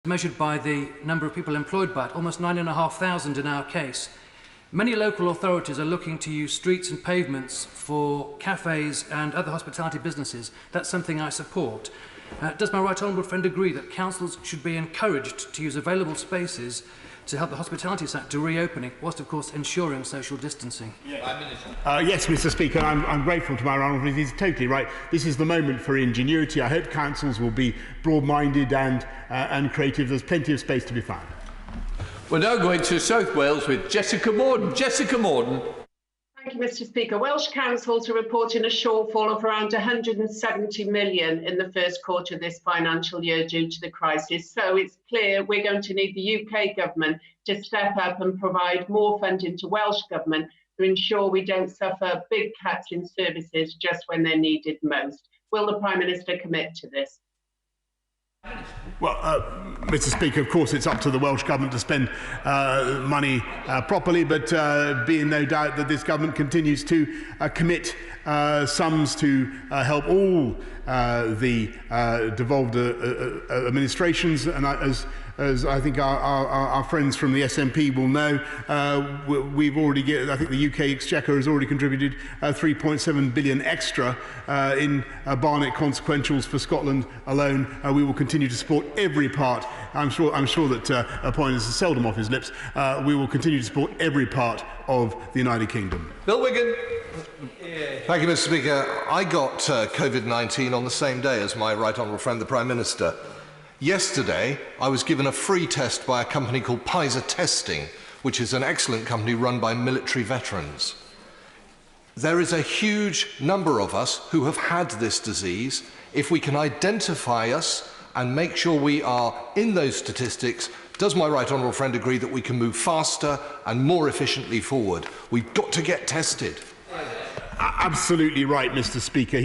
measured by the number of people employed by it, almost 9,500 in our case. Many local authorities are looking to use streets and pavements for cafes and other hospitality businesses. That's something I support. Does my right honourable friend agree that councils should be encouraged to use available spaces to help the hospitality sector reopening, whilst of course ensuring social distancing? Yes, Mr. Speaker, I'm grateful to my honourable. He's totally right. This is the moment for ingenuity. I hope councils will be broad-minded and creative. There's plenty of space to be found. We're now going to South Wales with Jessica Morden. Jessica Morden. Thank you, Mr. Speaker. Welsh councils are reporting a shortfall of around 170 million in the first quarter of this financial year due to the crisis. So it's clear we're going to need the UK government to step up and provide more funding to Welsh government to ensure we don't suffer big cuts in services just when they're needed most. Will the Prime Minister commit to this? Well, Mr. Speaker, of course it's up to the Welsh Government to spend money properly, but be in no doubt that this Government continues to commit sums to help all the devolved administrations, and as I think our friends from the SNP will know, we've already I think the UK Exchequer has already contributed 3.7 billion extra in Barnett consequentials for Scotland alone. We will continue to support every part. I'm sure that a point is seldom off his lips. We will continue to support every part of the United Kingdom. Bill Wigan. Thank you, Mr. Speaker. I got COVID-19 on the same day as my right honourable friend, the Prime Minister. Yesterday, I was given a free test by a company called Pfizer Testing, which is an excellent company run by military veterans. There is a huge number of us who have had this disease. If we can identify us and make sure we are in those statistics, does my right honourable friend agree that we can move faster and more efficiently forward? We've got to get tested. Absolutely right, Mr. Speaker.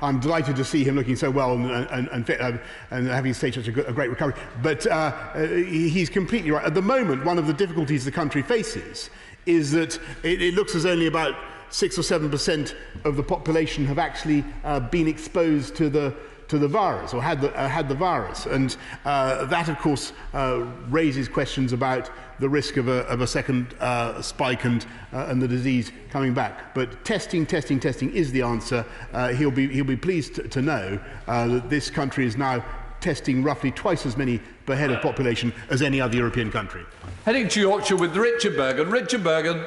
I'm delighted to see him looking so well and fit and having staged such a great recovery. But he's completely right. At the moment, one of the difficulties the country faces is that it looks as only about 6 or 7% of the population have actually been exposed to the virus or had the virus, and that of course raises questions about the risk of a second spike and the disease coming back. But testing is the answer. He'll be pleased to know that this country is now testing roughly twice as many per head of population as any other European country. Heading to Yorkshire with Richard Bergen. Richard Bergen.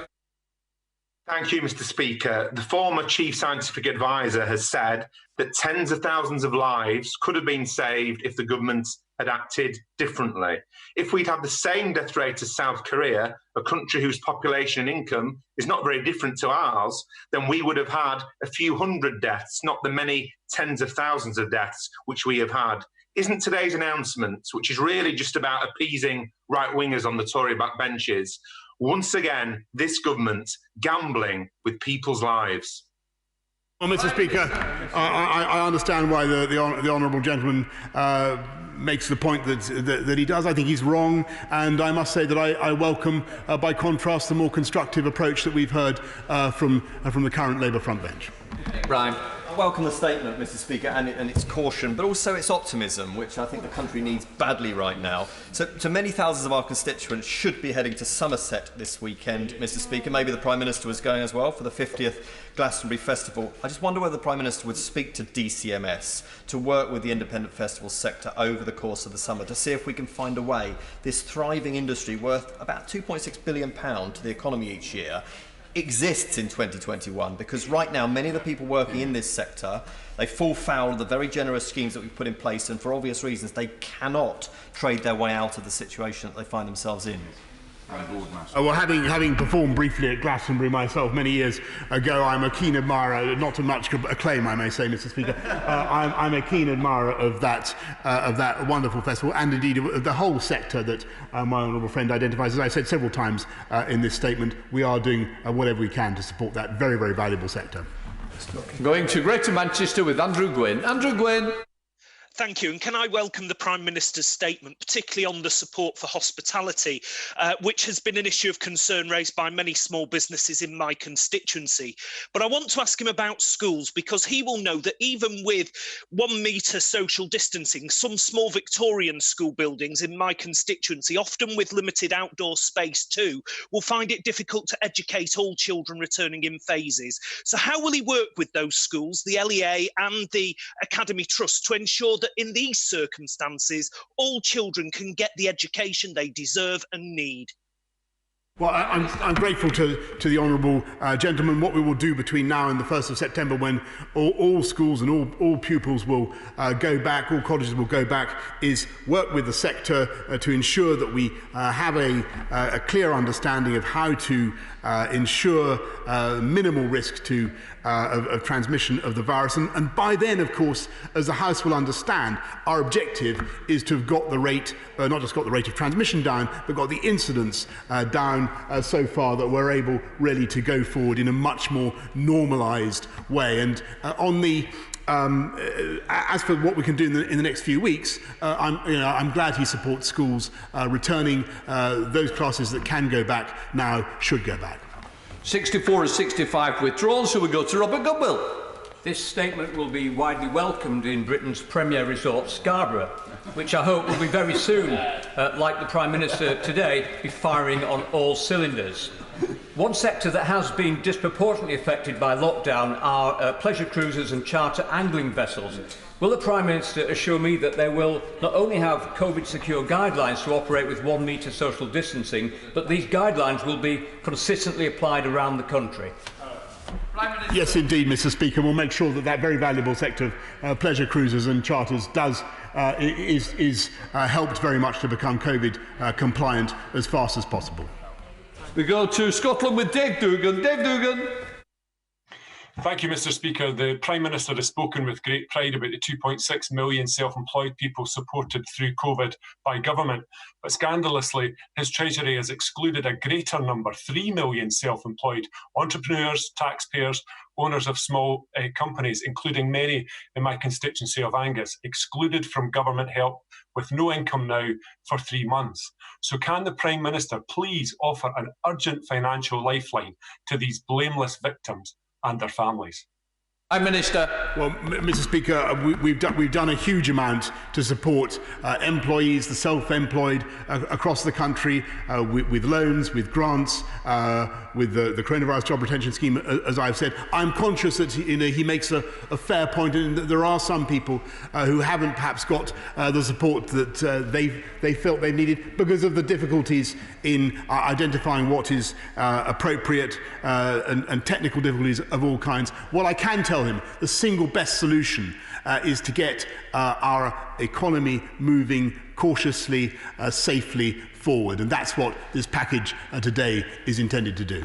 Thank you, Mr. Speaker. The former Chief Scientific Advisor has said that tens of thousands of lives could have been saved if the government had acted differently. If we'd had the same death rate as South Korea, a country whose population and income is not very different to ours, then we would have had a few hundred deaths, not the many tens of thousands of deaths which we have had. Isn't today's announcement, which is really just about appeasing right-wingers on the Tory backbenches, once again, this government gambling with people's lives? Well, Mr. Speaker, I understand why the honourable gentleman makes the point that he does. I think he's wrong, and I must say that I welcome, by contrast, the more constructive approach that we've heard from the current Labour frontbench. Brian. I welcome the statement, Mr. Speaker, and its caution, but also its optimism, which I think the country needs badly right now. So many thousands of our constituents should be heading to Somerset this weekend, Mr. Speaker. Maybe the Prime Minister was going as well for the 50th Glastonbury Festival. I just wonder whether the Prime Minister would speak to DCMS to work with the independent festival sector over the course of the summer to see if we can find a way this thriving industry worth about £2.6 billion to the economy each year exists in 2021, because right now many of the people working in this sector, they fall foul of the very generous schemes that we've put in place, and for obvious reasons they cannot trade their way out of the situation that they find themselves in. Well, having performed briefly at Glastonbury myself many years ago, I'm a keen admirer, not to much acclaim, I may say, Mr. Speaker. I'm a keen admirer of that wonderful festival, and indeed of the whole sector that my honourable friend identifies. As I said several times in this statement, we are doing whatever we can to support that very, very valuable sector. Going to Greater Manchester with Andrew Gwynn. Andrew Gwynn. Thank you. And can I welcome the Prime Minister's statement, particularly on the support for hospitality, which has been an issue of concern raised by many small businesses in my constituency. But I want to ask him about schools, because he will know that even with 1 metre social distancing, some small Victorian school buildings in my constituency, often with limited outdoor space too, will find it difficult to educate all children returning in phases. So how will he work with those schools, the LEA and the Academy Trust, to ensure that in these circumstances, all children can get the education they deserve and need? Well, I'm grateful to the honourable gentleman. What we will do between now and the 1st of September, when all schools and all pupils will go back, all colleges will go back, is work with the sector to ensure that we have a clear understanding of how to ensure minimal risk of transmission of the virus. And by then, of course, as the House will understand, our objective is to have got the rate, not just got the rate of transmission down, but got the incidence down so far that we're able really to go forward in a much more normalised way. And on the as for what we can do in the next few weeks, I'm glad he supports schools returning. Those classes that can go back now should go back. 64 and 65 withdrawn, so we go to Robert Goodwill. This statement will be widely welcomed in Britain's premier resort, Scarborough, which I hope will be very soon, like the Prime Minister today, be firing on all cylinders. One sector that has been disproportionately affected by lockdown are pleasure cruisers and charter angling vessels. Will the Prime Minister assure me that they will not only have COVID-secure guidelines to operate with 1 metre social distancing, but these guidelines will be consistently applied around the country? Yes, indeed, Mr. Speaker. We'll make sure that that very valuable sector of pleasure cruisers and charters is helped very much to become COVID compliant as fast as possible. We go to Scotland with Dave Dugan. Dave Dugan. Thank you, Mr. Speaker. The Prime Minister has spoken with great pride about the 2.6 million self-employed people supported through COVID by government. But scandalously, his Treasury has excluded a greater number, 3 million self-employed entrepreneurs, taxpayers, owners of small companies, including many in my constituency of Angus, excluded from government help with no income now for 3 months. So can the Prime Minister please offer an urgent financial lifeline to these blameless victims and their families? Prime Minister. Well, Mr. Speaker, we've done a huge amount to support employees, the self-employed across the country with loans, with grants, with the coronavirus job retention scheme, as I've said. I'm conscious that he makes a fair point, and that there are some people who haven't perhaps got the support that they felt they needed because of the difficulties in identifying what is appropriate and technical difficulties of all kinds. What I can tell him, the single best solution is to get our economy moving cautiously, safely forward, and that's what this package today is intended to do.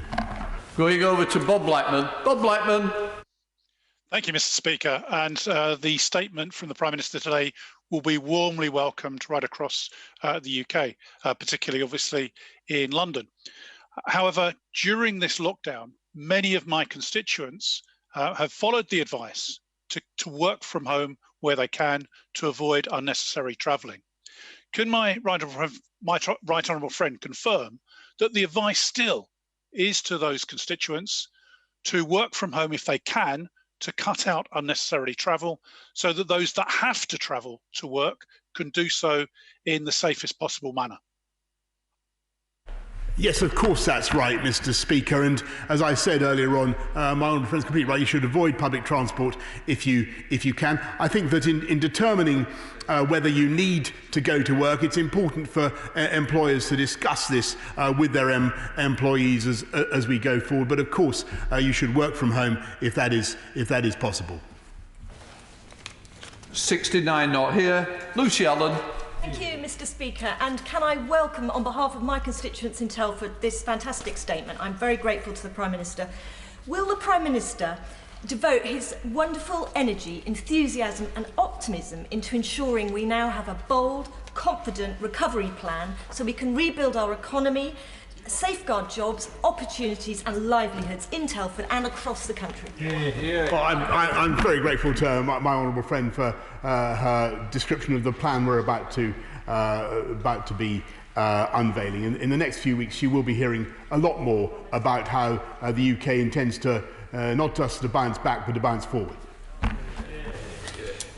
Going over to Bob Blackman. Bob Blackman. Thank you, Mr. Speaker. And the statement from the Prime Minister today will be warmly welcomed right across the UK, particularly obviously in London. However, during this lockdown, many of my constituents have followed the advice to work from home where they can to avoid unnecessary travelling. Can my right honourable friend confirm that the advice still is to those constituents to work from home if they can, to cut out unnecessary travel, so that those that have to travel to work can do so in the safest possible manner? Yes, of course that's right, Mr. Speaker. And as I said earlier on, my honourable friend's completely right. You should avoid public transport if you can. I think that in determining whether you need to go to work, it's important for employers to discuss this with their employees as we go forward. But of course, you should work from home if that is possible. 69 not here. Lucy Allen. Thank you, Mr. Speaker, and can I welcome, on behalf of my constituents in Telford, this fantastic statement. I'm very grateful to the Prime Minister. Will the Prime Minister devote his wonderful energy, enthusiasm and optimism into ensuring we now have a bold, confident recovery plan so we can rebuild our economy, safeguard jobs, opportunities and livelihoods in Telford and across the country. Well, I'm very grateful to my honourable friend for her description of the plan we're about to be unveiling. In the next few weeks, you will be hearing a lot more about how the UK intends to not just to bounce back, but to bounce forward.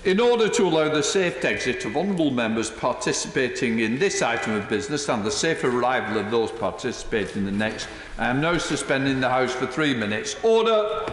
In order to allow the safe exit of honourable members participating in this item of business and the safe arrival of those participating in the next, I am now suspending the House for 3 minutes. Order!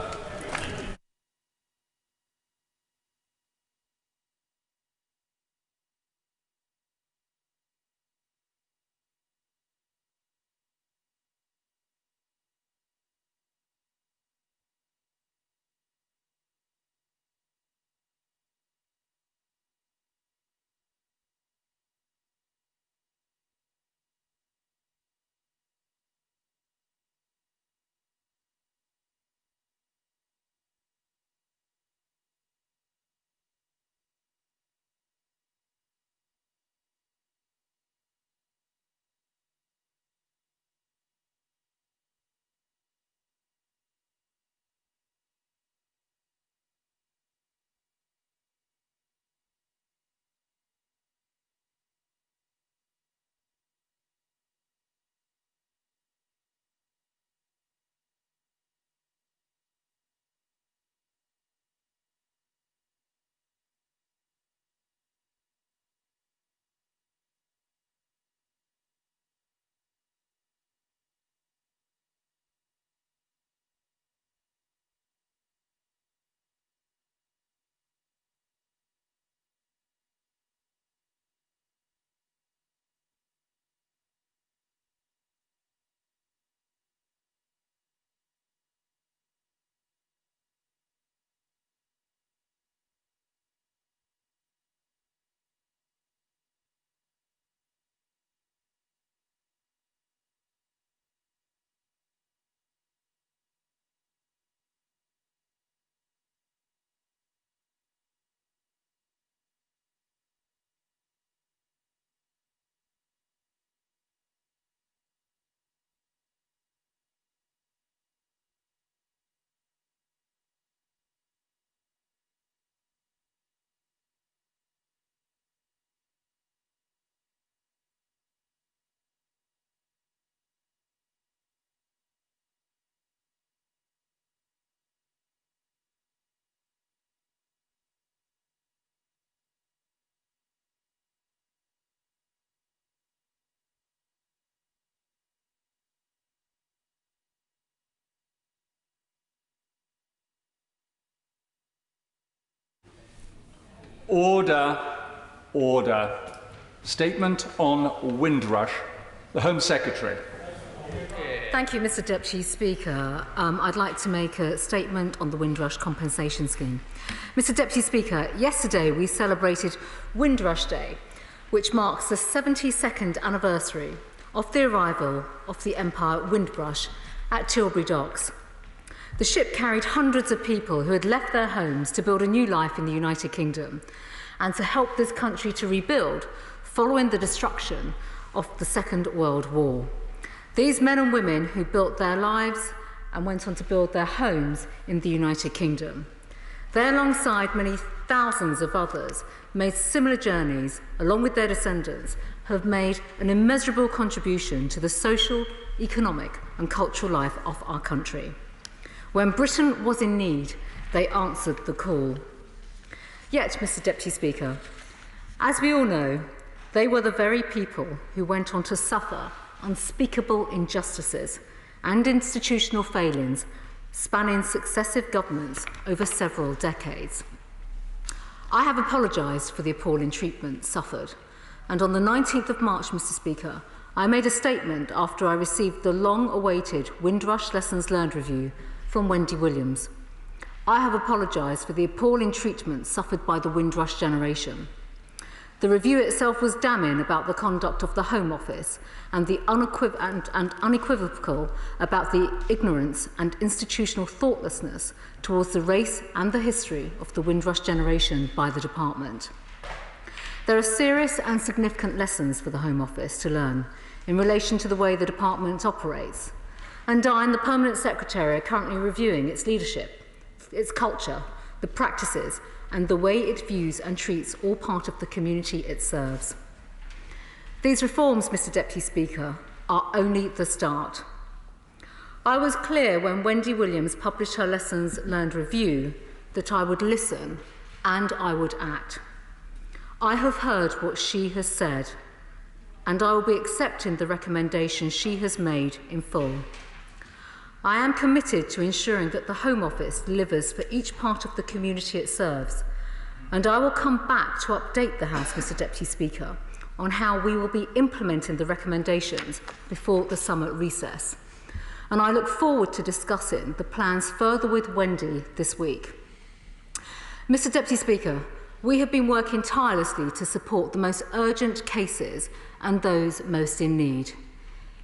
Order. Order. Statement on Windrush. The Home Secretary. Thank you, Mr Deputy Speaker. I'd like to make a statement on the Windrush compensation scheme. Mr Deputy Speaker, yesterday we celebrated Windrush Day, which marks the 72nd anniversary of the arrival of the Empire Windrush at Tilbury Docks. The ship carried hundreds of people who had left their homes to build a new life in the United Kingdom and to help this country to rebuild following the destruction of the Second World War. These men and women who built their lives and went on to build their homes in the United Kingdom. They, alongside many thousands of others, made similar journeys, along with their descendants, have made an immeasurable contribution to the social, economic and cultural life of our country. When Britain was in need, they answered the call. Yet, Mr Deputy Speaker, as we all know, they were the very people who went on to suffer unspeakable injustices and institutional failings spanning successive governments over several decades. I have apologised for the appalling treatment suffered, and on the 19th of March, Mr Speaker, I made a statement after I received the long-awaited Windrush Lessons Learned review from Wendy Williams. I have apologised for the appalling treatment suffered by the Windrush generation. The review itself was damning about the conduct of the Home Office and unequivocal about the ignorance and institutional thoughtlessness towards the race and the history of the Windrush generation by the department. There are serious and significant lessons for the Home Office to learn in relation to the way the department operates. And I and the Permanent Secretary are currently reviewing its leadership, its culture, the practices, and the way it views and treats all part of the community it serves. These reforms, Mr. Deputy Speaker, are only the start. I was clear when Wendy Williams published her Lessons Learned review that I would listen and I would act. I have heard what she has said, and I will be accepting the recommendations she has made in full. I am committed to ensuring that the Home Office delivers for each part of the community it serves, and I will come back to update the House, Mr. Deputy Speaker, on how we will be implementing the recommendations before the summer recess. And I look forward to discussing the plans further with Wendy this week. Mr. Deputy Speaker, we have been working tirelessly to support the most urgent cases and those most in need.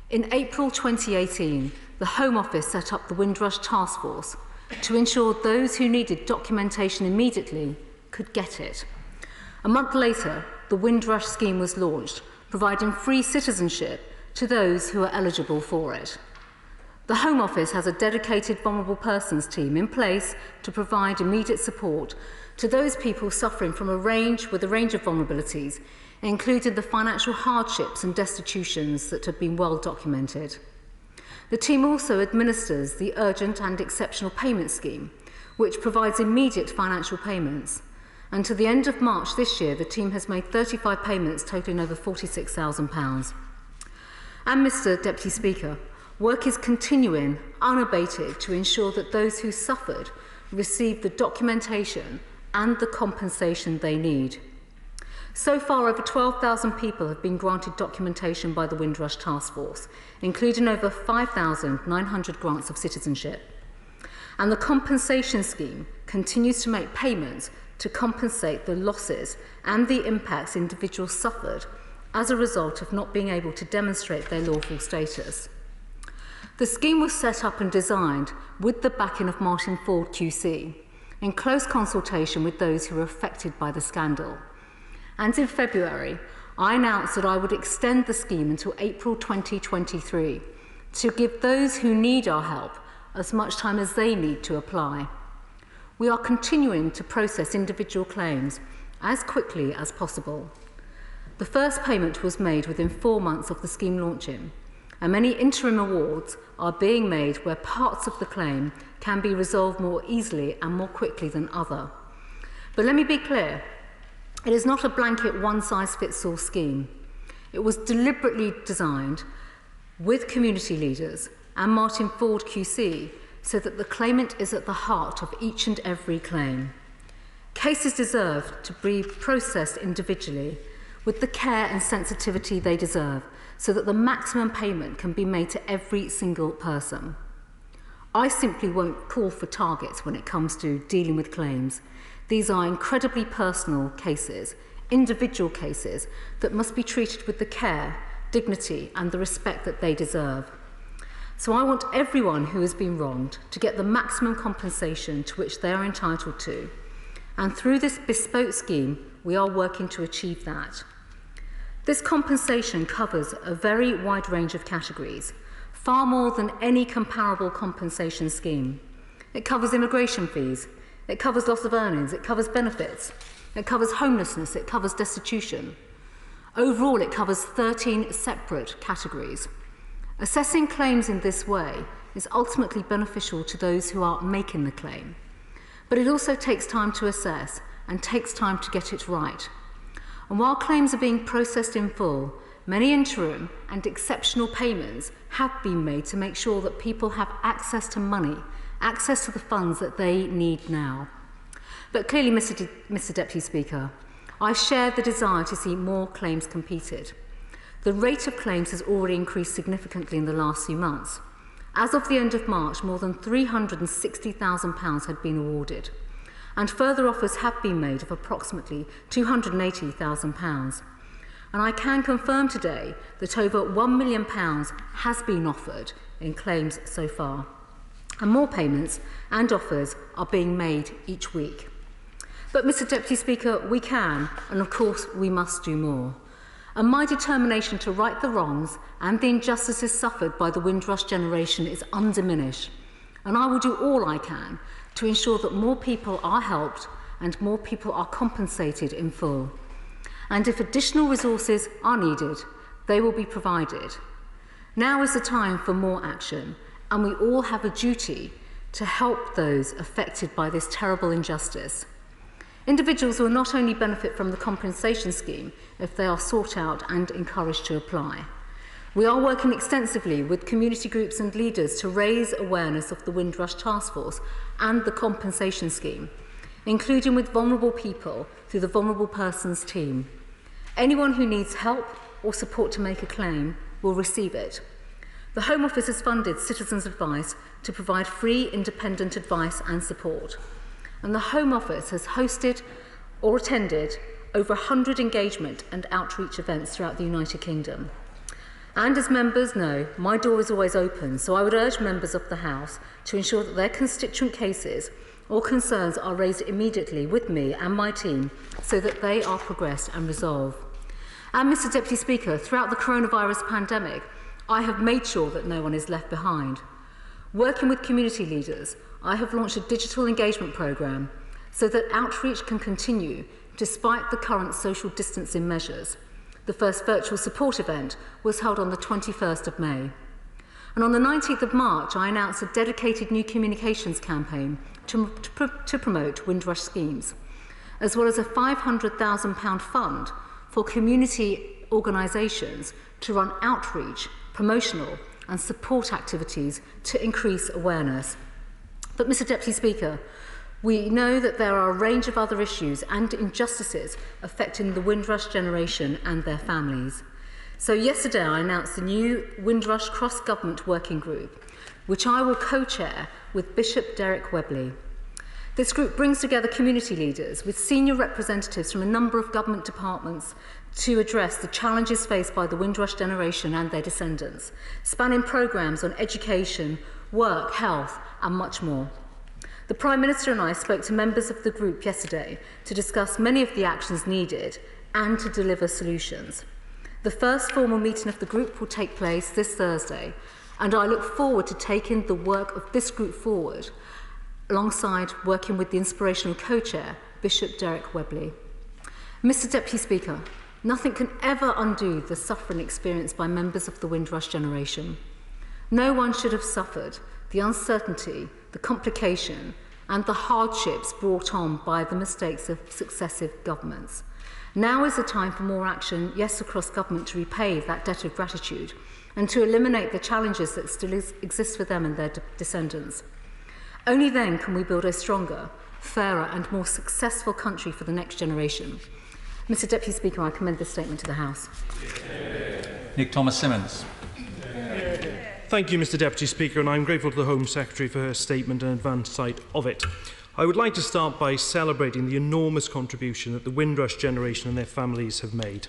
In April 2018, the Home Office set up the Windrush Task Force to ensure those who needed documentation immediately could get it. A month later, the Windrush scheme was launched, providing free citizenship to those who are eligible for it. The Home Office has a dedicated vulnerable persons team in place to provide immediate support to those people suffering from a range of vulnerabilities, including the financial hardships and destitutions that have been well documented. The team also administers the Urgent and Exceptional Payment Scheme, which provides immediate financial payments. And to the end of March this year, the team has made 35 payments totaling over £46,000. And Mr. Deputy Speaker, work is continuing unabated to ensure that those who suffered receive the documentation and the compensation they need. So far, over 12,000 people have been granted documentation by the Windrush Task Force, including over 5,900 grants of citizenship. And the compensation scheme continues to make payments to compensate the losses and the impacts individuals suffered as a result of not being able to demonstrate their lawful status. The scheme was set up and designed with the backing of Martin Ford QC, in close consultation with those who were affected by the scandal. And in February, I announced that I would extend the scheme until April 2023 to give those who need our help as much time as they need to apply. We are continuing to process individual claims as quickly as possible. The first payment was made within 4 months of the scheme launching, and many interim awards are being made where parts of the claim can be resolved more easily and more quickly than other. But let me be clear, it is not a blanket one-size-fits-all scheme. It was deliberately designed with community leaders and Martin Ford QC so that the claimant is at the heart of each and every claim. Cases deserve to be processed individually with the care and sensitivity they deserve so that the maximum payment can be made to every single person. I simply won't call for targets when it comes to dealing with claims. These are incredibly personal cases, individual cases that must be treated with the care, dignity and the respect that they deserve. So I want everyone who has been wronged to get the maximum compensation to which they are entitled to. And through this bespoke scheme, we are working to achieve that. This compensation covers a very wide range of categories, far more than any comparable compensation scheme. It covers immigration fees, it covers loss of earnings, it covers benefits, it covers homelessness, it covers destitution. Overall, it covers 13 separate categories. Assessing claims in this way is ultimately beneficial to those who are making the claim. But it also takes time to assess and takes time to get it right. And while claims are being processed in full, many interim and exceptional payments have been made to make sure that people have access to money, access to the funds that they need now. But clearly, Mr. Deputy Speaker, I share the desire to see more claims competed. The rate of claims has already increased significantly in the last few months. As of the end of March, more than £360,000 had been awarded, and further offers have been made of approximately £280,000. And I can confirm today that over £1 million has been offered in claims so far, and more payments and offers are being made each week. But, Mr Deputy Speaker, we can, and of course we must do more. And my determination to right the wrongs and the injustices suffered by the Windrush generation is undiminished. And I will do all I can to ensure that more people are helped and more people are compensated in full. And if additional resources are needed, they will be provided. Now is the time for more action, and we all have a duty to help those affected by this terrible injustice. Individuals will not only benefit from the compensation scheme if they are sought out and encouraged to apply. We are working extensively with community groups and leaders to raise awareness of the Windrush Task Force and the compensation scheme, including with vulnerable people through the Vulnerable Persons team. Anyone who needs help or support to make a claim will receive it. The Home Office has funded Citizens Advice to provide free independent advice and support. And the Home Office has hosted or attended over 100 engagement and outreach events throughout the United Kingdom. And as members know, my door is always open, so I would urge members of the House to ensure that their constituent cases or concerns are raised immediately with me and my team so that they are progressed and resolved. And Mr Deputy Speaker, throughout the coronavirus pandemic, I have made sure that no one is left behind. Working with community leaders, I have launched a digital engagement programme so that outreach can continue despite the current social distancing measures. The first virtual support event was held on the 21st of May. And on the 19th of March, I announced a dedicated new communications campaign to promote Windrush schemes, as well as a £500,000 fund for community organisations to run outreach, promotional and support activities to increase awareness. But, Mr Deputy Speaker, we know that there are a range of other issues and injustices affecting the Windrush generation and their families. So yesterday I announced the new Windrush Cross-Government Working Group, which I will co-chair with Bishop Derek Webley. This group brings together community leaders with senior representatives from a number of government departments to address the challenges faced by the Windrush generation and their descendants, spanning programmes on education, work, health and much more. The Prime Minister and I spoke to members of the group yesterday to discuss many of the actions needed and to deliver solutions. The first formal meeting of the group will take place this Thursday, and I look forward to taking the work of this group forward, alongside working with the inspirational co-chair, Bishop Derek Webley. Mr Deputy Speaker, nothing can ever undo the suffering experienced by members of the Windrush generation. No one should have suffered the uncertainty, the complication and the hardships brought on by the mistakes of successive governments. Now is the time for more action, yes, across government, to repay that debt of gratitude and to eliminate the challenges that still exist for them and their descendants. Only then can we build a stronger, fairer and more successful country for the next generation. Mr Deputy Speaker, I commend this statement to the House. Nick Thomas-Symonds. Thank you, Mr Deputy Speaker, and I'm grateful to the Home Secretary for her statement and advance sight of it. I would like to start by celebrating the enormous contribution that the Windrush generation and their families have made.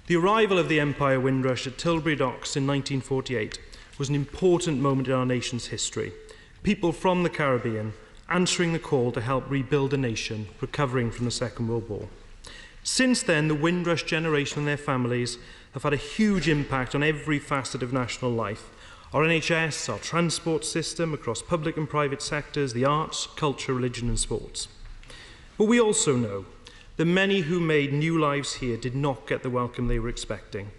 The arrival of the Empire Windrush at Tilbury Docks in 1948 was an important moment in our nation's history. People from the Caribbean answering the call to help rebuild a nation recovering from the Second World War. Since then, the Windrush generation and their families have had a huge impact on every facet of national life. Our NHS, our transport system, across public and private sectors, the arts, culture, religion and sports. But we also know that many who made new lives here did not get the welcome they were expecting.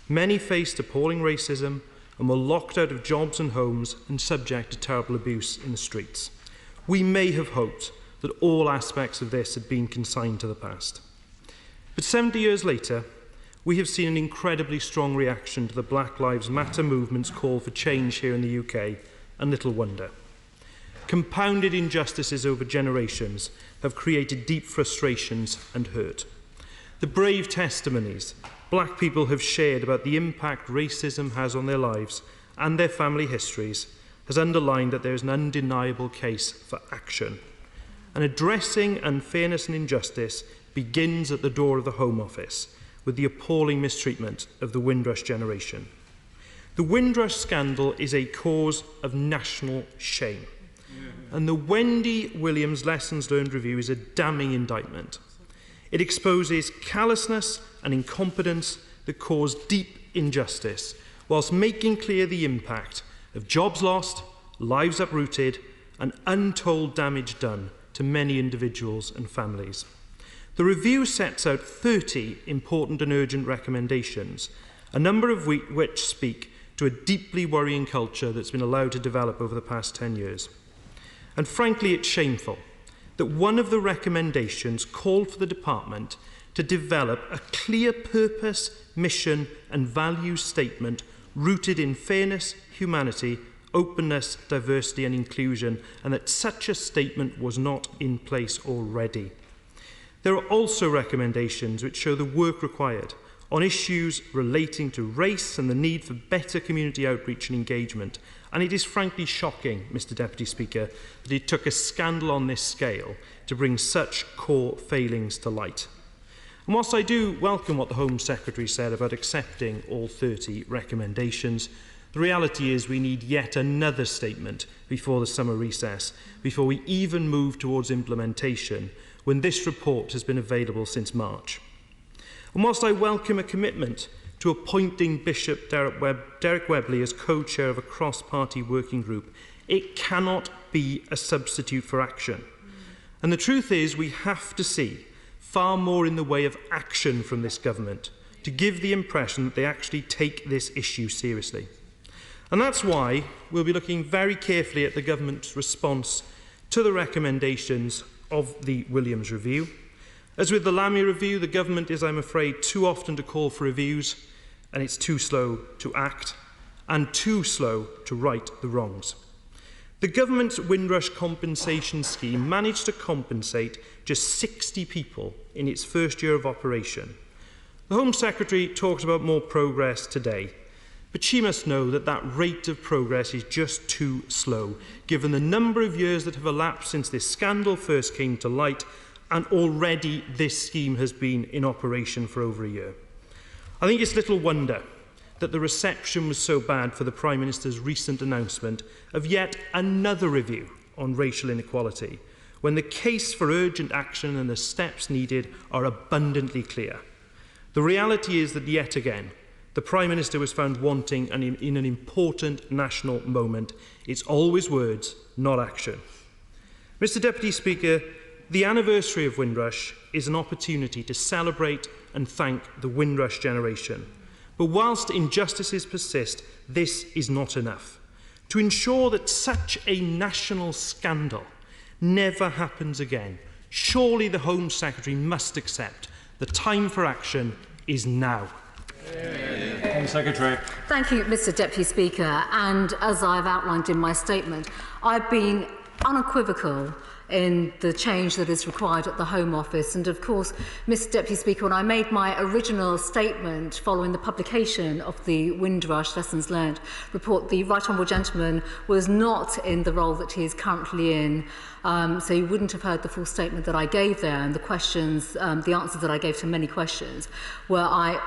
Many faced appalling racism and were locked out of jobs and homes and subject to terrible abuse in the streets. We may have hoped that all aspects of this had been consigned to the past. But 70 years later, we have seen an incredibly strong reaction to the Black Lives Matter movement's call for change here in the UK, and little wonder. Compounded injustices over generations have created deep frustrations and hurt. The brave testimonies Black people have shared about the impact racism has on their lives and their family histories has underlined that there is an undeniable case for action. And addressing unfairness and injustice begins at the door of the Home Office, with the appalling mistreatment of the Windrush generation. The Windrush scandal is a cause of national shame. and the Wendy Williams Lessons Learned Review is a damning indictment. It exposes callousness and incompetence that cause deep injustice, whilst making clear the impact of jobs lost, lives uprooted, and untold damage done to many individuals and families. The review sets out 30 important and urgent recommendations, a number of which speak to a deeply worrying culture that's been allowed to develop over the past 10 years. And frankly, it's shameful that one of the recommendations called for the department to develop a clear purpose, mission and values statement rooted in fairness, humanity, openness, diversity and inclusion, and that such a statement was not in place already. There are also recommendations which show the work required on issues relating to race and the need for better community outreach and engagement. And it is frankly shocking, Mr Deputy Speaker, that it took a scandal on this scale to bring such core failings to light. And whilst I do welcome what the Home Secretary said about accepting all 30 recommendations, the reality is we need yet another statement before the summer recess, before we even move towards implementation, when this report has been available since March. And whilst I welcome a commitment to appointing Bishop Derek Webley as co-chair of a cross-party working group, it cannot be a substitute for action. And the truth is we have to see far more in the way of action from this government to give the impression that they actually take this issue seriously. And that's why we'll be looking very carefully at the government's response to the recommendations of the Williams Review. As with the Lamia Review, the government is, I'm afraid, too often to call for reviews, and it's too slow to act, and too slow to right the wrongs. The government's Windrush compensation scheme managed to compensate just 60 people in its first year of operation. The Home Secretary talked about more progress today, but she must know that that rate of progress is just too slow, given the number of years that have elapsed since this scandal first came to light, and already this scheme has been in operation for over a year. I think it's little wonder that the reception was so bad for the Prime Minister's recent announcement of yet another review on racial inequality, when the case for urgent action and the steps needed are abundantly clear. The reality is that yet again, the Prime Minister was found wanting in an important national moment. It's always words, not action. Mr Deputy Speaker, the anniversary of Windrush is an opportunity to celebrate and thank the Windrush generation. But whilst injustices persist, this is not enough. To ensure that such a national scandal never happens again, surely the Home Secretary must accept the time for action is now. Home Secretary. Thank you, Mr Deputy Speaker. And as I've outlined in my statement, I've been unequivocal in the change that is required at the Home Office. And of course, Mr Deputy Speaker, when I made my original statement following the publication of the Windrush Lessons Learned report, the Right Honourable Gentleman was not in the role that he is currently in. So you wouldn't have heard the full statement that I gave there, and the questions, the answers that I gave to many questions, where I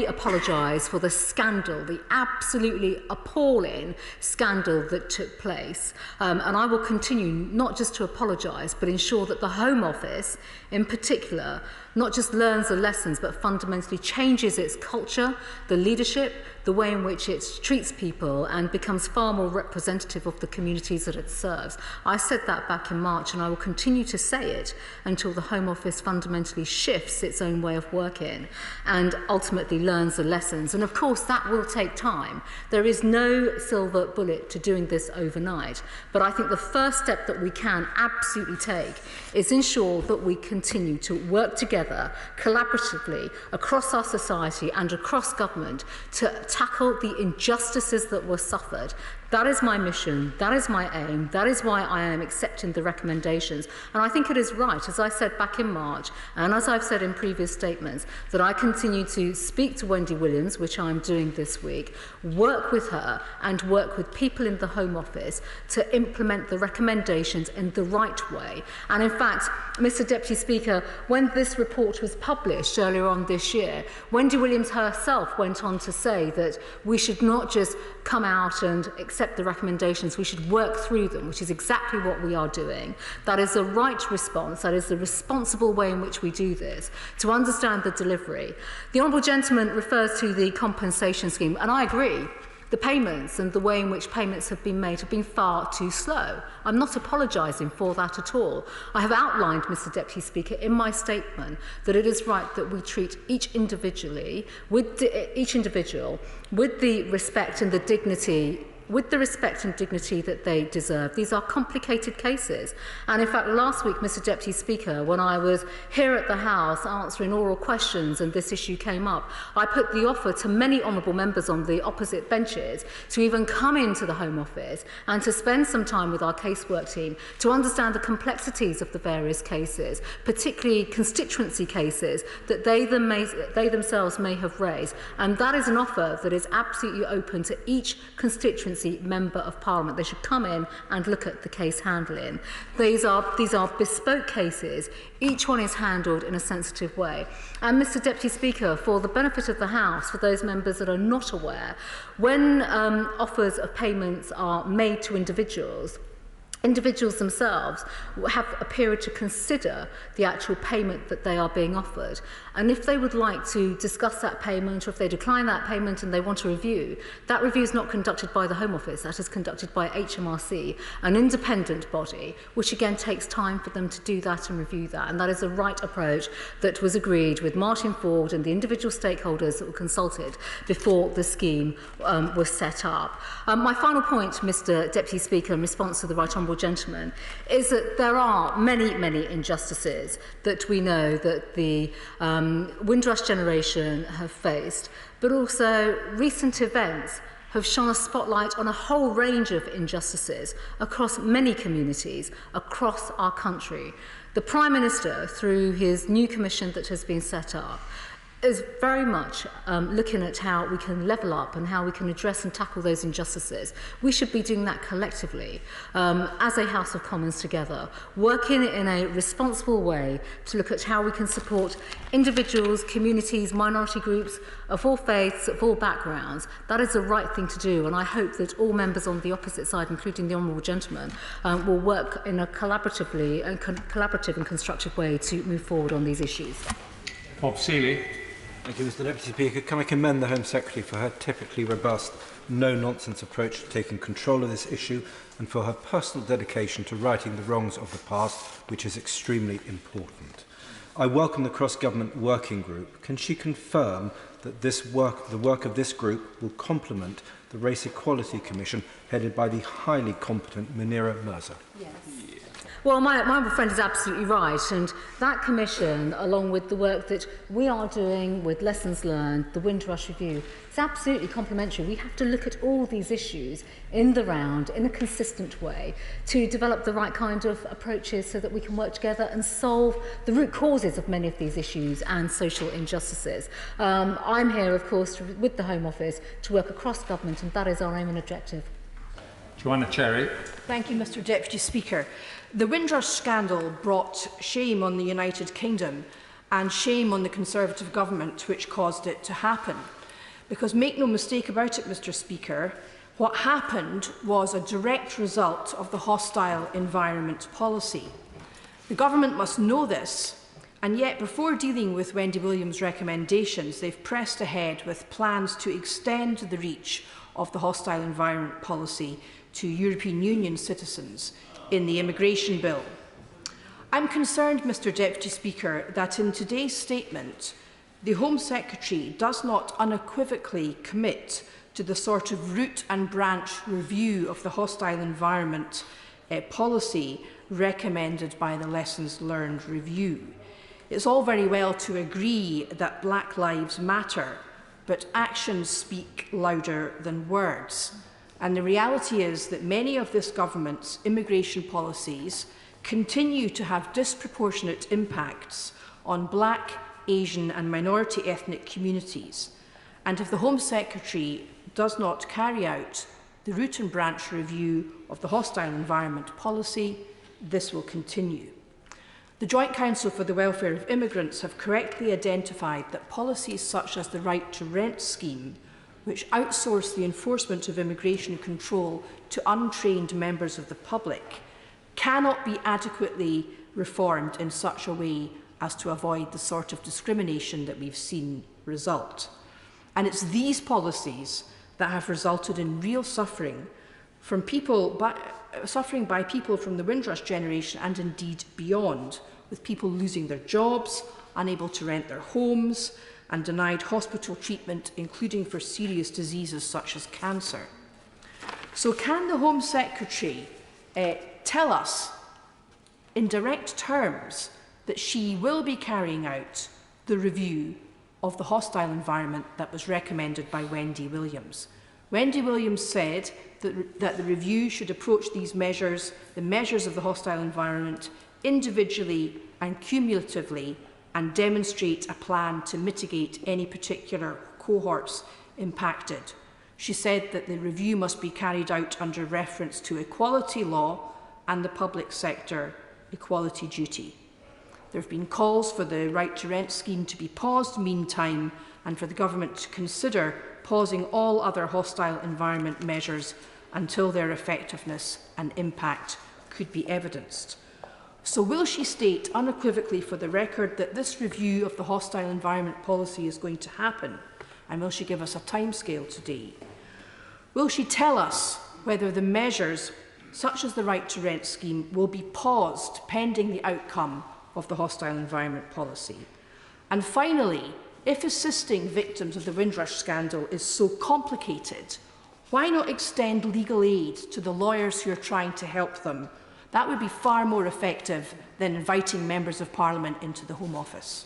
apologise for the scandal, the absolutely appalling scandal that took place. And I will continue not just to apologise, but ensure that the Home Office, in particular, not just learns the lessons, but fundamentally changes its culture, the leadership, the way in which it treats people, and becomes far more representative of the communities that it serves. I said that back in March, and I will continue to say it until the Home Office fundamentally shifts its own way of working and ultimately learns the lessons. And of course, that will take time. There is no silver bullet to doing this overnight. But I think the first step that we can absolutely take is ensure that we continue to work together collaboratively across our society and across government to tackle the injustices that were suffered. That is my mission, that is my aim, that is why I am accepting the recommendations. And I think it is right, as I said back in March, and as I've said in previous statements, that I continue to speak to Wendy Williams, which I'm doing this week, work with her and work with people in the Home Office to implement the recommendations in the right way. And in fact, Mr Deputy Speaker, when this report was published earlier on this year, Wendy Williams herself went on to say that we should not just come out and accept accept the recommendations, we should work through them, which is exactly what we are doing. That is the right response. That is the responsible way in which we do this, to understand the delivery. The Honourable Gentleman refers to the compensation scheme, and I agree. The payments and the way in which payments have been made have been far too slow. I'm not apologising for that at all. I have outlined, Mr Deputy Speaker, in my statement that it is right that we treat each individual with the respect and the dignity that they deserve. These are complicated cases. And in fact, last week, Mr Deputy Speaker, when I was here at the House answering oral questions and this issue came up, I put the offer to many honourable members on the opposite benches to even come into the Home Office and to spend some time with our casework team to understand the complexities of the various cases, particularly constituency cases that they themselves may have raised. And that is an offer that is absolutely open to each constituency member of Parliament. They should come in and look at the case handling. These are bespoke cases. Each one is handled in a sensitive way. And Mr Deputy Speaker, for the benefit of the House, for those members that are not aware, when offers of payments are made to individuals themselves have a period to consider the actual payment that they are being offered. And if they would like to discuss that payment, or if they decline that payment and they want a review, that review is not conducted by the Home Office, that is conducted by HMRC, an independent body, which again takes time for them to do that and review that. And that is the right approach that was agreed with Martin Ford and the individual stakeholders that were consulted before the scheme was set up. My final point, Mr Deputy Speaker, in response to the Right Honourable Gentleman, is that there are many injustices that we know that the Windrush generation have faced, but also recent events have shone a spotlight on a whole range of injustices across many communities across our country. The Prime Minister, through his new commission that has been set up, is very much looking at how we can level up and how we can address and tackle those injustices. We should be doing that collectively as a House of Commons together, working in a responsible way to look at how we can support individuals, communities, minority groups of all faiths, of all backgrounds. That is the right thing to do, and I hope that all members on the opposite side, including the Honourable Gentleman, will work in a collaborative and constructive way to move forward on these issues. Bob Seeley. Thank you, Mr Deputy Speaker. Can I commend the Home Secretary for her typically robust, no-nonsense approach to taking control of this issue and for her personal dedication to righting the wrongs of the past, which is extremely important. I welcome the cross-government working group. Can she confirm that the work of this group will complement the Race Equality Commission headed by the highly competent Munira Mirza? Yes. Well, my honourable friend is absolutely right, and that commission, along with the work that we are doing with lessons learned, the Windrush review, is absolutely complementary. We have to look at all these issues in the round, in a consistent way, to develop the right kind of approaches so that we can work together and solve the root causes of many of these issues and social injustices. I'm here, of course, with the Home Office to work across government, and that is our aim and objective. Joanna Cherry. Thank you, Mr Deputy Speaker. The Windrush scandal brought shame on the United Kingdom and shame on the Conservative government which caused it to happen. Because make no mistake about it, Mr Speaker, what happened was a direct result of the hostile environment policy. The government must know this, and yet before dealing with Wendy Williams' recommendations, they've pressed ahead with plans to extend the reach of the hostile environment policy to European Union citizens in the immigration bill. I'm concerned, Mr Deputy Speaker, that in today's statement, the Home Secretary does not unequivocally commit to the sort of root and branch review of the hostile environment policy recommended by the Lessons Learned review. It's all very well to agree that Black Lives Matter, but actions speak louder than words. And the reality is that many of this government's immigration policies continue to have disproportionate impacts on Black, Asian and minority ethnic communities. And if the Home Secretary does not carry out the root and branch review of the hostile environment policy, this will continue. The Joint Council for the Welfare of Immigrants have correctly identified that policies such as the right to rent scheme which outsource the enforcement of immigration control to untrained members of the public, cannot be adequately reformed in such a way as to avoid the sort of discrimination that we've seen result. And it's these policies that have resulted in real suffering from people, suffering by people from the Windrush generation and indeed beyond, with people losing their jobs, unable to rent their homes, and denied hospital treatment, including for serious diseases such as cancer. So can the Home Secretary tell us in direct terms that she will be carrying out the review of the hostile environment that was recommended by Wendy Williams? Wendy Williams said that the review should approach these measures, the measures of the hostile environment, individually and cumulatively, and demonstrate a plan to mitigate any particular cohorts impacted. She said that the review must be carried out under reference to equality law and the public sector equality duty. There have been calls for the right to rent scheme to be paused meantime, and for the government to consider pausing all other hostile environment measures until their effectiveness and impact could be evidenced. So will she state unequivocally for the record that this review of the hostile environment policy is going to happen? And will she give us a timescale today? Will she tell us whether the measures, such as the right to rent scheme, will be paused pending the outcome of the hostile environment policy? And finally, if assisting victims of the Windrush scandal is so complicated, why not extend legal aid to the lawyers who are trying to help them? That would be far more effective than inviting members of Parliament into the Home Office.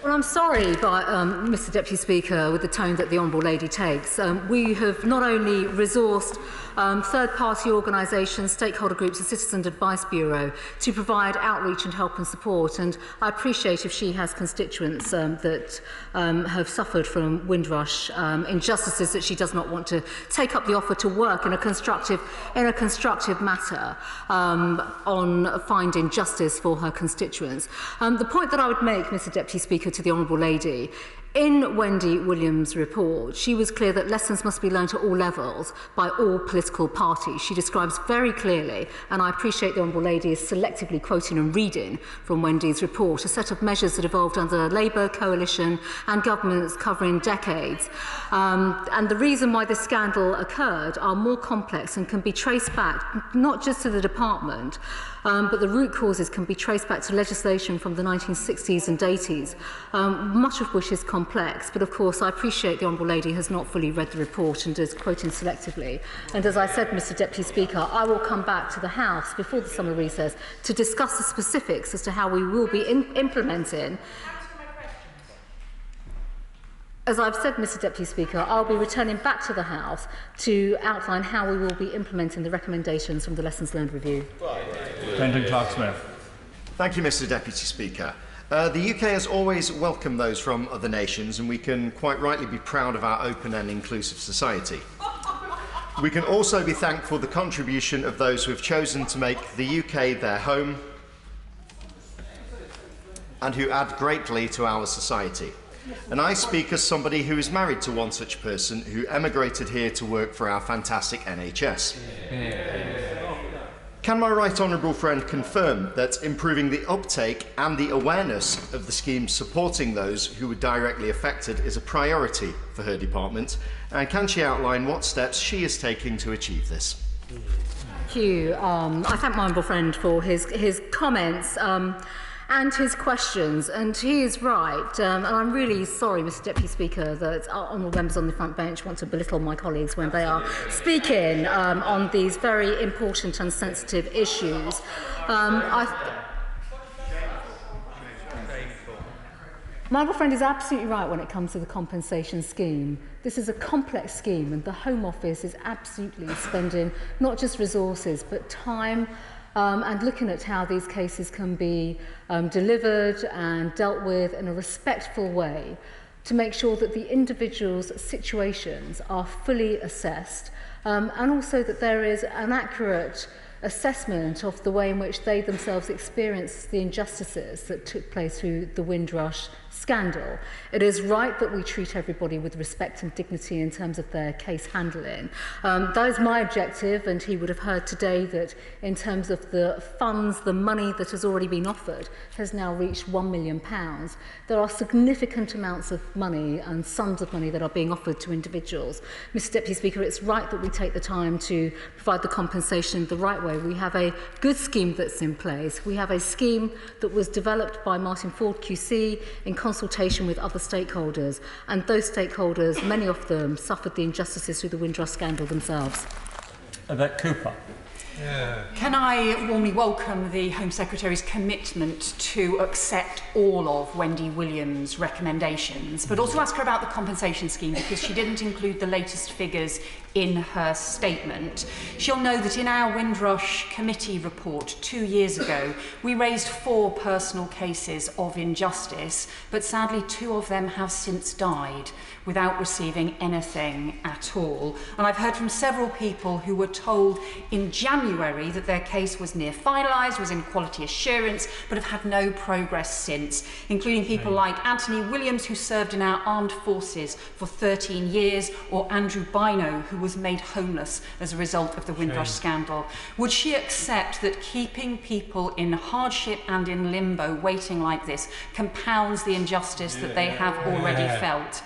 Well, I'm sorry, but, Mr Deputy Speaker, with the tone that the Honourable Lady takes. We have not only resourced third-party organisations, stakeholder groups, the Citizen Advice Bureau to provide outreach and help and support, and I appreciate if she has constituents that have suffered from Windrush injustices that she does not want to take up the offer to work in a constructive matter on finding justice for her constituents. The point that I would make, Mr Deputy Speaker, to the Honourable Lady, in Wendy Williams' report, she was clear that lessons must be learned at all levels by all political parties. She describes very clearly, and I appreciate the Honourable Lady is selectively quoting and reading from Wendy's report, a set of measures that evolved under Labour, coalition and governments covering decades. And the reason why this scandal occurred are more complex and can be traced back not just to the department, but the root causes can be traced back to legislation from the 1960s and 80s, much of which is complex. But of course, I appreciate the Honourable Lady has not fully read the report and is quoting selectively. And as I said, Mr Deputy Speaker, I will come back to the House before the summer recess to discuss the specifics as to how we will be implementing. As I've said, Mr Deputy Speaker, I'll be returning back to the House to outline how we will be implementing the recommendations from the Lessons Learned Review. Brendan Clark-Smith. Thank you, Mr Deputy Speaker. The UK has always welcomed those from other nations, and we can quite rightly be proud of our open and inclusive society. We can also be thankful for the contribution of those who have chosen to make the UK their home and who add greatly to our society. And I speak as somebody who is married to one such person who emigrated here to work for our fantastic NHS. Can my right honourable friend confirm that improving the uptake and the awareness of the scheme supporting those who were directly affected is a priority for her department? And can she outline what steps she is taking to achieve this? Thank you. I thank my honourable friend for his comments. And his questions, and he is right, and I'm really sorry, Mr Deputy Speaker, that honourable members on the front bench want to belittle my colleagues when they are speaking on these very important and sensitive issues. My honourable friend is absolutely right when it comes to the compensation scheme. This is a complex scheme, and the Home Office is absolutely spending not just resources but time and looking at how these cases can be delivered and dealt with in a respectful way to make sure that the individual's situations are fully assessed and also that there is an accurate assessment of the way in which they themselves experienced the injustices that took place through the Windrush scandal. It is right that we treat everybody with respect and dignity in terms of their case handling. That is my objective, and he would have heard today that in terms of the funds, the money that has already been offered has now reached £1 million. There are significant amounts of money and sums of money that are being offered to individuals. Mr. Deputy Speaker, it's right that we take the time to provide the compensation the right way. We have a good scheme that's in place. We have a scheme that was developed by Martin Ford QC in consultation with other stakeholders, and those stakeholders, many of them, suffered the injustices through the Windrush scandal themselves. Yvette Cooper. Can I warmly welcome the Home Secretary's commitment to accept all of Wendy Williams' recommendations, but also ask her about the compensation scheme, because she didn't include the latest figures in her statement. She'll know that in our Windrush committee report 2 years ago, we raised 4 personal cases of injustice, but sadly 2 of them have since died without receiving anything at all. And I've heard from several people who were told in January that their case was near finalised, was in quality assurance, but have had no progress since, including people like Anthony Williams, who served in our armed forces for 13 years, or Andrew Bino, who was made homeless as a result of the Windrush scandal. Would she accept that keeping people in hardship and in limbo waiting like this compounds the injustice that they have already felt?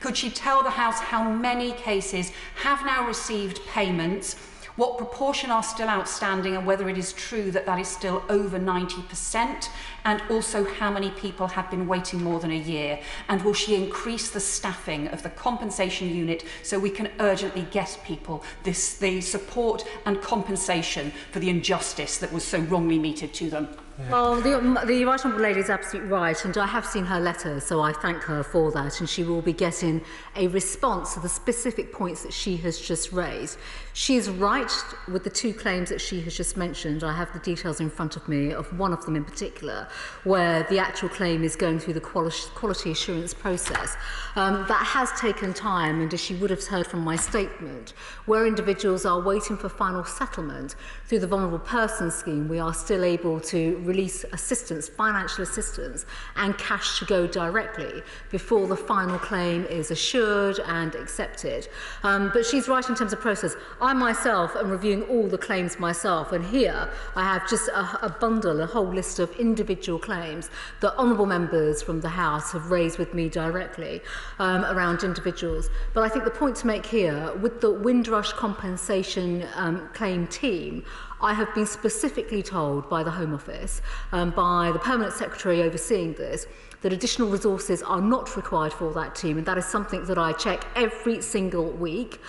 Could she tell the House how many cases have now received payments, what proportion are still outstanding, and whether it is true that that is still over 90%, and also how many people have been waiting more than a year? And will she increase the staffing of the compensation unit so we can urgently get people the support and compensation for the injustice that was so wrongly meted to them? Well, the Right Honourable Lady is absolutely right, and I have seen her letter, so I thank her for that, and she will be getting a response to the specific points that she has just raised. She is right with the 2 claims that she has just mentioned. I have the details in front of me of one of them in particular, where the actual claim is going through the quality assurance process. That has taken time, and as she would have heard from my statement, where individuals are waiting for final settlement through the Vulnerable Persons Scheme, we are still able to release assistance, financial assistance, and cash to go directly before the final claim is assured and accepted. But she's right in terms of process. I myself am reviewing all the claims myself, and here I have just a bundle, a whole list of individual claims that honourable members from the House have raised with me directly around individuals. But I think the point to make here, with the Windrush compensation claim team, I have been specifically told by the Home Office, by the Permanent Secretary overseeing this, that additional resources are not required for that team, and that is something that I check every single week.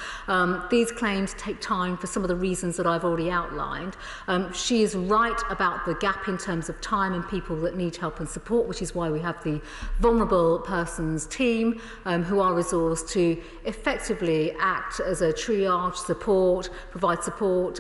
These claims take time for some of the reasons that I've already outlined. She is right about the gap in terms of time and people that need help and support, which is why we have the Vulnerable Persons team, who are resourced to effectively act as a triage, support, provide support,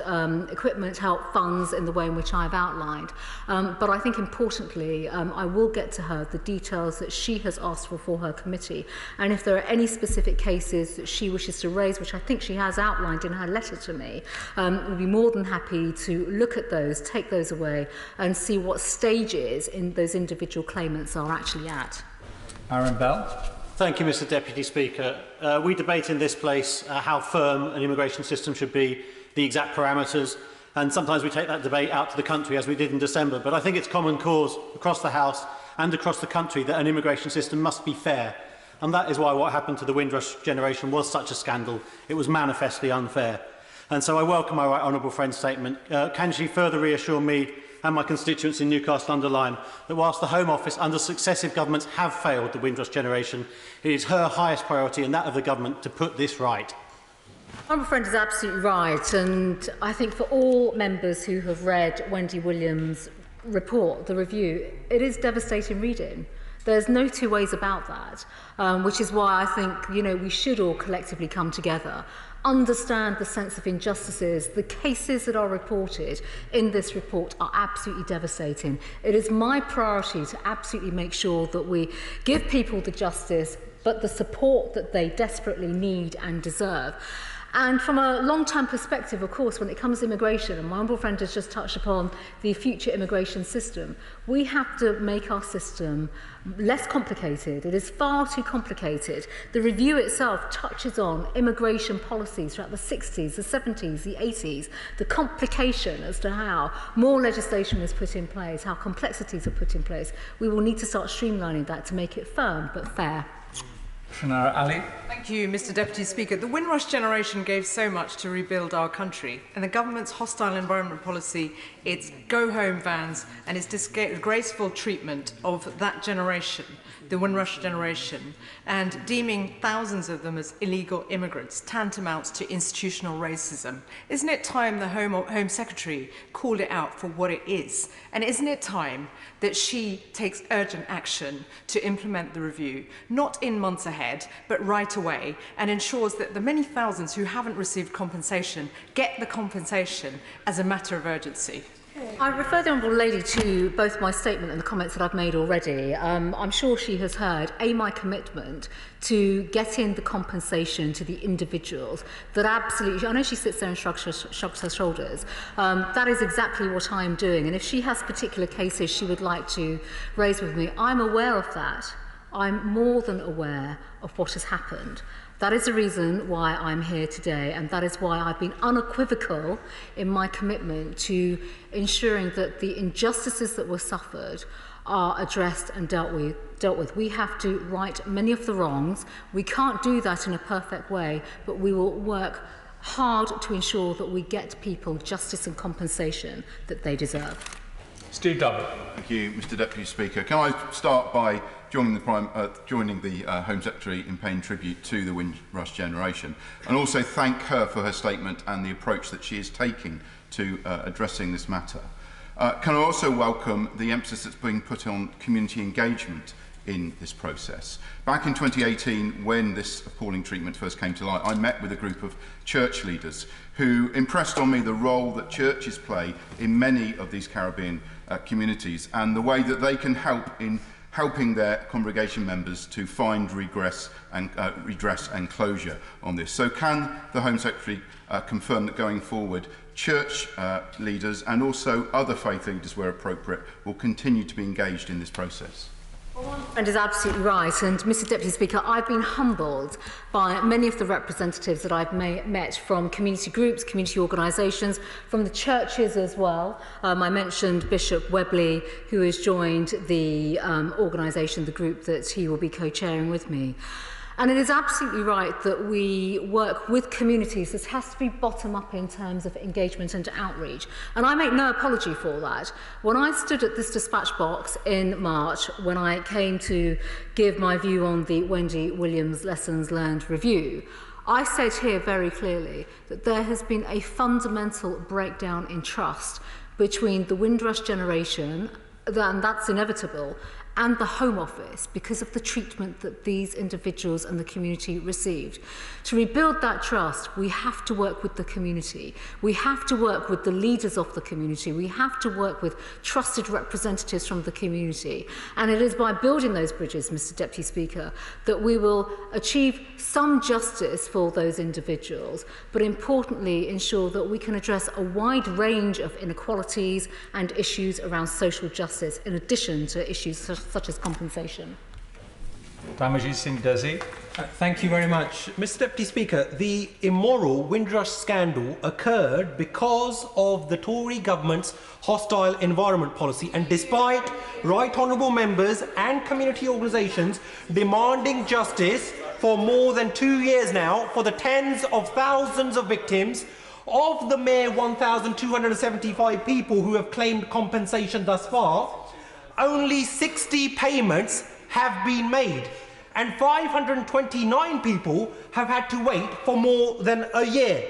equipment, help, funds in the way in which I've outlined. But I think importantly, I will get to her the details that she has asked for her committee, and if there are any specific cases that she wishes to raise, which I think she has outlined in her letter to me, we'll be more than happy to look at those, take those away, and see what stages in those individual claimants are actually at. Aaron Bell. Thank you, Mr. Deputy Speaker. We debate in this place how firm an immigration system should be, the exact parameters, and sometimes we take that debate out to the country, as we did in December. But I think it's common cause across the House and across the country that an immigration system must be fair. And that is why what happened to the Windrush generation was such a scandal. It was manifestly unfair. And so I welcome my right honourable friend's statement. Can she further reassure me and my constituents in Newcastle-under-Lyme that whilst the Home Office under successive governments have failed the Windrush generation, it is her highest priority and that of the government to put this right? My friend is absolutely right, and I think for all members who have read Wendy Williams' report, the review, it is devastating reading. There's no 2 ways about that, which is why I think, we should all collectively come together, understand the sense of injustices. The cases that are reported in this report are absolutely devastating. It is my priority to absolutely make sure that we give people the justice, but the support that they desperately need and deserve. And from a long-term perspective, of course, when it comes to immigration, and my honourable friend has just touched upon the future immigration system, we have to make our system less complicated. It is far too complicated. The review itself touches on immigration policies throughout the 60s, the 70s, the 80s, the complication as to how more legislation was put in place, how complexities are put in place. We will need to start streamlining that to make it firm but fair. Thank you, Mr. Deputy Speaker. The Windrush generation gave so much to rebuild our country, and the government's hostile environment policy, its go-home bans, and its disgraceful treatment of that generation, the Windrush generation, and deeming thousands of them as illegal immigrants tantamounts to institutional racism. Isn't it time the Home Secretary called it out for what it is? And isn't it time that she takes urgent action to implement the review, not in months ahead, but right away, and ensures that the many thousands who haven't received compensation get the compensation as a matter of urgency? I refer the Honourable Lady to both my statement and the comments that I've made already. I'm sure she has heard, my commitment to getting the compensation to the individuals that absolutely, I know she sits there and shrugs her shoulders. That is exactly what I'm doing. And if she has particular cases she would like to raise with me, I'm aware of that. I'm more than aware of what has happened. That is the reason why I'm here today, and that is why I've been unequivocal in my commitment to ensuring that the injustices that were suffered are addressed and dealt with. We have to right many of the wrongs. We can't do that in a perfect way, but we will work hard to ensure that we get people justice and compensation that they deserve. Steve Dubbett. Thank you, Mr. Deputy Speaker. Can I start by joining the Home Secretary in paying tribute to the Windrush generation, and also thank her for her statement and the approach that she is taking to addressing this matter. Can I also welcome the emphasis that's being put on community engagement in this process. Back in 2018, when this appalling treatment first came to light, I met with a group of church leaders who impressed on me the role that churches play in many of these Caribbean communities, and the way that they can help in helping their congregation members to find redress and closure on this. So can the Home Secretary confirm that going forward, church leaders and also other faith leaders, where appropriate, will continue to be engaged in this process? And is absolutely right. And Mr. Deputy Speaker, I've been humbled by many of the representatives that I've met from community groups, community organisations, from the churches as well. I mentioned Bishop Webley, who has joined the organisation, the group that he will be co-chairing with me. And it is absolutely right that we work with communities. This has to be bottom-up in terms of engagement and outreach. And I make no apology for that. When I stood at this dispatch box in March, when I came to give my view on the Wendy Williams Lessons Learned review, I said here very clearly that there has been a fundamental breakdown in trust between the Windrush generation, and that's inevitable, and the Home Office because of the treatment that these individuals and the community received. To rebuild that trust, we have to work with the community. We have to work with the leaders of the community. We have to work with trusted representatives from the community. And it is by building those bridges, Mr. Deputy Speaker, that we will achieve some justice for those individuals, but importantly ensure that we can address a wide range of inequalities and issues around social justice, in addition to issues such as compensation. Thank you very much. Mr. Deputy Speaker, the immoral Windrush scandal occurred because of the Tory government's hostile environment policy, and despite right honourable members and community organisations demanding justice for more than 2 years now for the tens of thousands of victims, of the mere 1,275 people who have claimed compensation thus far, only 60 payments have been made, and 529 people have had to wait for more than a year.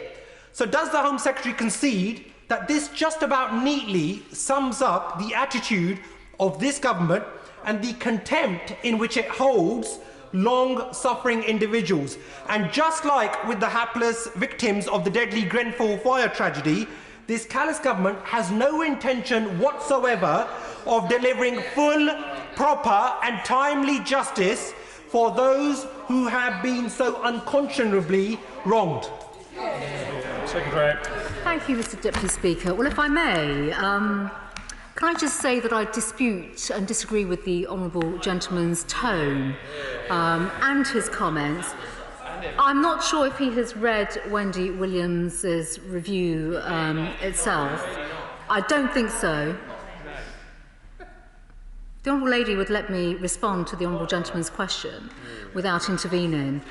So does the Home Secretary concede that this just about neatly sums up the attitude of this government and the contempt in which it holds long-suffering individuals? And just like with the hapless victims of the deadly Grenfell fire tragedy, this callous government has no intention whatsoever of delivering full, proper and timely justice for those who have been so unconscionably wronged. Secretary. Thank you, Mr Deputy Speaker. Well, if I may, can I just say that I dispute and disagree with the honourable gentleman's tone and his comments. I'm not sure if he has read Wendy Williams's review itself. I don't think so. The Honourable Lady would let me respond to the Honourable Gentleman's question without intervening.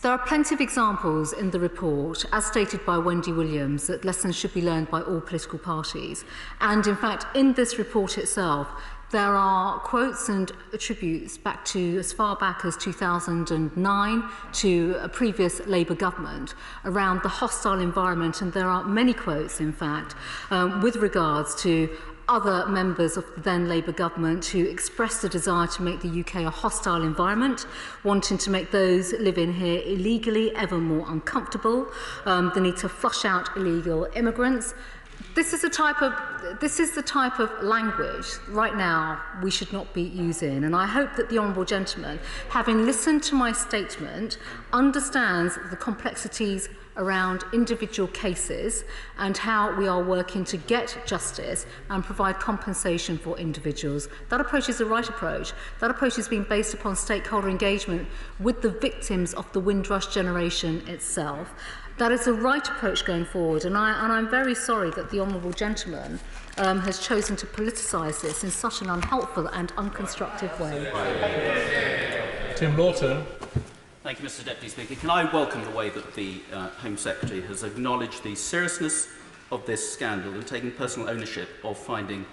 There are plenty of examples in the report, as stated by Wendy Williams, that lessons should be learned by all political parties. And in fact, in this report itself, there are quotes and attributes back to as far back as 2009 to a previous Labour government around the hostile environment, and there are many quotes, in fact, with regards to other members of the then Labour government who expressed a desire to make the UK a hostile environment, wanting to make those living here illegally ever more uncomfortable, the need to flush out illegal immigrants. This is the type of language right now we should not be using, and I hope that the honourable gentleman, having listened to my statement, understands the complexities around individual cases and how we are working to get justice and provide compensation for individuals. That approach is the right approach. That approach has been based upon stakeholder engagement with the victims of the Windrush generation itself. That is the right approach going forward, and I'm very sorry that the honourable gentleman has chosen to politicise this in such an unhelpful and unconstructive way. Tim Lawton. Thank you, Mr Deputy Speaker. Can I welcome the way that the Home Secretary has acknowledged the seriousness of this scandal and taken personal ownership of finding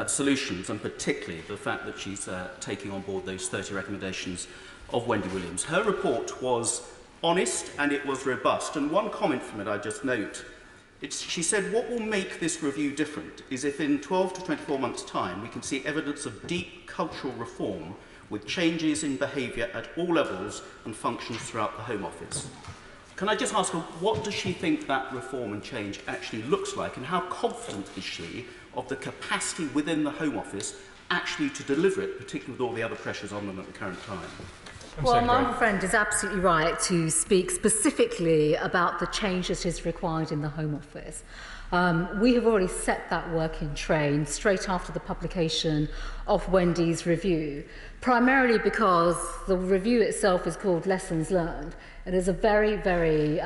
solutions, and particularly the fact that she's taking on board those 30 recommendations of Wendy Williams. Her report was honest and it was robust, and one comment from it I just note. She said, what will make this review different is if in 12 to 24 months' time we can see evidence of deep cultural reform with changes in behaviour at all levels and functions throughout the Home Office. Can I just ask her, what does she think that reform and change actually looks like, and how confident is she of the capacity within the Home Office actually to deliver it, particularly with all the other pressures on them at the current time? Well, my friend is absolutely right to speak specifically about the change that is required in the Home Office. We have already set that work in train straight after the publication of Wendy's review, primarily because the review itself is called Lessons Learned. It is a very, very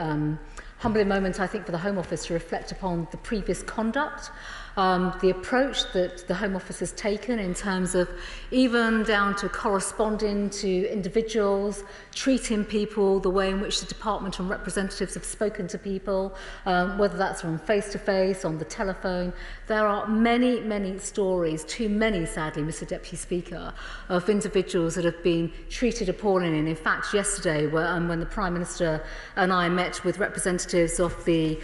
humbling moment, I think, for the Home Office to reflect upon the previous conduct, the approach that the Home Office has taken in terms of even down to corresponding to individuals, treating people the way in which the department and representatives have spoken to people, whether that's from face-to-face, on the telephone. There are many, many stories, too many, sadly, Mr Deputy Speaker, of individuals that have been treated appallingly. And in fact, yesterday, when the Prime Minister and I met with representatives of the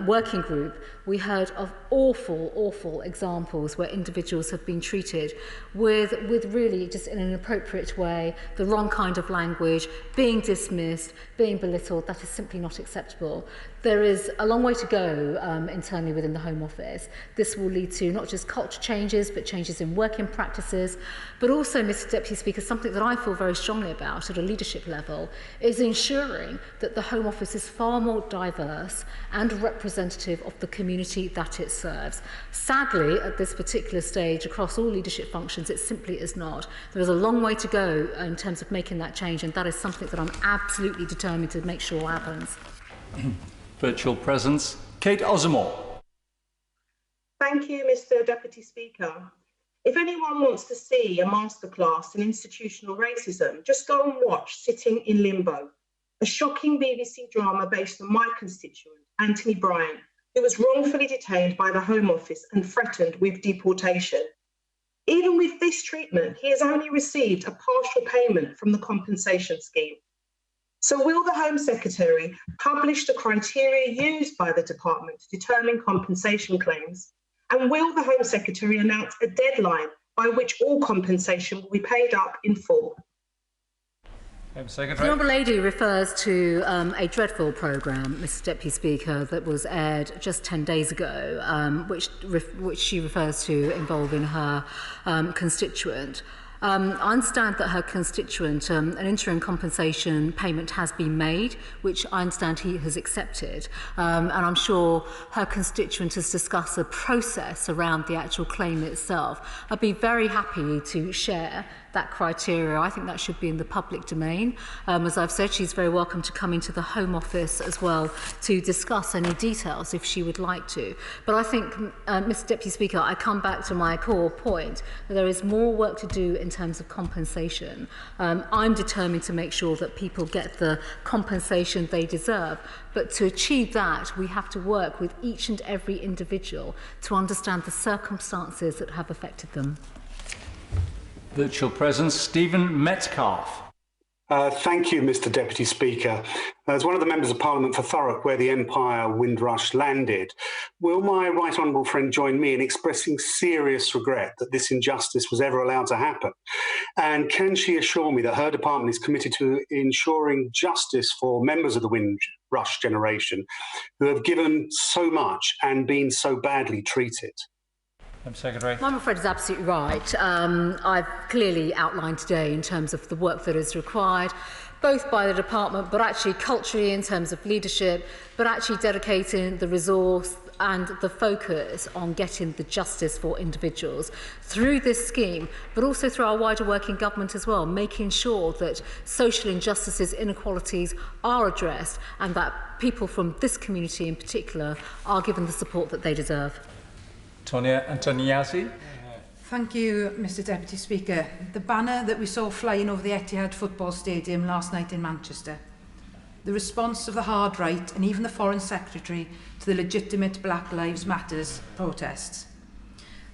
working group, we heard of awful, awful examples where individuals have been treated with really just in an inappropriate way, the wrong kind of language, being dismissed, being belittled. That is simply not acceptable. There is a long way to go internally within the Home Office. This will lead to not just culture changes, but changes in working practices, but also, Mr Deputy Speaker, something that I feel very strongly about at a leadership level is ensuring that the Home Office is far more diverse and representative of the community that it serves. Sadly, at this particular stage, across all leadership functions, it simply is not. There is a long way to go in terms of making that change, and that is something that I'm absolutely determined to make sure happens. Virtual presence. Kate Osamore. Thank you, Mr Deputy Speaker. If anyone wants to see a masterclass in institutional racism, just go and watch Sitting in Limbo, a shocking BBC drama based on my constituent, Anthony Bryant, who was wrongfully detained by the Home Office and threatened with deportation. Even with this treatment, he has only received a partial payment from the compensation scheme. So will the Home Secretary publish the criteria used by the department to determine compensation claims? And will the Home Secretary announce a deadline by which all compensation will be paid up in full? Home Secretary. The Honourable Lady refers to a dreadful programme, Mr Deputy Speaker, that was aired just 10 days ago, which she refers to involving her constituent. I understand that her constituent, an interim compensation payment has been made, which I understand he has accepted. And I'm sure her constituent has discussed the process around the actual claim itself. I'd be very happy to share that criteria. I think that should be in the public domain. As I've said, she's very welcome to come into the Home Office as well to discuss any details if she would like to. But I think, Mr Deputy Speaker, I come back to my core point that there is more work to do in terms of compensation. I'm determined to make sure that people get the compensation they deserve. But to achieve that, we have to work with each and every individual to understand the circumstances that have affected them. Virtual presence, Stephen Metcalfe. Thank you, Mr Deputy Speaker. As one of the members of Parliament for Thurrock, where the Empire Windrush landed, will my right honourable friend join me in expressing serious regret that this injustice was ever allowed to happen? And can she assure me that her department is committed to ensuring justice for members of the Windrush generation who have given so much and been so badly treated? Secretary. I'm afraid it's absolutely right. I've clearly outlined today in terms of the work that is required, both by the department, but actually culturally in terms of leadership, but actually dedicating the resource and the focus on getting the justice for individuals through this scheme, but also through our wider work in government as well, making sure that social injustices, inequalities are addressed and that people from this community in particular are given the support that they deserve. Tonia Antoniazzi. Thank you, Mr Deputy Speaker. The banner that we saw flying over the Etihad Football Stadium last night in Manchester, the response of the hard right and even the Foreign Secretary to the legitimate Black Lives Matters protests,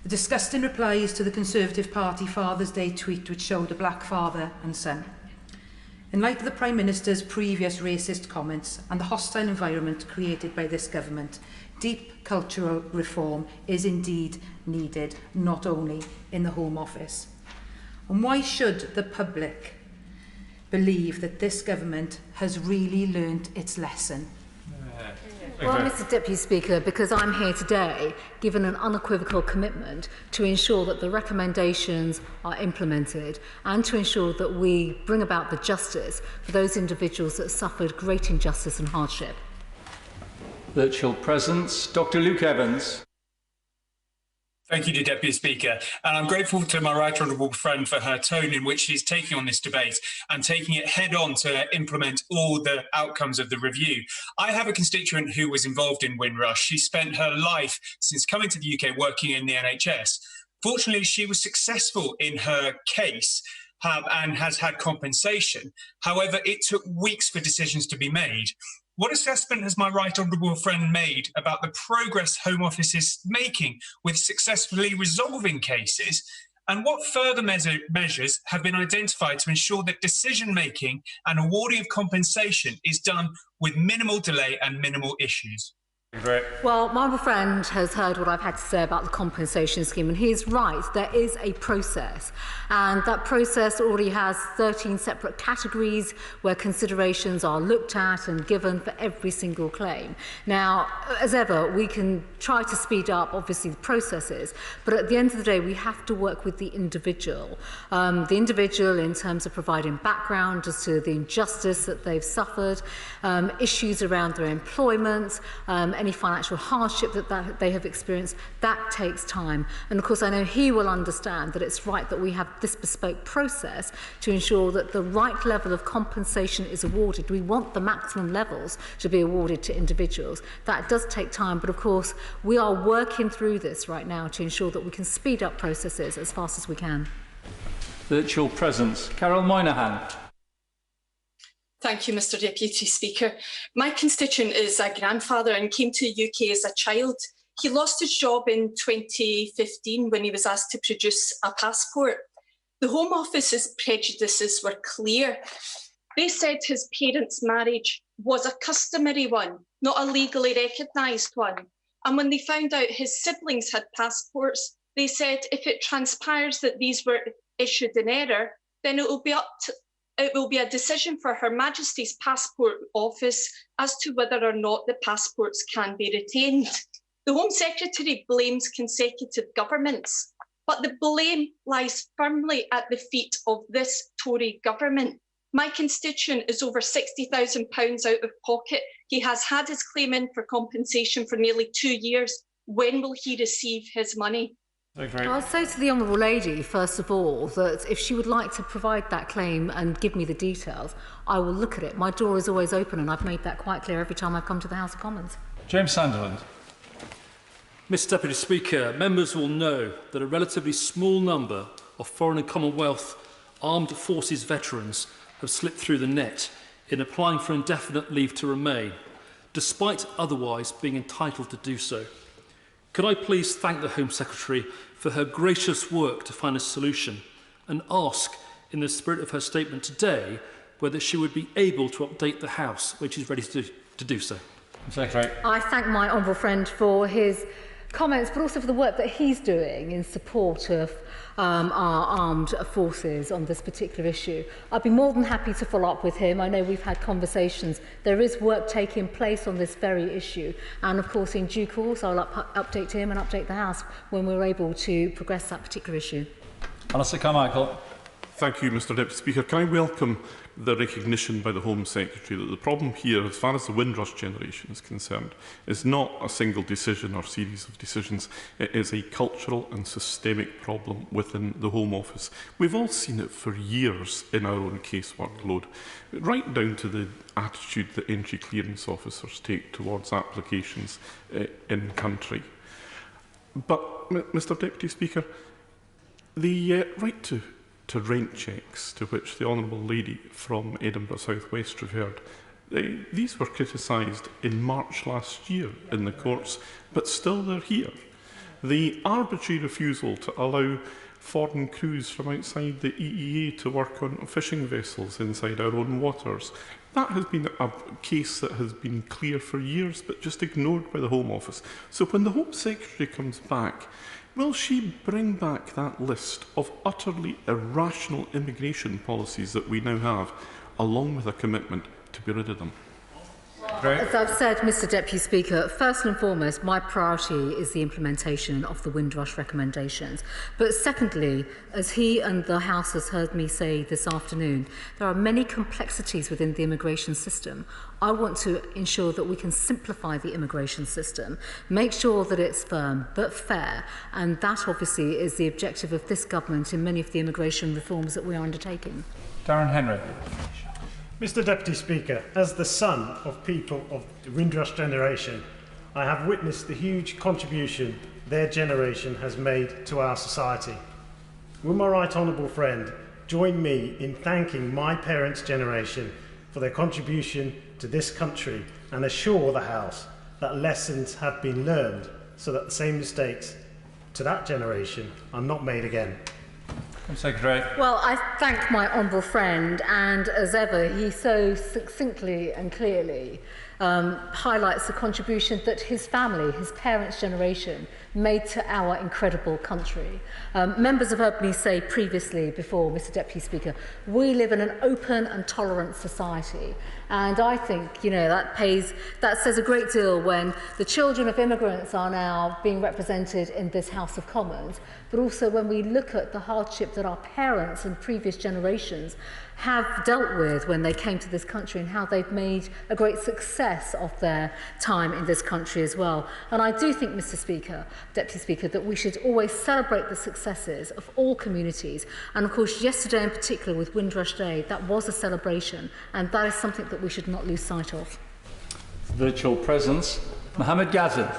the disgusting replies to the Conservative Party Father's Day tweet which showed a black father and son. In light of the Prime Minister's previous racist comments and the hostile environment created by this government, deep cultural reform is indeed needed, not only in the Home Office. And why should the public believe that this government has really learnt its lesson? Well, Mr Deputy Speaker, because I'm here today, given an unequivocal commitment to ensure that the recommendations are implemented and to ensure that we bring about the justice for those individuals that suffered great injustice and hardship. Virtual presence, Dr. Luke Evans. Thank you, Deputy Speaker. And I'm grateful to my right honourable friend for her tone in which she's taking on this debate and taking it head on to implement all the outcomes of the review. I have a constituent who was involved in Windrush. She spent her life since coming to the UK working in the NHS. Fortunately, she was successful in her case and has had compensation. However, it took weeks for decisions to be made. What assessment has my right honourable friend made about the progress Home Office is making with successfully resolving cases? And what further measures have been identified to ensure that decision-making and awarding of compensation is done with minimal delay and minimal issues? Well, my other friend has heard what I've had to say about the compensation scheme, and he's right, there is a process, and that process already has 13 separate categories where considerations are looked at and given for every single claim. Now, as ever, we can try to speed up, obviously, the processes, but at the end of the day, we have to work with the individual. The individual in terms of providing background as to the injustice that they've suffered, issues around their employment, any financial hardship that they have experienced, that takes time. And of course, I know he will understand that it's right that we have this bespoke process to ensure that the right level of compensation is awarded. We want the maximum levels to be awarded to individuals. That does take time, but of course, we are working through this right now to ensure that we can speed up processes as fast as we can. Virtual presence, Carol Moynihan. Thank you, Mr Deputy Speaker. My constituent is a grandfather and came to the UK as a child. He lost his job in 2015 when he was asked to produce a passport. The Home Office's prejudices were clear. They said his parents' marriage was a customary one, not a legally recognised one. And when they found out his siblings had passports, they said if it transpires that these were issued in error, then it will be a decision for Her Majesty's Passport Office as to whether or not the passports can be retained. The Home Secretary blames consecutive governments. But the blame lies firmly at the feet of this Tory government. My constituent is over £60,000 out of pocket. He has had his claim in for compensation for nearly 2 years. When will he receive his money? I'll say to the Honourable Lady, first of all, that if she would like to provide that claim and give me the details, I will look at it. My door is always open, and I've made that quite clear every time I've come to the House of Commons. James Sunderland. Mr Deputy Speaker, members will know that a relatively small number of Foreign and Commonwealth Armed Forces veterans have slipped through the net in applying for indefinite leave to remain, despite otherwise being entitled to do so. Could I please thank the Home Secretary for her gracious work to find a solution and ask, in the spirit of her statement today, whether she would be able to update the House when she's ready to do so. Secretary. I thank my honourable friend for his comments, but also for the work that he's doing in support of our armed forces on this particular issue. I'd be more than happy to follow up with him. I know we've had conversations. There is work taking place on this very issue. And of course, in due course, I'll update him and update the House when we're able to progress that particular issue. Alistair Carmichael. Thank you, Mr Deputy Speaker. Can I welcome the recognition by the Home Secretary that the problem here, as far as the Windrush generation is concerned, is not a single decision or series of decisions. It is a cultural and systemic problem within the Home Office. We've all seen it for years in our own case workload, right down to the attitude that entry clearance officers take towards applications in country. But, Mr Deputy Speaker, the right to rent checks, to which the Honourable Lady from Edinburgh South West referred, these were criticised in March last year in the courts, but still they're here. The arbitrary refusal to allow foreign crews from outside the EEA to work on fishing vessels inside our own waters, that has been a case that has been clear for years, but just ignored by the Home Office. So when the Home Secretary comes back, will she bring back that list of utterly irrational immigration policies that we now have, along with a commitment to be rid of them? As I've said, Mr Deputy Speaker, first and foremost, my priority is the implementation of the Windrush recommendations. But secondly, as he and the House has heard me say this afternoon, there are many complexities within the immigration system. I want to ensure that we can simplify the immigration system, make sure that it's firm but fair, and that obviously is the objective of this government in many of the immigration reforms that we are undertaking. Darren Henry. Mr Deputy Speaker, as the son of people of the Windrush generation, I have witnessed the huge contribution their generation has made to our society. Will my right honourable friend join me in thanking my parents' generation for their contribution to this country and assure the House that lessons have been learned so that the same mistakes to that generation are not made again? Secretary. Well, I thank my honourable friend, and as ever, he so succinctly and clearly highlights the contribution that his family, his parents' generation, made to our incredible country. Members have heard me say previously before, Mr Deputy Speaker, we live in an open and tolerant society. And I think, that says a great deal when the children of immigrants are now being represented in this House of Commons, but also when we look at the hardship that our parents and previous generations have dealt with when they came to this country and how they've made a great success of their time in this country as well. And I do think, Mr Speaker, Deputy Speaker, that we should always celebrate the successes of all communities. And of course, yesterday in particular with Windrush Day, that was a celebration, and that is something that we should not lose sight of. Virtual presence, Mohammed Ghazan.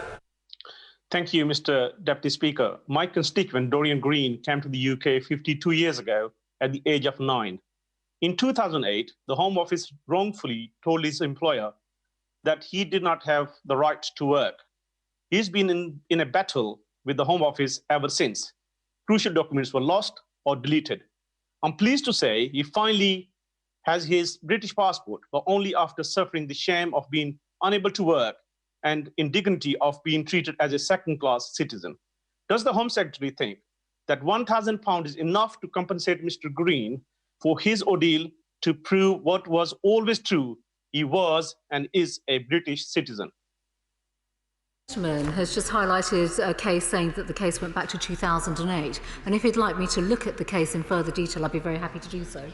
Thank you, Mr Deputy Speaker. My constituent, Dorian Green, came to the UK 52 years ago at the age of 9. In 2008, the Home Office wrongfully told his employer that he did not have the right to work. He's been in a battle with the Home Office ever since. Crucial documents were lost or deleted. I'm pleased to say he finally has his British passport, but only after suffering the shame of being unable to work and indignity of being treated as a second-class citizen. Does the Home Secretary think that £1,000 is enough to compensate Mr Green for his ordeal to prove what was always true? He was and is a British citizen. Has just highlighted a case saying that the case went back to 2008, and if he'd like me to look at the case in further detail, I'd be very happy to do so.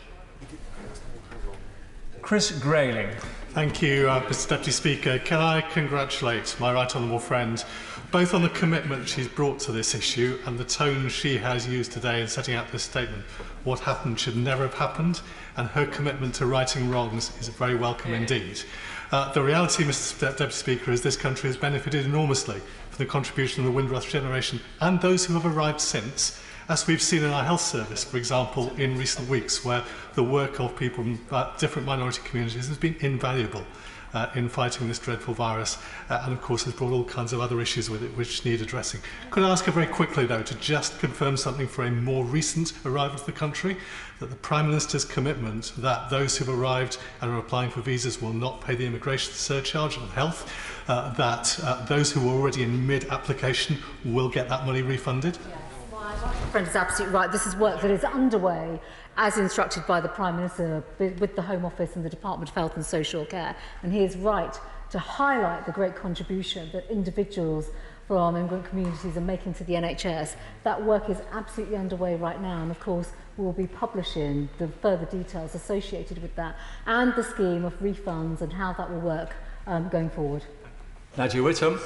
Chris Grayling. Thank you, Mr Deputy Speaker. Can I congratulate my right honourable friend both on the commitment she's brought to this issue and the tone she has used today in setting out this statement. What happened should never have happened, and her commitment to righting wrongs is very welcome indeed. The reality, Mr Deputy Speaker, is this country has benefited enormously from the contribution of the Windrush generation and those who have arrived since, as we've seen in our health service, for example, in recent weeks, where the work of people from different minority communities has been invaluable in fighting this dreadful virus, and of course has brought all kinds of other issues with it which need addressing. Could I ask her very quickly, though, to just confirm something for a more recent arrival to the country, that the Prime Minister's commitment that those who've arrived and are applying for visas will not pay the immigration surcharge on health, that those who are already in mid-application will get that money refunded? My friend is absolutely right. This is work that is underway as instructed by the Prime Minister with the Home Office and the Department of Health and Social Care. And he is right to highlight the great contribution that individuals from immigrant communities are making to the NHS. That work is absolutely underway right now, and of course we'll be publishing the further details associated with that and the scheme of refunds and how that will work going forward. Nadia Whittam.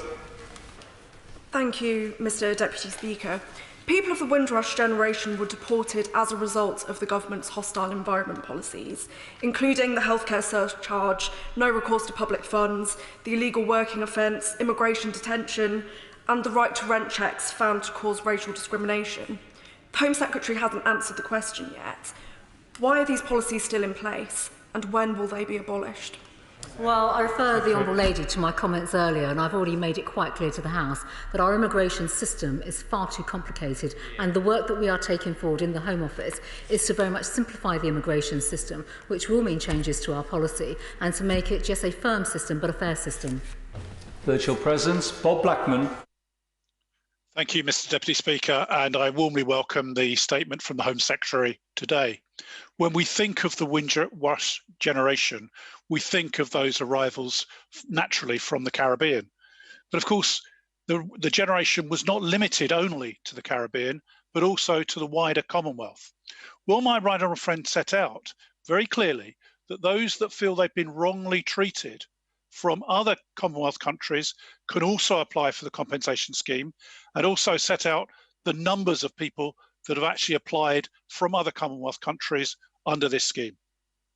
Thank you, Mr Deputy Speaker. People of the Windrush generation were deported as a result of the government's hostile environment policies, including the healthcare surcharge, no recourse to public funds, the illegal working offence, immigration detention, and the right to rent checks found to cause racial discrimination. The Home Secretary hasn't answered the question yet. Why are these policies still in place, and when will they be abolished? Well, I refer the Honourable Lady to my comments earlier, and I've already made it quite clear to the House that our immigration system is far too complicated, and the work that we are taking forward in the Home Office is to very much simplify the immigration system, which will mean changes to our policy, and to make it just a firm system but a fair system. Virtual presence, Bob Blackman. Thank you, Mr Deputy Speaker, and I warmly welcome the statement from the Home Secretary today. When we think of the Windrush generation, we think of those arrivals naturally from the Caribbean. But of course, the generation was not limited only to the Caribbean, but also to the wider Commonwealth. Will my right honourable friend set out very clearly that those that feel they've been wrongly treated from other Commonwealth countries can also apply for the compensation scheme, and also set out the numbers of people that have actually applied from other Commonwealth countries under this scheme?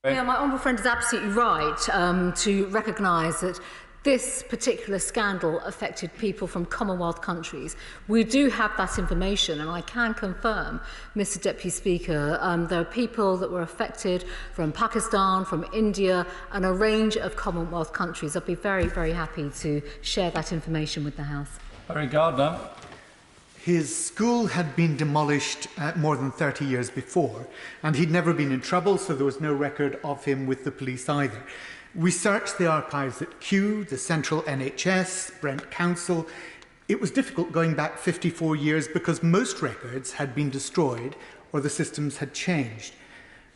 Yeah, my honourable friend is absolutely right to recognise that this particular scandal affected people from Commonwealth countries. We do have that information, and I can confirm, Mr Deputy Speaker, there are people that were affected from Pakistan, from India, and a range of Commonwealth countries. I'd be very, very happy to share that information with the House. Barry Gardner. His school had been demolished more than 30 years before, and he'd never been in trouble, so there was no record of him with the police either. We searched the archives at Kew, the Central NHS, Brent Council. It was difficult going back 54 years because most records had been destroyed or the systems had changed.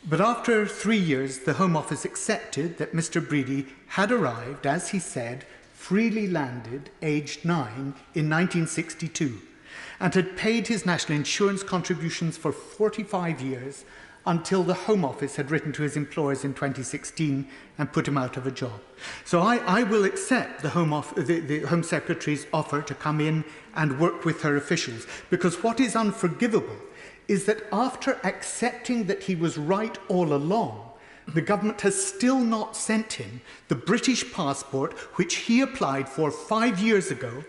But after 3 years, the Home Office accepted that Mr Breedy had arrived, as he said, freely landed, aged 9, in 1962, and had paid his national insurance contributions for 45 years until the Home Office had written to his employers in 2016 and put him out of a job. So I will accept the Home Secretary's offer to come in and work with her officials, because what is unforgivable is that after accepting that he was right all along, the government has still not sent him the British passport which he applied for 5 years ago,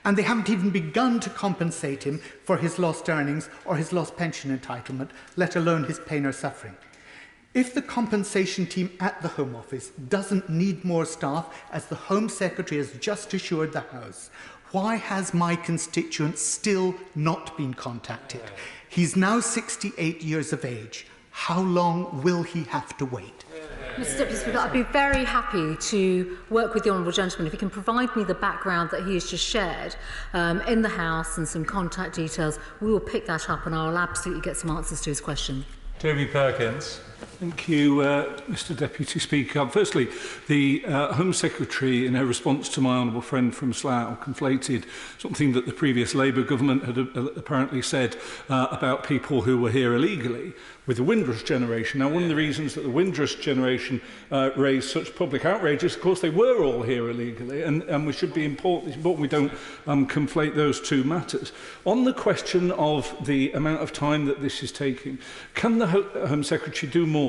and they haven't even begun to compensate him for his lost earnings or his lost pension entitlement, let alone his pain or suffering. If the compensation team at the Home Office doesn't need more staff, as the Home Secretary has just assured the House, why has my constituent still not been contacted? He's now 68 years of age. How long will he have to wait? Mr Deputy Speaker, I'd be very happy to work with the Honourable Gentleman if he can provide me the background that he has just shared in the House and some contact details. We will pick that up and I will absolutely get some answers to his question. Toby Perkins. Thank you, Mr Deputy Speaker. Firstly, the Home Secretary, in her response to my honourable friend from Slough, conflated something that the previous Labour government had apparently said about people who were here illegally with the Windrush generation. Now, one of the reasons that the Windrush generation raised such public outrage is, of course, they were all here illegally, and we should be important we don't conflate those two matters. On the question of the amount of time that this is taking, can the Home Secretary do more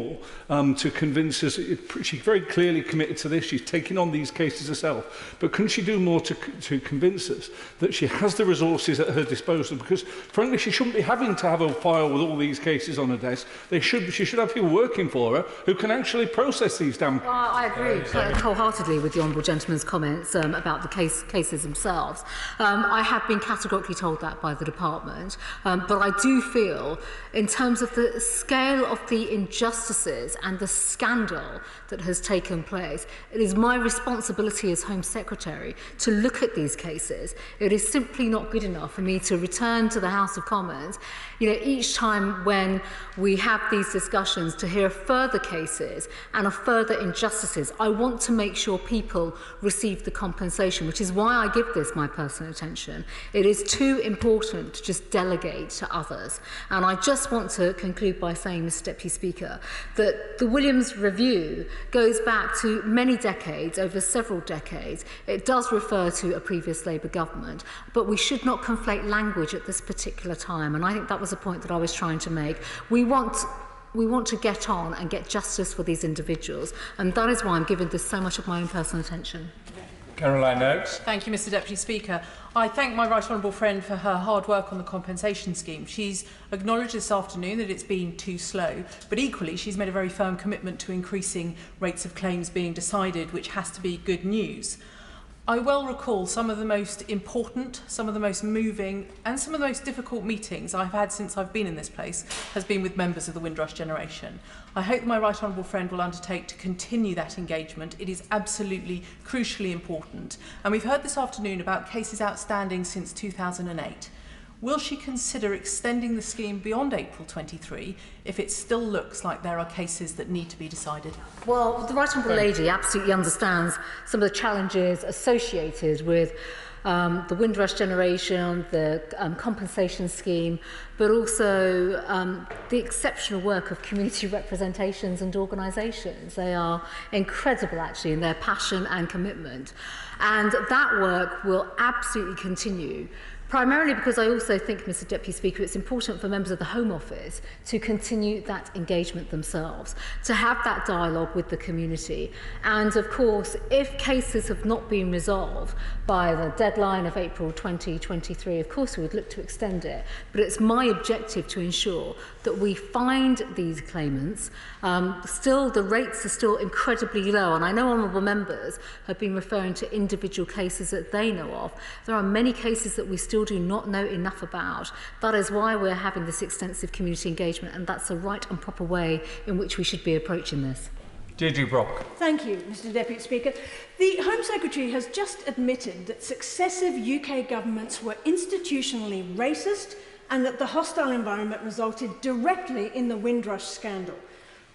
to convince us? She's very clearly committed to this. She's taking on these cases herself. But can she do more to convince us that she has the resources at her disposal? Because, frankly, she shouldn't be having to have a file with all these cases on her desk. She should have people working for her who can actually process these damn... Well, I agree wholeheartedly with the Honourable Gentleman's comments about the cases themselves. I have been categorically told that by the Department, but I do feel, in terms of the scale of the injustices and the scandal that has taken place, it is my responsibility as Home Secretary to look at these cases. It is simply not good enough for me to return to the House of Commons, each time when we have these discussions, to hear further cases and of further injustices. I want to make sure people receive the compensation, which is why I give this my personal attention. It is too important to just delegate to others. And I just want to conclude by saying, Mr Deputy Speaker, that the Williams Review goes back to many decades, over several decades. It does refer to a previous Labour government, but we should not conflate language at this particular time. And I think that was a point that I was trying to make. We want to get on and get justice for these individuals, and that is why I'm giving this so much of my own personal attention. Caroline Oakes. Thank you, Mr Deputy Speaker. I thank my right honourable friend for her hard work on the compensation scheme. She's acknowledged this afternoon that it's been too slow, but equally she's made a very firm commitment to increasing rates of claims being decided, which has to be good news. I well recall some of the most important, some of the most moving and some of the most difficult meetings I've had since I've been in this place has been with members of the Windrush generation. I hope that my right honourable friend will undertake to continue that engagement. It is absolutely crucially important. And we've heard this afternoon about cases outstanding since 2008. Will she consider extending the scheme beyond April 23 if it still looks like there are cases that need to be decided? Well, the Right Honourable Lady absolutely understands some of the challenges associated with the Windrush generation, the compensation scheme, but also the exceptional work of community representations and organisations. They are incredible, actually, in their passion and commitment. And that work will absolutely continue. Primarily because I also think, Mr Deputy Speaker, it's important for members of the Home Office to continue that engagement themselves, to have that dialogue with the community. And of course, if cases have not been resolved by the deadline of April 2023, of course we would look to extend it. But it's my objective to ensure that we find these claimants. Still, the rates are still incredibly low, and I know honourable members have been referring to individual cases that they know of. There are many cases that we still do not know enough about. That is why we're having this extensive community engagement, and that's the right and proper way in which we should be approaching this. Deirdre Brock. Thank you, Mr Deputy Speaker. The Home Secretary has just admitted that successive UK governments were institutionally racist and that the hostile environment resulted directly in the Windrush scandal.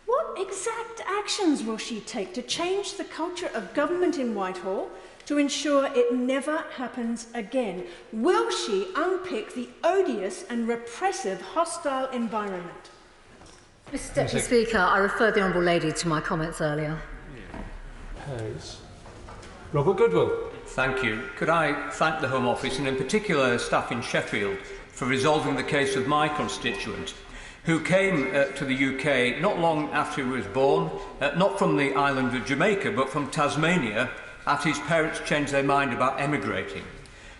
What exact actions will she take to change the culture of government in Whitehall to ensure it never happens again? Will she unpick the odious and repressive hostile environment? Mr Deputy Speaker, I refer the Honourable Lady to my comments earlier. Robert Goodwill. Thank you. Could I thank the Home Office and in particular staff in Sheffield for resolving the case of my constituent, who came to the UK not long after he was born, not from the island of Jamaica but from Tasmania, after his parents changed their mind about emigrating.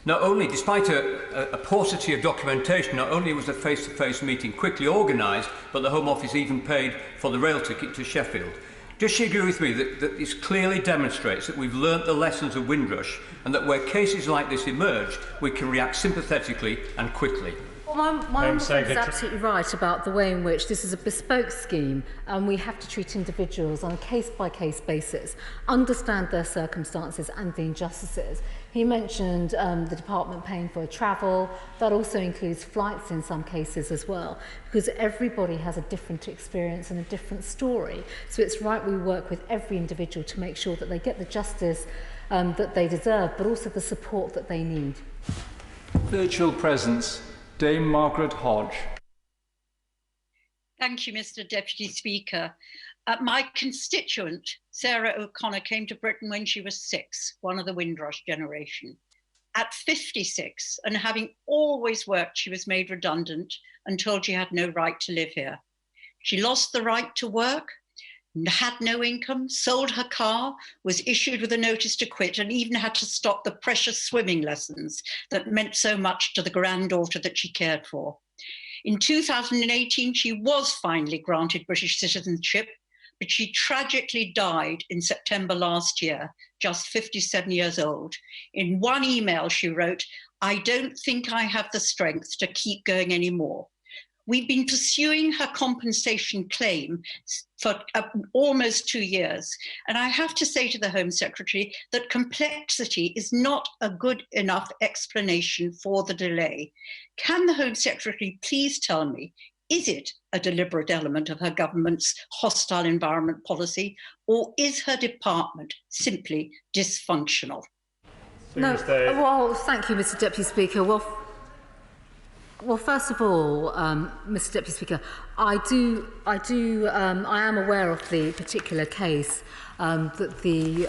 Not only, despite a paucity of documentation, not only was the face-to-face meeting quickly organised, but the Home Office even paid for the rail ticket to Sheffield. Does she agree with me that this clearly demonstrates that we've learnt the lessons of Windrush and that where cases like this emerge, we can react sympathetically and quickly? Well, my honourable friend is absolutely right about the way in which this is a bespoke scheme and we have to treat individuals on a case-by-case basis, understand their circumstances and the injustices. He mentioned the department paying for travel. That also includes flights in some cases as well, because everybody has a different experience and a different story. So it's right we work with every individual to make sure that they get the justice that they deserve, but also the support that they need. Virtual presence. Dame Margaret Hodge. Thank you, Mr. Deputy Speaker. My constituent, Sarah O'Connor, came to Britain when she was 6, one of the Windrush generation. At 56, and having always worked, she was made redundant and told she had no right to live here. She lost the right to work, had no income, sold her car, was issued with a notice to quit, and even had to stop the precious swimming lessons that meant so much to the granddaughter that she cared for. In 2018, she was finally granted British citizenship, but she tragically died in September last year, just 57 years old. In one email she wrote, "I don't think I have the strength to keep going anymore." We've been pursuing her compensation claim for almost 2 years. And I have to say to the Home Secretary that complexity is not a good enough explanation for the delay. Can the Home Secretary please tell me, is it a deliberate element of her government's hostile environment policy, or is her department simply dysfunctional? No, well, thank you, Mr. Deputy Speaker. Well, first of all, Mr. Deputy Speaker, I am aware of the particular case that the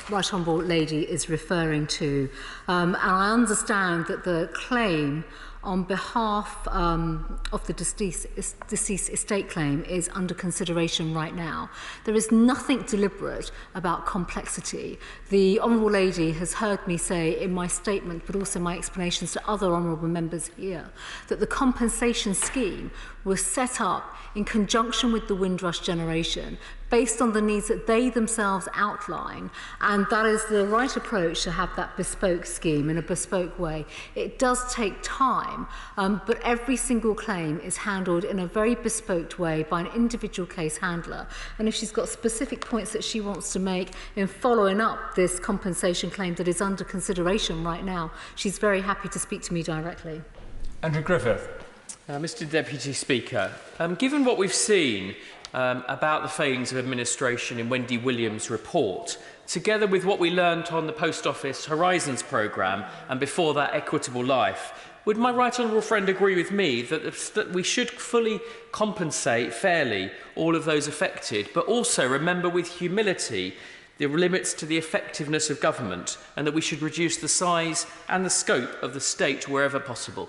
Right Honourable Lady is referring to, and I understand that the claim on behalf of the deceased estate claim is under consideration right now. There is nothing deliberate about complexity. The Honourable Lady has heard me say in my statement, but also my explanations to other honourable members here, that the compensation scheme was set up in conjunction with the Windrush generation based on the needs that they themselves outline, and that is the right approach to have that bespoke scheme in a bespoke way. It does take time, but every single claim is handled in a very bespoke way by an individual case handler, and if she's got specific points that she wants to make in following up this compensation claim that is under consideration right now, she's very happy to speak to me directly. Andrew Griffith. Mr. Deputy Speaker, given what we've seen about the failings of administration in Wendy Williams' report, together with what we learnt on the Post Office Horizons programme and before that Equitable Life, would my right honourable friend agree with me that we should fully compensate fairly all of those affected, but also remember with humility the limits to the effectiveness of government, and that we should reduce the size and the scope of the state wherever possible?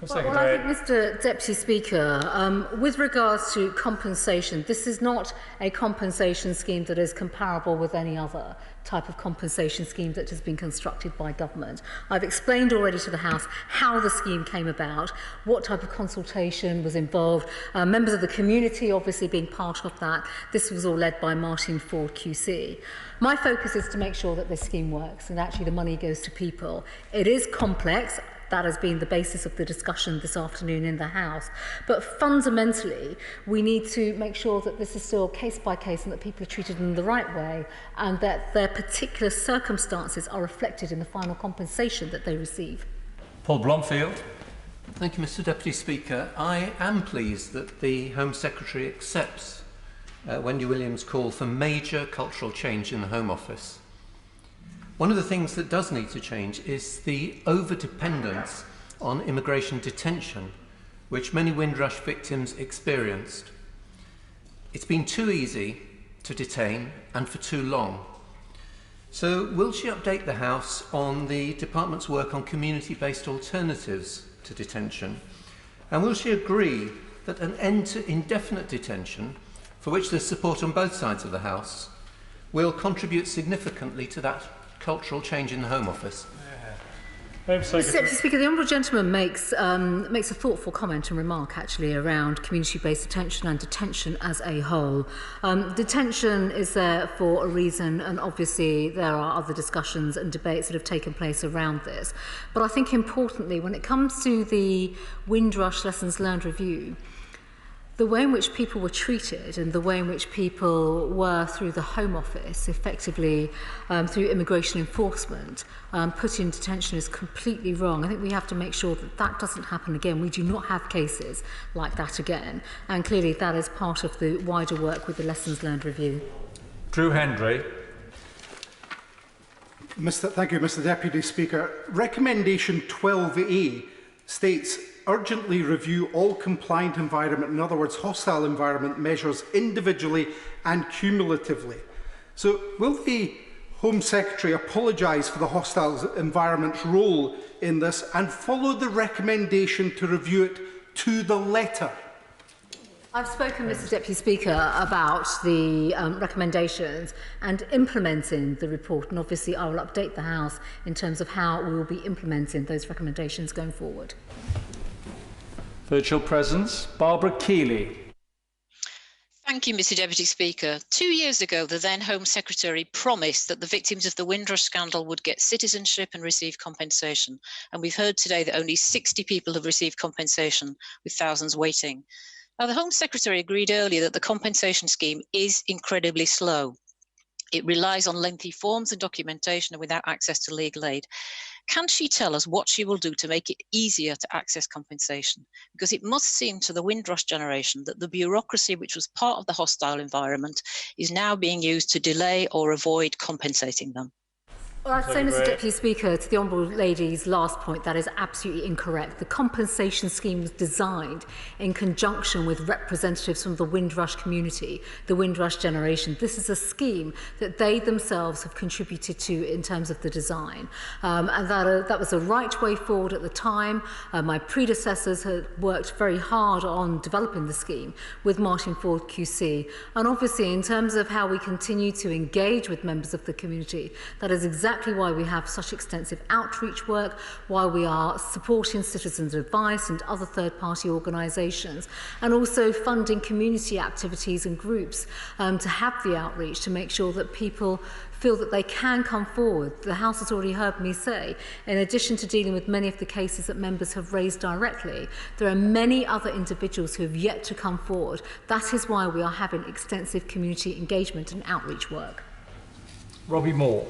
Well, I think, Mr. Deputy Speaker, with regards to compensation, this is not a compensation scheme that is comparable with any other type of compensation scheme that has been constructed by government. I've explained already to the House how the scheme came about, what type of consultation was involved, members of the community obviously being part of that. This was all led by Martin Ford QC. My focus is to make sure that this scheme works and actually the money goes to people. It is complex. That has been the basis of the discussion this afternoon in the House. But fundamentally, we need to make sure that this is still case by case and that people are treated in the right way and that their particular circumstances are reflected in the final compensation that they receive. Paul Blomfield. Thank you, Mr. Deputy Speaker. I am pleased that the Home Secretary accepts Wendy Williams' call for major cultural change in the Home Office. One of the things that does need to change is the over-dependence on immigration detention, which many Windrush victims experienced. It's been too easy to detain and for too long. So will she update the House on the Department's work on community-based alternatives to detention? And will she agree that an end to indefinite detention, for which there's support on both sides of the House, will contribute significantly to that cultural change in the Home Office? Mr Deputy Speaker, the Honourable Gentleman makes a thoughtful comment and remark actually around community-based detention and detention as a whole. Detention is there for a reason, and obviously there are other discussions and debates that have taken place around this. But I think importantly, when it comes to the Windrush Lessons Learned review, the way in which people were treated and the way in which people were through the Home Office, effectively through immigration enforcement, put in detention is completely wrong. I think we have to make sure that that doesn't happen again. We do not have cases like that again. And clearly that is part of the wider work with the Lessons Learned review. Drew Hendry. Thank you, Mr Deputy Speaker. Recommendation 12A states, urgently review all compliant environment, in other words, hostile environment measures individually and cumulatively. So will the Home Secretary apologise for the hostile environment's role in this and follow the recommendation to review it to the letter? I've spoken, Mr Deputy Speaker, about the recommendations and implementing the report, and obviously I will update the House in terms of how we will be implementing those recommendations going forward. Virtual presence, Barbara Keeley. Thank you, Mr Deputy Speaker. 2 years ago, the then Home Secretary promised that the victims of the Windrush scandal would get citizenship and receive compensation. And we've heard today that only 60 people have received compensation, with thousands waiting. Now, the Home Secretary agreed earlier that the compensation scheme is incredibly slow. It relies on lengthy forms and documentation and without access to legal aid. Can she tell us what she will do to make it easier to access compensation? Because it must seem to the Windrush generation that the bureaucracy which was part of the hostile environment is now being used to delay or avoid compensating them. Well, I'd say, Mr Deputy Speaker, to the Honourable Lady's last point, that is absolutely incorrect. The compensation scheme was designed in conjunction with representatives from the Windrush community, the Windrush generation. This is a scheme that they themselves have contributed to in terms of the design. And that was the right way forward at the time. My predecessors had worked very hard on developing the scheme with Martin Ford QC. And obviously, in terms of how we continue to engage with members of the community, that is exactly why we have such extensive outreach work, why we are supporting citizens' advice and other third-party organisations, and also funding community activities and groups to have the outreach to make sure that people feel that they can come forward. The House has already heard me say, in addition to dealing with many of the cases that members have raised directly, there are many other individuals who have yet to come forward. That is why we are having extensive community engagement and outreach work. Robbie Moore.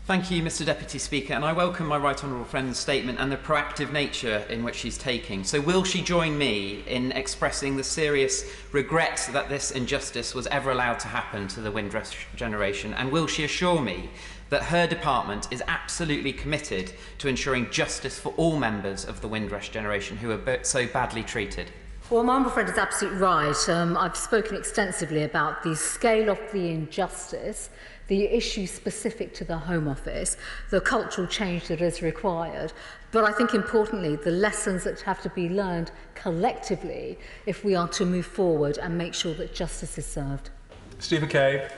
Thank you, Mr Deputy Speaker, and I welcome my right honourable friend's statement and the proactive nature in which she's taking. So will she join me in expressing the serious regret that this injustice was ever allowed to happen to the Windrush generation, and will she assure me that her department is absolutely committed to ensuring justice for all members of the Windrush generation who are so badly treated? Well, my honourable friend is absolutely right. I've spoken extensively about the scale of the injustice, the issue specific to the Home Office, the cultural change that is required, but I think importantly the lessons that have to be learned collectively if we are to move forward and make sure that justice is served. Stephen Cave.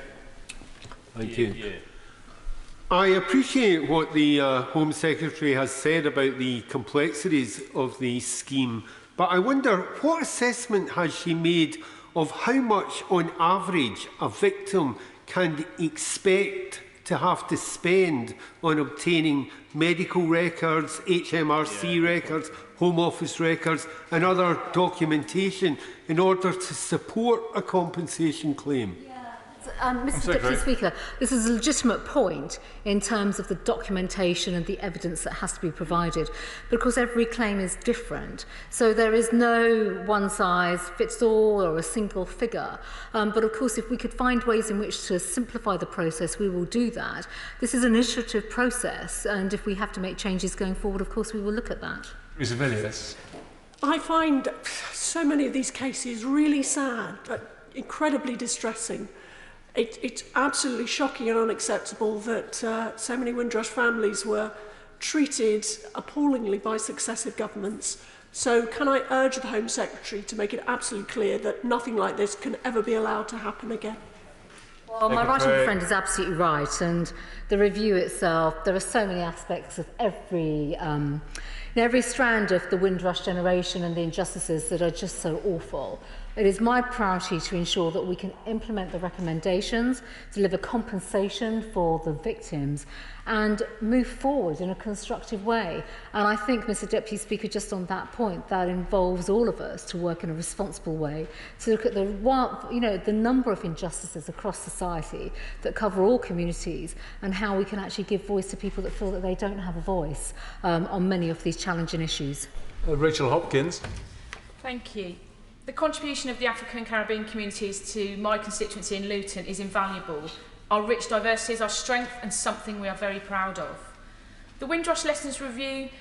Thank you. I appreciate what the Home Secretary has said about the complexities of the scheme, but I wonder what assessment has she made of how much on average a victim can expect to have to spend on obtaining medical records, HMRC records, Home Office records and other documentation in order to support a compensation claim? Mr Deputy Speaker, this is a legitimate point in terms of the documentation and the evidence that has to be provided, because every claim is different. So there is no one-size-fits-all or a single figure. But of course, if we could find ways in which to simplify the process, we will do that. This is an iterative process, and if we have to make changes going forward, of course, we will look at that. Ms Villiers. I find so many of these cases really sad, but incredibly distressing. It's absolutely shocking and unacceptable that so many Windrush families were treated appallingly by successive governments. So can I urge the Home Secretary to make it absolutely clear that nothing like this can ever be allowed to happen again? Well, my right honourable friend is absolutely right, and the review itself, there are so many aspects of every strand of the Windrush generation and the injustices that are just so awful. It is my priority to ensure that we can implement the recommendations, deliver compensation for the victims, and move forward in a constructive way. And I think, Mr Deputy Speaker, just on that point, that involves all of us to work in a responsible way, to look at the number of injustices across society that cover all communities, and how we can actually give voice to people that feel that they don't have a voice on many of these challenging issues. Rachel Hopkins. Thank you. The contribution of the African and Caribbean communities to my constituency in Luton is invaluable. Our rich diversity is our strength and something we are very proud of. The Windrush Lessons Learned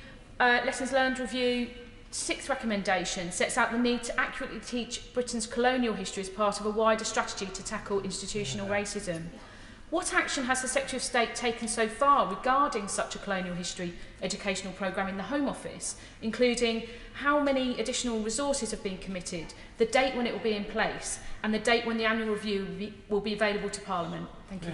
Review 6th recommendation sets out the need to accurately teach Britain's colonial history as part of a wider strategy to tackle institutional racism. What action has the Secretary of State taken so far regarding such a colonial history educational programme in the Home Office, including how many additional resources have been committed, the date when it will be in place, and the date when the annual review will be available to Parliament? Thank you.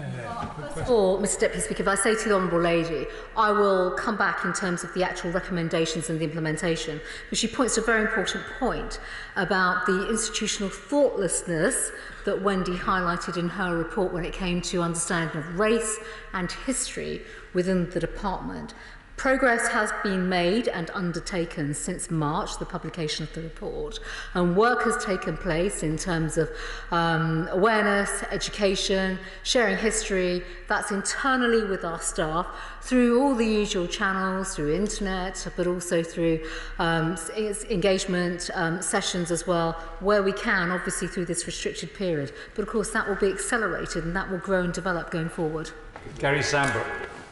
First of all, Mr Deputy Speaker, if I say to the Honourable Lady, I will come back in terms of the actual recommendations and the implementation, but she points to a very important point about the institutional thoughtlessness that Wendy highlighted in her report when it came to understanding of race and history within the department. Progress has been made and undertaken since March, the publication of the report, and work has taken place in terms of awareness, education, sharing history. That's internally with our staff through all the usual channels, through internet, but also through engagement sessions as well, where we can, obviously through this restricted period. But of course that will be accelerated and that will grow and develop going forward. Gary Sambrook.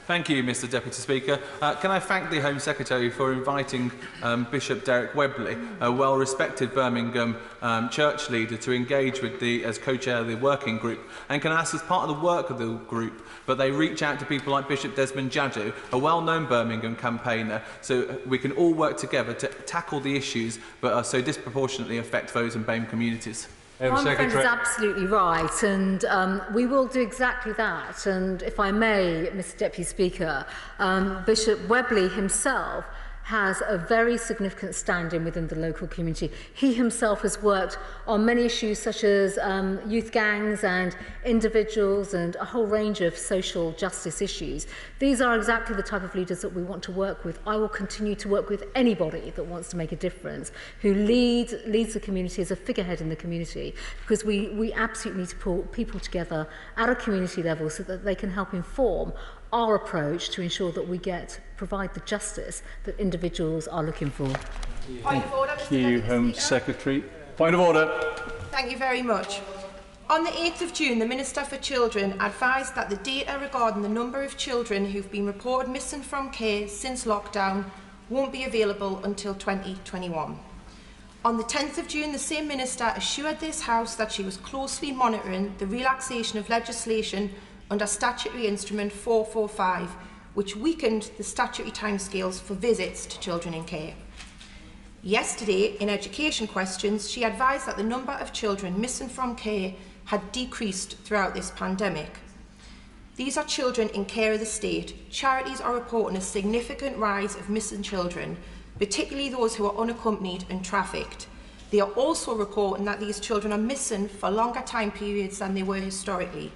Thank you, Mr Deputy Speaker. Can I thank the Home Secretary for inviting Bishop Derek Webley, a well-respected Birmingham church leader, to engage with as co-chair of the working group. And can I ask, as part of the work of the group, but they reach out to people like Bishop Desmond Jadu, a well-known Birmingham campaigner, so we can all work together to tackle the issues that so disproportionately affect those in BAME communities. My friend is absolutely right, and we will do exactly that. And if I may, Mr Deputy Speaker, Bishop Webley himself has a very significant standing within the local community. He himself has worked on many issues such as youth gangs and individuals and a whole range of social justice issues. These are exactly the type of leaders that we want to work with. I will continue to work with anybody that wants to make a difference, who leads the community as a figurehead in the community, because we absolutely need to pull people together at a community level so that they can help inform our approach to ensure that we provide the justice that individuals are looking for. Thank you, Home Secretary. Point of order. Thank you very much. On the 8th of June, the Minister for Children advised that the data regarding the number of children who've been reported missing from care since lockdown won't be available until 2021. On the 10th of June, the same Minister assured this House that she was closely monitoring the relaxation of legislation under Statutory Instrument 445, which weakened the statutory timescales for visits to children in care. Yesterday, in education questions, she advised that the number of children missing from care had decreased throughout this pandemic. These are children in care of the state. Charities are reporting a significant rise of missing children, particularly those who are unaccompanied and trafficked. They are also reporting that these children are missing for longer time periods than they were historically.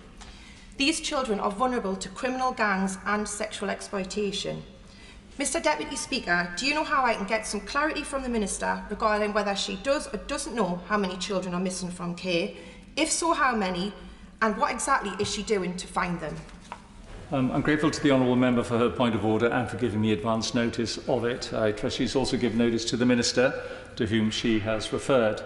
These children are vulnerable to criminal gangs and sexual exploitation. Mr Deputy Speaker, do you know how I can get some clarity from the Minister regarding whether she does or doesn't know how many children are missing from care? If so, how many? And what exactly is she doing to find them? I'm grateful to the Honourable Member for her point of order and for giving me advance notice of it. I trust she's also given notice to the Minister, to whom she has referred.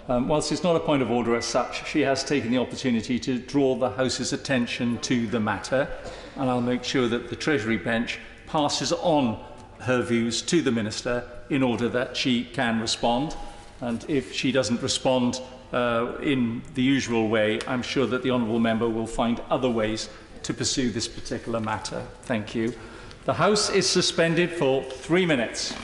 Whilst it's not a point of order as such, she has taken the opportunity to draw the House's attention to the matter, and I'll make sure that the Treasury bench passes on her views to the Minister in order that she can respond. And if she doesn't respond in the usual way, I'm sure that the Honourable Member will find other ways to pursue this particular matter. Thank you. The House is suspended for 3 minutes.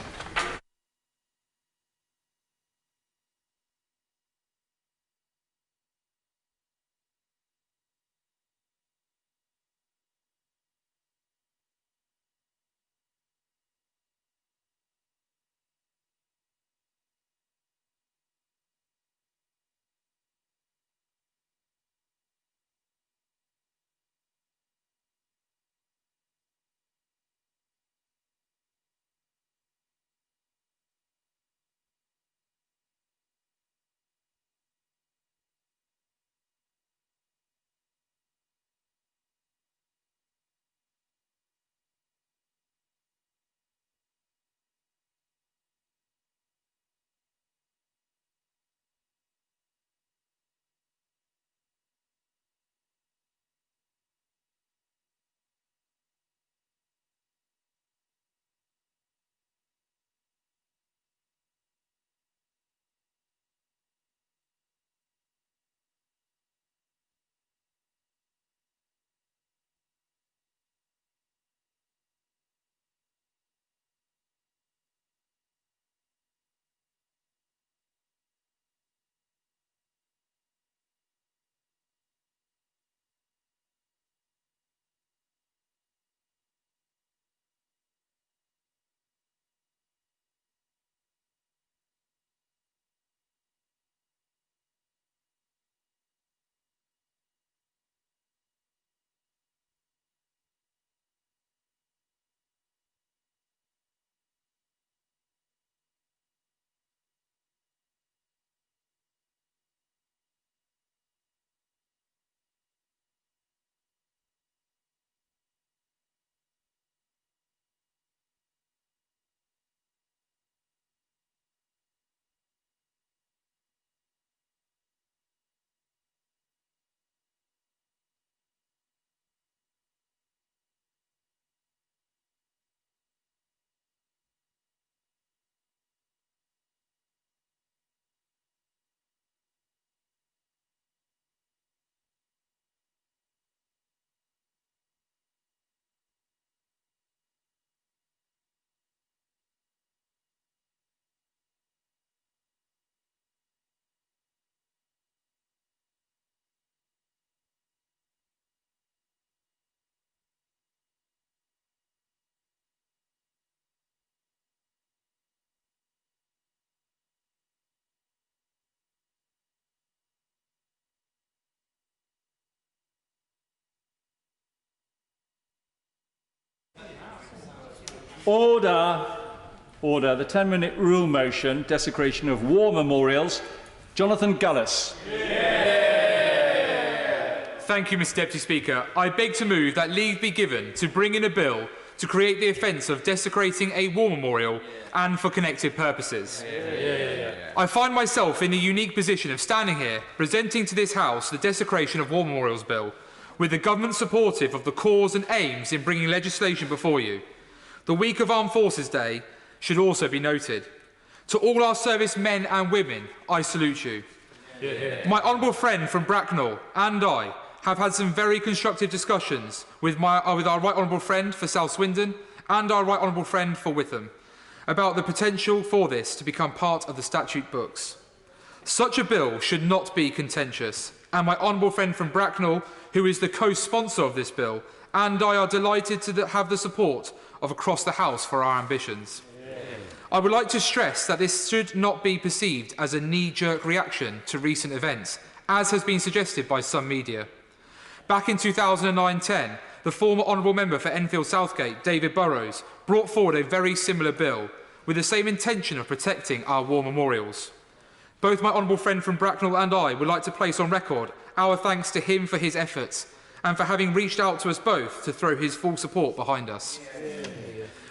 Order. Order. The 10-minute rule motion, desecration of war memorials. Jonathan Gullis. Thank you, Mr Deputy Speaker. I beg to move that leave be given to bring in a bill to create the offence of desecrating a war memorial and for connected purposes. I find myself in the unique position of standing here presenting to this House the Desecration of War Memorials Bill, with the government supportive of the cause and aims in bringing legislation before you. The week of Armed Forces Day should also be noted. To all our service men and women, I salute you. My honourable friend from Bracknell and I have had some very constructive discussions with our Right Honourable friend for South Swindon and our Right Honourable friend for Witham about the potential for this to become part of the statute books. Such a bill should not be contentious, and my honourable friend from Bracknell, who is the co-sponsor of this bill, and I are delighted to have the support of across the House for our ambitions. I would like to stress that this should not be perceived as a knee-jerk reaction to recent events, as has been suggested by some media. Back in 2009-10, the former Honourable Member for Enfield Southgate, David Burrows, brought forward a very similar bill with the same intention of protecting our war memorials. Both my honourable friend from Bracknell and I would like to place on record our thanks to him for his efforts and for having reached out to us both to throw his full support behind us.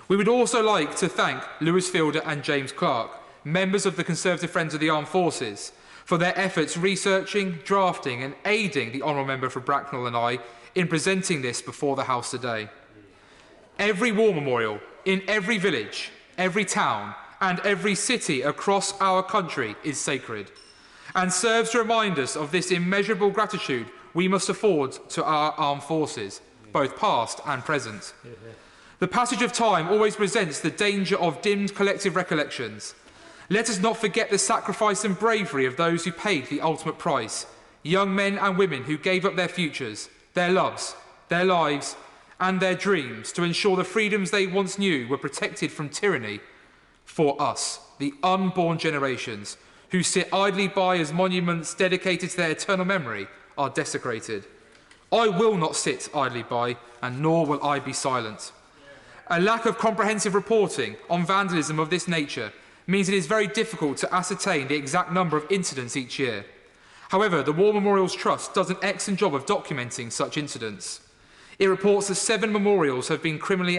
We would also like to thank Lewis Fielder and James Clark, members of the Conservative Friends of the Armed Forces, for their efforts researching, drafting and aiding the Honourable Member for Bracknell and I in presenting this before the House today. Every war memorial in every village, every town and every city across our country is sacred and serves to remind us of this immeasurable gratitude we must afford to our armed forces, both past and present. The passage of time always presents the danger of dimmed collective recollections. Let us not forget the sacrifice and bravery of those who paid the ultimate price, young men and women who gave up their futures, their loves, their lives and their dreams to ensure the freedoms they once knew were protected from tyranny for us, the unborn generations, who sit idly by as monuments dedicated to their eternal memory are desecrated. I will not sit idly by, and nor will I be silent. A lack of comprehensive reporting on vandalism of this nature means it is very difficult to ascertain the exact number of incidents each year. However, the War Memorials Trust does an excellent job of documenting such incidents. It reports that 7 memorials have seen criminal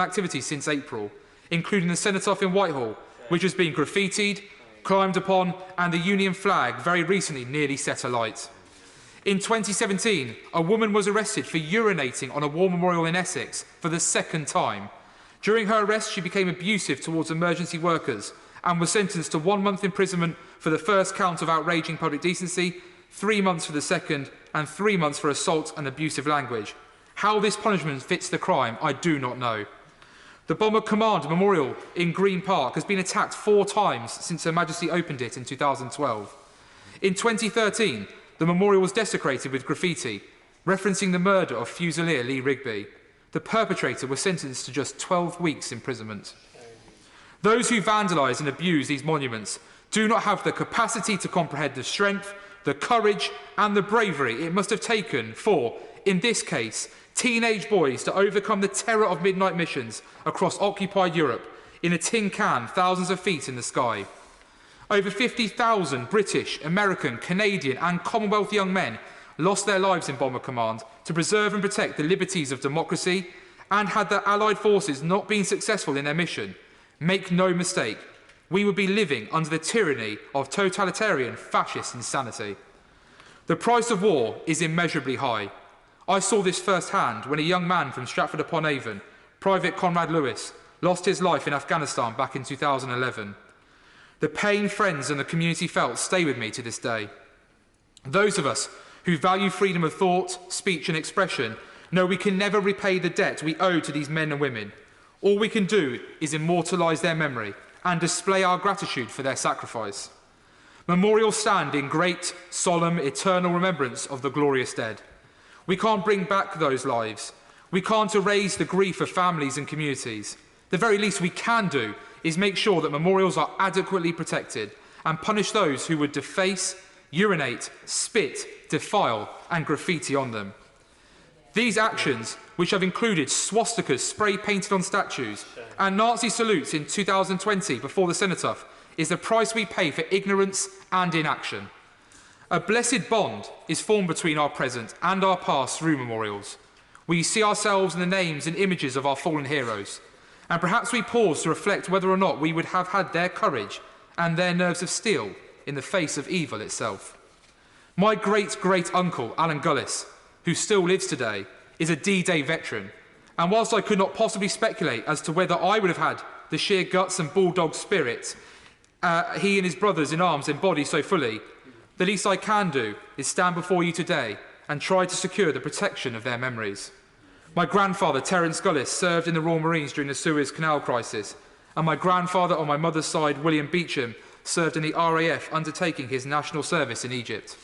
activity since April, including the Cenotaph in Whitehall, which has been graffitied, climbed upon, and the Union flag very recently nearly set alight. In 2017, a woman was arrested for urinating on a war memorial in Essex for the 2nd time. During her arrest, she became abusive towards emergency workers and was sentenced to 1 month imprisonment for the first count of outraging public decency, 3 months for the second, and 3 months for assault and abusive language. How this punishment fits the crime, I do not know. The Bomber Command Memorial in Green Park has been attacked 4 times since Her Majesty opened it in 2012. In 2013, the memorial was desecrated with graffiti, referencing the murder of Fusilier Lee Rigby. The perpetrator was sentenced to just 12 weeks imprisonment. Those who vandalise and abuse these monuments do not have the capacity to comprehend the strength, the courage and the bravery it must have taken for, in this case, teenage boys to overcome the terror of midnight missions across occupied Europe in a tin can thousands of feet in the sky. Over 50,000 British, American, Canadian and Commonwealth young men lost their lives in Bomber Command to preserve and protect the liberties of democracy, and had the Allied forces not been successful in their mission, make no mistake, we would be living under the tyranny of totalitarian fascist insanity. The price of war is immeasurably high. I saw this firsthand when a young man from Stratford-upon-Avon, Private Conrad Lewis, lost his life in Afghanistan back in 2011. The pain friends and the community felt stay with me to this day. Those of us who value freedom of thought, speech and expression know we can never repay the debt we owe to these men and women. All we can do is immortalise their memory and display our gratitude for their sacrifice. Memorials stand in great, solemn, eternal remembrance of the glorious dead. We can't bring back those lives. We can't erase the grief of families and communities. The very least we can do is make sure that memorials are adequately protected and punish those who would deface, urinate, spit, defile and graffiti on them. These actions, which have included swastikas spray-painted on statues and Nazi salutes in 2020 before the cenotaph, is the price we pay for ignorance and inaction. A blessed bond is formed between our present and our past through memorials. We see ourselves in the names and images of our fallen heroes, and perhaps we pause to reflect whether or not we would have had their courage and their nerves of steel in the face of evil itself. My great-great-uncle, Alan Gullis, who still lives today, is a D-Day veteran, and whilst I could not possibly speculate as to whether I would have had the sheer guts and bulldog spirit he and his brothers in arms embody so fully, the least I can do is stand before you today and try to secure the protection of their memories. My grandfather, Terence Gullis, served in the Royal Marines during the Suez Canal crisis, and my grandfather on my mother's side, William Beecham, served in the RAF undertaking his national service in Egypt.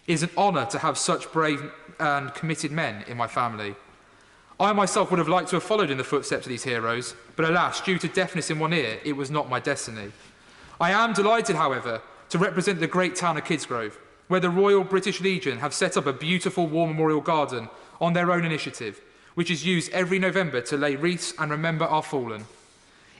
It is an honour to have such brave and committed men in my family. I myself would have liked to have followed in the footsteps of these heroes, but alas, due to deafness in one ear, it was not my destiny. I am delighted, however, to represent the great town of Kidsgrove, where the Royal British Legion have set up a beautiful war memorial garden on their own initiative, which is used every November to lay wreaths and remember our fallen.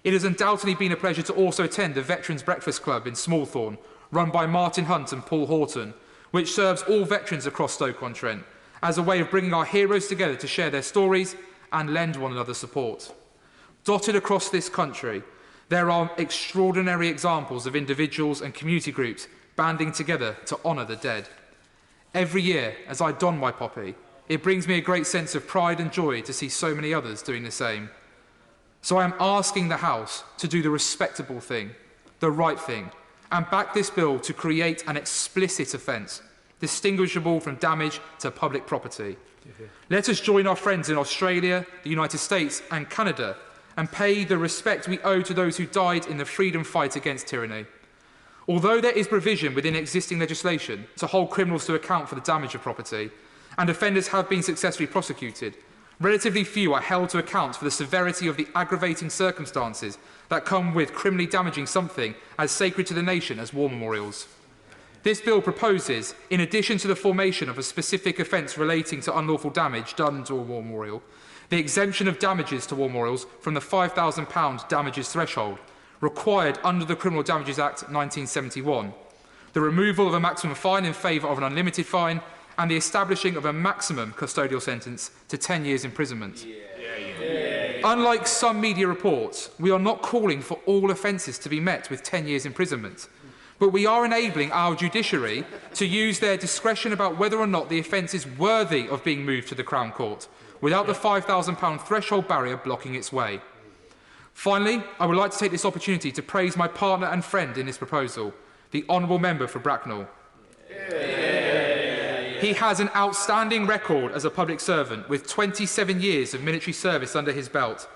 It has undoubtedly been a pleasure to also attend the Veterans Breakfast Club in Smallthorne, run by Martin Hunt and Paul Horton, which serves all veterans across Stoke-on-Trent, as a way of bringing our heroes together to share their stories and lend one another support. Dotted across this country, there are extraordinary examples of individuals and community groups banding together to honour the dead. Every year, as I don my poppy, it brings me a great sense of pride and joy to see so many others doing the same. So I am asking the House to do the respectable thing, the right thing, and back this bill to create an explicit offence, distinguishable from damage to public property. Let us join our friends in Australia, the United States and Canada and pay the respect we owe to those who died in the freedom fight against tyranny. Although there is provision within existing legislation to hold criminals to account for the damage of property, and offenders have been successfully prosecuted, relatively few are held to account for the severity of the aggravating circumstances that come with criminally damaging something as sacred to the nation as war memorials. This bill proposes, in addition to the formation of a specific offence relating to unlawful damage done to a war memorial, the exemption of damages to war memorials from the £5,000 damages threshold required under the Criminal Damages Act 1971, the removal of a maximum fine in favour of an unlimited fine, and the establishing of a maximum custodial sentence to 10 years imprisonment. Unlike some media reports, we are not calling for all offences to be met with 10 years imprisonment, but we are enabling our judiciary to use their discretion about whether or not the offence is worthy of being moved to the Crown Court, without the £5,000 threshold barrier blocking its way. Finally, I would like to take this opportunity to praise my partner and friend in this proposal, the Honourable Member for Bracknell. He has an outstanding record as a public servant, with 27 years of military service under his belt.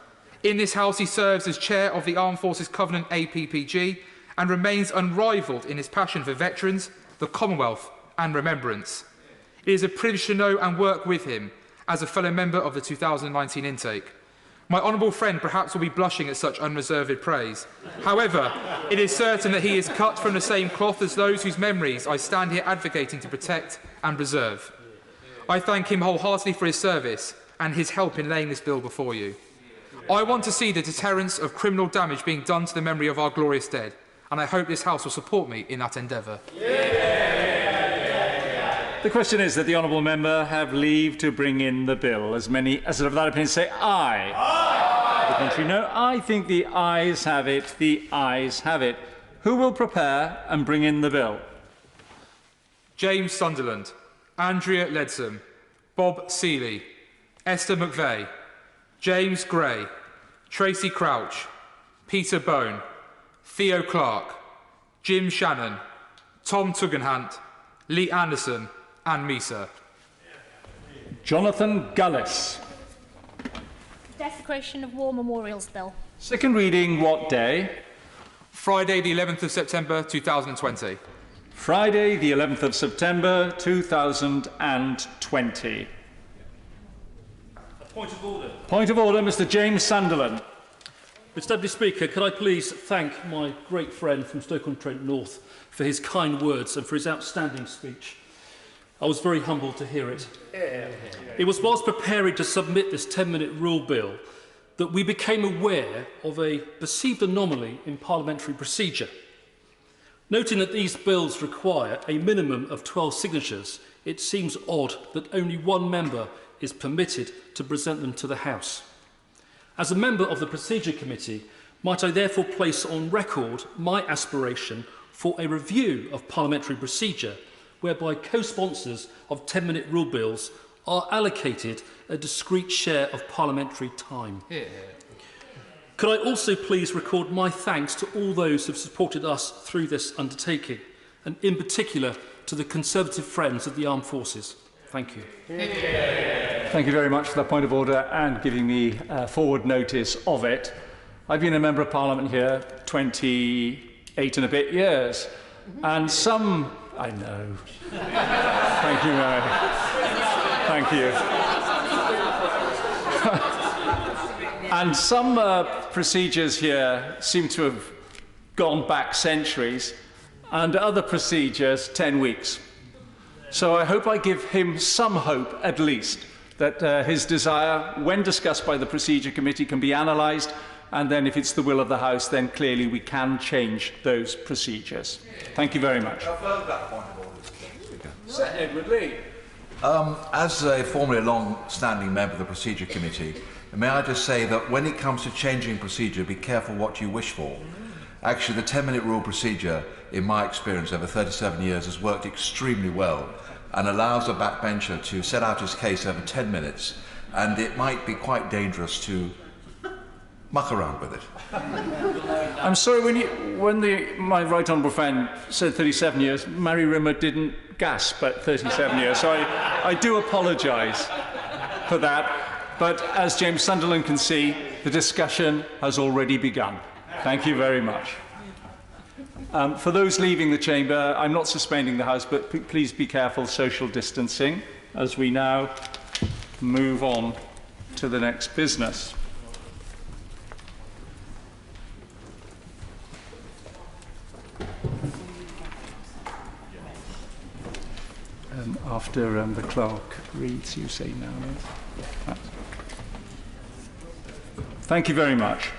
In this House, he serves as Chair of the Armed Forces Covenant APPG and remains unrivalled in his passion for veterans, the Commonwealth and remembrance. It is a privilege to know and work with him as a fellow member of the 2019 intake. My honourable friend perhaps will be blushing at such unreserved praise. However, it is certain that he is cut from the same cloth as those whose memories I stand here advocating to protect and preserve. I thank him wholeheartedly for his service and his help in laying this bill before you. I want to see the deterrence of criminal damage being done to the memory of our glorious dead, and I hope this House will support me in that endeavour. The question is that the honourable member have leave to bring in the bill. As many as of that opinion say aye. Aye. The contrary no. I think the ayes have it. The ayes have it. Who will prepare and bring in the bill? James Sunderland, Andrea Leadsom, Bob Seeley, Esther McVeigh, James Gray, Tracy Crouch, Peter Bone, Theo Clark, Jim Shannon, Tom Tugendhat, Lee Anderson and me, sir. Jonathan Gullis. Desecration of War Memorials Bill. Second reading what day? Friday the 11th of September 2020. Friday the 11th of September 2020. Point of order. Point of order, Mr James Sunderland. Mr Deputy Speaker, could I please thank my great friend from Stoke-on-Trent North for his kind words and for his outstanding speech. I was very humbled to hear it. It was whilst preparing to submit this 10-minute rule bill that we became aware of a perceived anomaly in parliamentary procedure. Noting that these bills require a minimum of 12 signatures, it seems odd that only one member is permitted to present them to the House. As a member of the Procedure Committee, might I therefore place on record my aspiration for a review of parliamentary procedure whereby co-sponsors of 10-minute rule bills are allocated a discrete share of parliamentary time. Yeah. Could I also please record my thanks to all those who have supported us through this undertaking, and in particular to the Conservative Friends of the Armed Forces. Thank you. Yeah. Thank you very much for that point of order and giving me forward notice of it. I've been a Member of Parliament here 28 and a bit years, and some... I know. Thank you, Mary. Thank you. And some procedures here seem to have gone back centuries, and other procedures 10 weeks. So I hope I give him some hope, at least, that his desire, when discussed by the Procedure Committee, can be analysed, and then if it's the will of the House, then clearly we can change those procedures. Thank you very much. Sir Edward Lee. As a formerly long-standing member of the Procedure Committee, may I just say that when it comes to changing procedure, be careful what you wish for. Actually, the 10-minute rule procedure, in my experience over 37 years, has worked extremely well and allows a backbencher to set out his case over 10 minutes, and it might be quite dangerous to muck around with it. I'm sorry, when my right honourable friend said 37 years, Mary Rimmer didn't gasp at 37 years, so I do apologise for that. But as James Sunderland can see, the discussion has already begun. Thank you very much. For those leaving the chamber, I'm not suspending the House, but please be careful, social distancing, as we now move on to the next business. After the clerk reads, you say now. Yes? Thank you very much.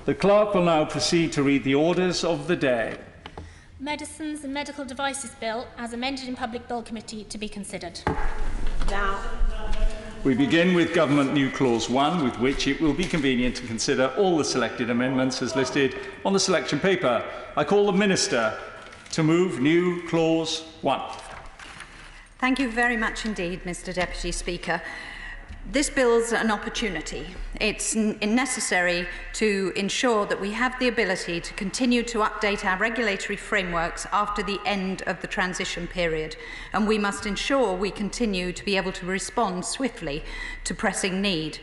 The clerk will now proceed to read the orders of the day. Medicines and Medical Devices Bill, as amended in Public Bill Committee, to be considered. Now. We begin with Government New Clause 1, with which it will be convenient to consider all the selected amendments as listed on the selection paper. I call the Minister to move New Clause 1. Thank you very much indeed, Mr. Deputy Speaker. This bill's an opportunity. It's necessary to ensure that we have the ability to continue to update our regulatory frameworks after the end of the transition period, and we must ensure we continue to be able to respond swiftly to pressing need.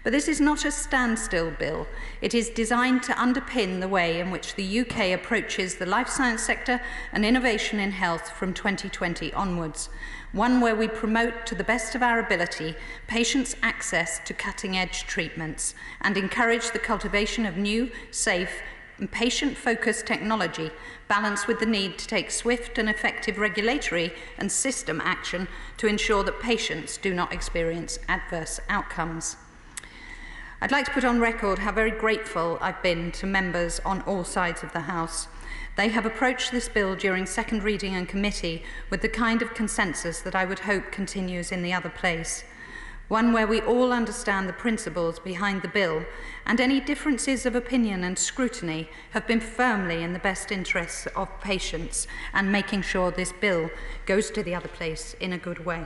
But this is not a standstill bill. It is designed to underpin the way in which the UK approaches the life science sector and innovation in health from 2020 onwards. One where we promote to the best of our ability patients' access to cutting-edge treatments and encourage the cultivation of new, safe and patient-focused technology balanced with the need to take swift and effective regulatory and system action to ensure that patients do not experience adverse outcomes. I'd like to put on record how very grateful I've been to members on all sides of the House. They have approached this bill during second reading and committee with the kind of consensus that I would hope continues in the other place. One where we all understand the principles behind the bill, and any differences of opinion and scrutiny have been firmly in the best interests of patients and making sure this bill goes to the other place in a good way.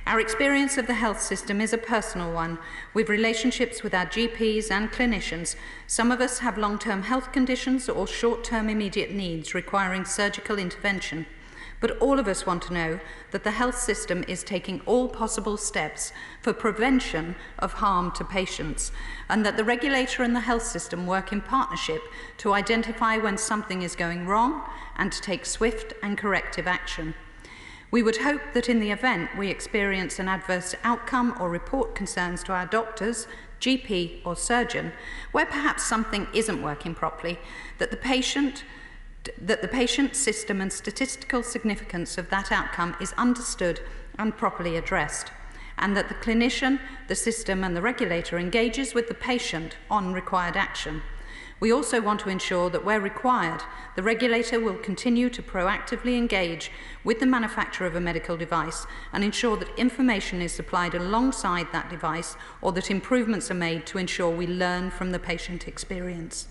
Our experience of the health system is a personal one, with relationships with our GPs and clinicians. Some of us have long-term health conditions or short-term immediate needs requiring surgical intervention. But all of us want to know that the health system is taking all possible steps for prevention of harm to patients, and that the regulator and the health system work in partnership to identify when something is going wrong and to take swift and corrective action. We would hope that in the event we experience an adverse outcome or report concerns to our doctors, GP or surgeon, where perhaps something isn't working properly, that the patient that the patient, system and statistical significance of that outcome is understood and properly addressed, and that the clinician, the system and the regulator engages with the patient on required action. We also want to ensure that where required, the regulator will continue to proactively engage with the manufacturer of a medical device and ensure that information is supplied alongside that device, or that improvements are made to ensure we learn from the patient experience.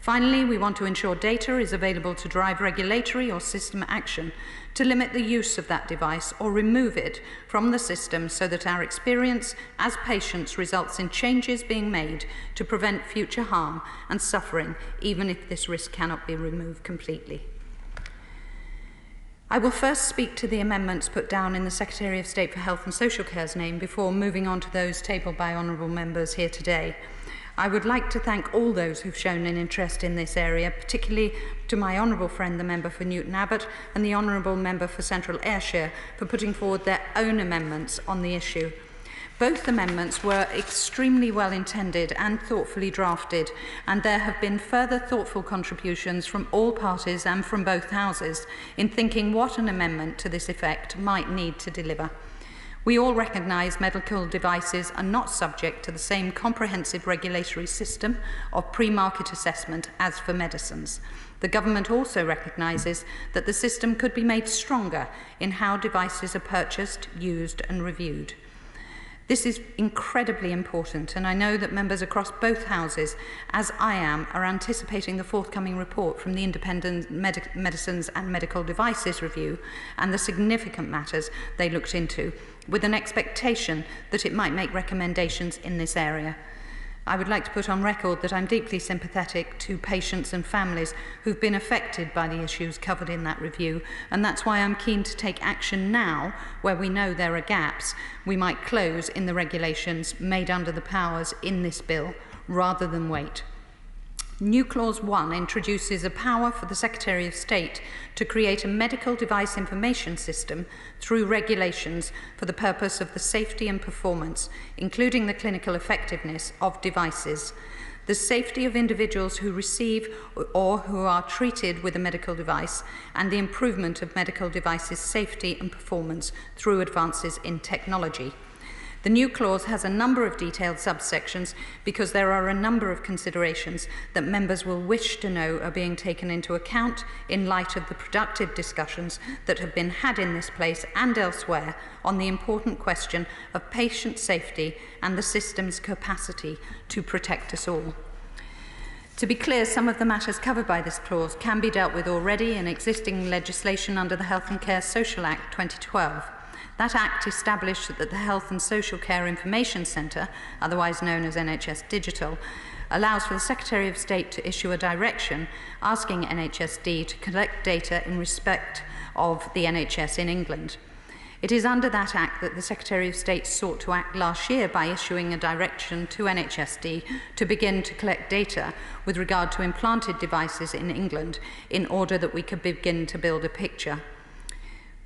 Finally, we want to ensure data is available to drive regulatory or system action to limit the use of that device or remove it from the system, so that our experience as patients results in changes being made to prevent future harm and suffering, even if this risk cannot be removed completely. I will first speak to the amendments put down in the Secretary of State for Health and Social Care's name before moving on to those tabled by honourable members here today. I would like to thank all those who've shown an interest in this area, particularly to my honourable friend, the member for Newton Abbott, and the honourable member for Central Ayrshire, for putting forward their own amendments on the issue. Both amendments were extremely well intended and thoughtfully drafted, and there have been further thoughtful contributions from all parties and from both houses in thinking what an amendment to this effect might need to deliver. We all recognise medical devices are not subject to the same comprehensive regulatory system of pre-market assessment as for medicines. The government also recognises that the system could be made stronger in how devices are purchased, used and reviewed. This is incredibly important, and I know that members across both houses, as I am, are anticipating the forthcoming report from the Independent Medicines and Medical Devices Review and the significant matters they looked into, with an expectation that it might make recommendations in this area. I would like to put on record that I'm deeply sympathetic to patients and families who've been affected by the issues covered in that review, and that's why I'm keen to take action now where we know there are gaps we might close in the regulations made under the powers in this bill, rather than wait. New Clause 1 introduces a power for the Secretary of State to create a medical device information system through regulations for the purpose of the safety and performance, including the clinical effectiveness of devices, the safety of individuals who receive or who are treated with a medical device, and the improvement of medical devices' safety and performance through advances in technology. The new clause has a number of detailed subsections because there are a number of considerations that members will wish to know are being taken into account in light of the productive discussions that have been had in this place and elsewhere on the important question of patient safety and the system's capacity to protect us all. To be clear, some of the matters covered by this clause can be dealt with already in existing legislation under the Health and Care Social Act 2012. That Act established that the Health and Social Care Information Centre, otherwise known as NHS Digital, allows for the Secretary of State to issue a direction asking NHSD to collect data in respect of the NHS in England. It is under that Act that the Secretary of State sought to act last year by issuing a direction to NHSD to begin to collect data with regard to implanted devices in England in order that we could begin to build a picture.